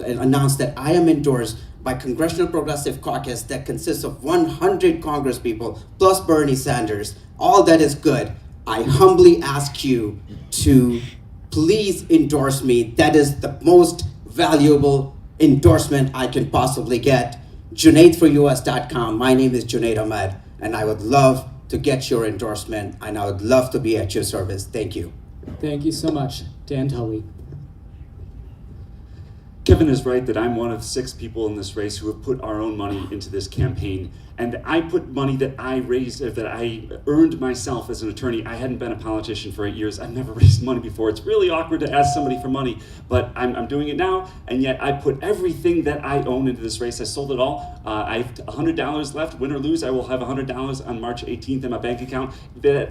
announce that I am endorsed by Congressional Progressive Caucus that consists of 100 Congress people, plus Bernie Sanders. All that is good. I humbly ask you to please endorse me. That is the most valuable endorsement I can possibly get. JunaidForUS.com. My name is Junaid Ahmed, and I would love to get your endorsement, and I would love to be at your service. Thank you. Thank you so much, Dan Tully. Kevin is right that I'm one of 6 people in this race who have put our own money into this campaign. And I put money that I raised, that I earned myself as an attorney. I hadn't been a politician for 8 years. I've never raised money before. It's really awkward to ask somebody for money, but I'm doing it now. And yet I put everything that I own into this race. I sold it all. I have $100 left. Win or lose, I will have $100 on March 18th in my bank account.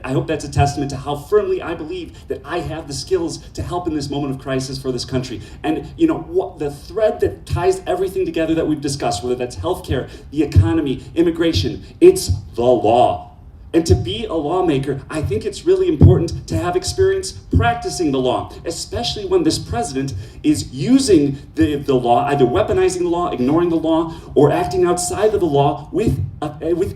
I hope that's a testament to how firmly I believe that I have the skills to help in this moment of crisis for this country. And you know what, the thread that ties everything together that we've discussed, whether that's healthcare, the economy, immigration, it's the law. And to be a lawmaker, I think it's really important to have experience practicing the law, especially when this president is using the law, either weaponizing the law, ignoring the law, or acting outside of the law with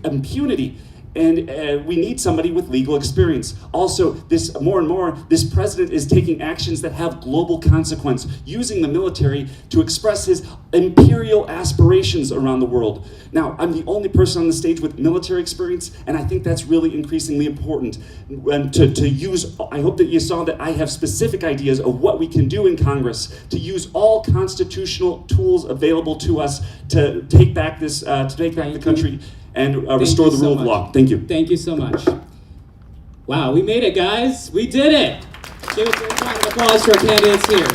impunity. And we need somebody with legal experience. Also, more and more, this president is taking actions that have global consequence, using the military to express his imperial aspirations around the world. Now, I'm the only person on the stage with military experience, and I think that's really increasingly important. And to use, I hope that you saw that I have specific ideas of what we can do in Congress to use all constitutional tools available to us to take back this, the country and restore the rule of law. Thank you. Thank you so much. Wow, we made it, guys. We did it. Give us a round of applause for our candidates here.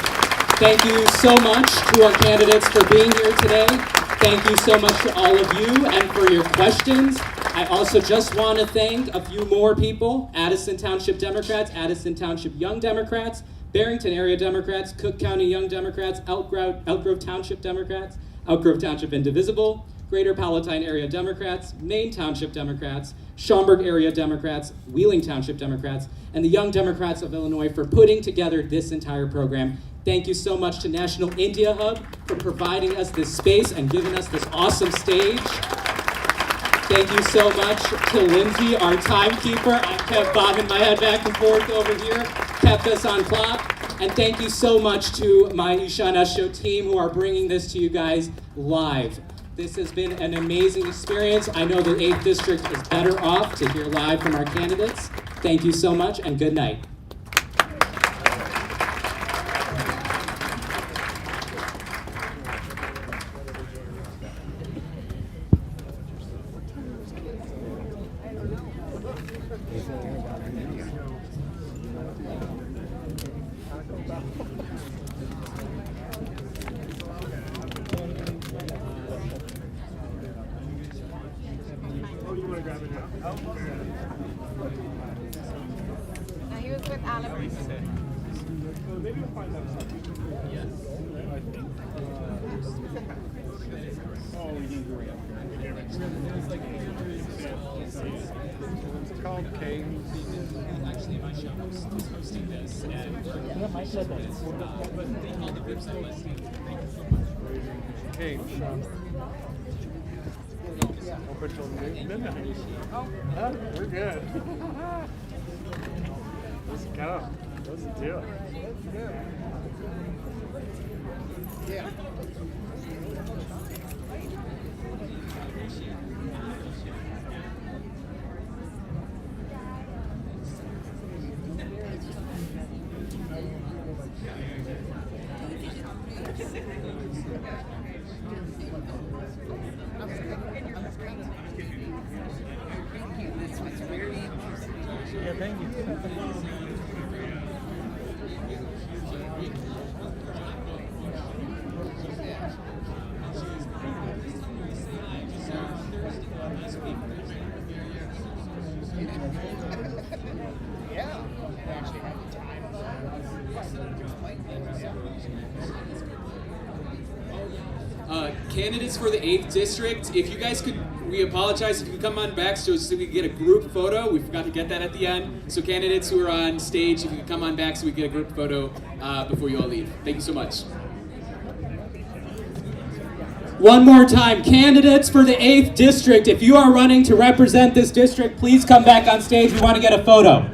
Thank you so much to our candidates for being here today. Thank you so much to all of you and for your questions. I also just want to thank a few more people: Addison Township Democrats, Addison Township Young Democrats, Barrington Area Democrats, Cook County Young Democrats, Elk Grove Township Democrats, Elk Grove Township Indivisible, Greater Palatine Area Democrats, Maine Township Democrats, Schaumburg Area Democrats, Wheeling Township Democrats, and the Young Democrats of Illinois for putting together this entire program. Thank you so much to National India Hub for providing us this space and giving us this awesome stage. Thank you so much to Lindsay, our timekeeper. I kept bobbing my head back and forth over here, kept us on clock. And thank you so much to my Ishaan S Show team who are bringing this to you guys live. This has been an amazing experience. I know the 8th District is better off to hear live from our candidates. Thank you so much and good night. Oh, you want to grab it now? Now he was with Alan. Well, maybe we'll find out something. Yes. Oh, we need to hurry up. It's called Cave. Actually, my show was hosting this, and but they called the groups I'm listening. Thank you so much. Cave. Midnight. Oh, we're good. Let's go. Let's do it. Yeah. Yeah, thank you. Yeah. They actually have the time to explain things. Candidates for the 8th District, if you guys could, we apologize if you could come on back so we could get a group photo. We forgot to get that at the end. So candidates who are on stage, if you could come on back so we can get a group photo before you all leave. Thank you so much. One more time, candidates for the 8th District, if you are running to represent this district, please come back on stage. We want to get a photo.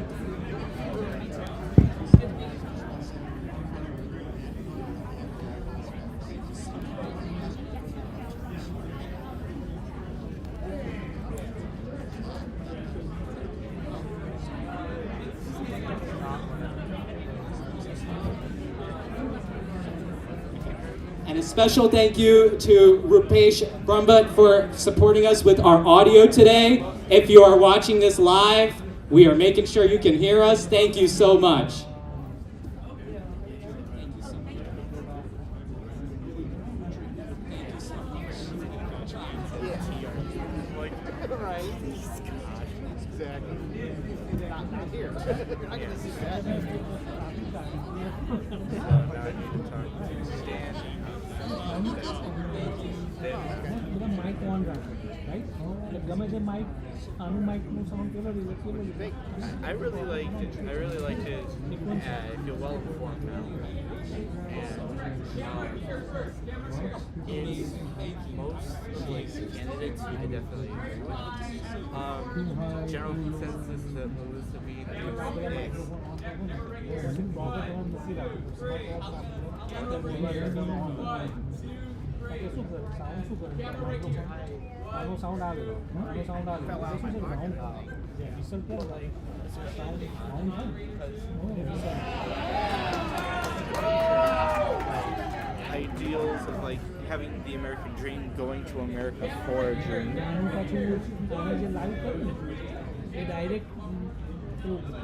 And a special thank you to Rupesh Brahmbhatt for supporting us with our audio today. If you are watching this live, we are making sure you can hear us. Thank you so much. Not here. You're not going to see that. Mic on રાખો right એટલે ગમે તે Mike આનું માઇકનું sound કેવો રીતે I really liked it. I really liked it. I feel well informed now. And most like candidates you could definitely agree with. General consensus that Melissa Bean આનો sound આવે આનો sound આવે શું છે sound whistle કરે sound ideals of like having the American dream, going to America for a dream. આનું પાછું તમે જે લાઈવ કર્યું એ ડાયરેક્ટ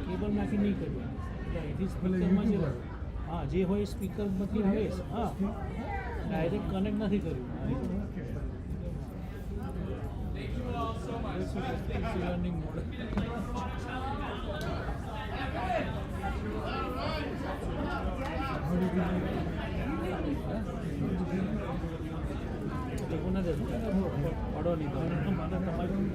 કેબલ નાખી નહીં કર્યું અહીંથી સ્પીકરમાં જે હા જે હોય સ્પીકરમાંથી આવે હા ડાયરેક્ટ કનેક્ટ નથી કર્યું લર્નિંગ મોડલ લોકોના પાડો નહીં મને તમારું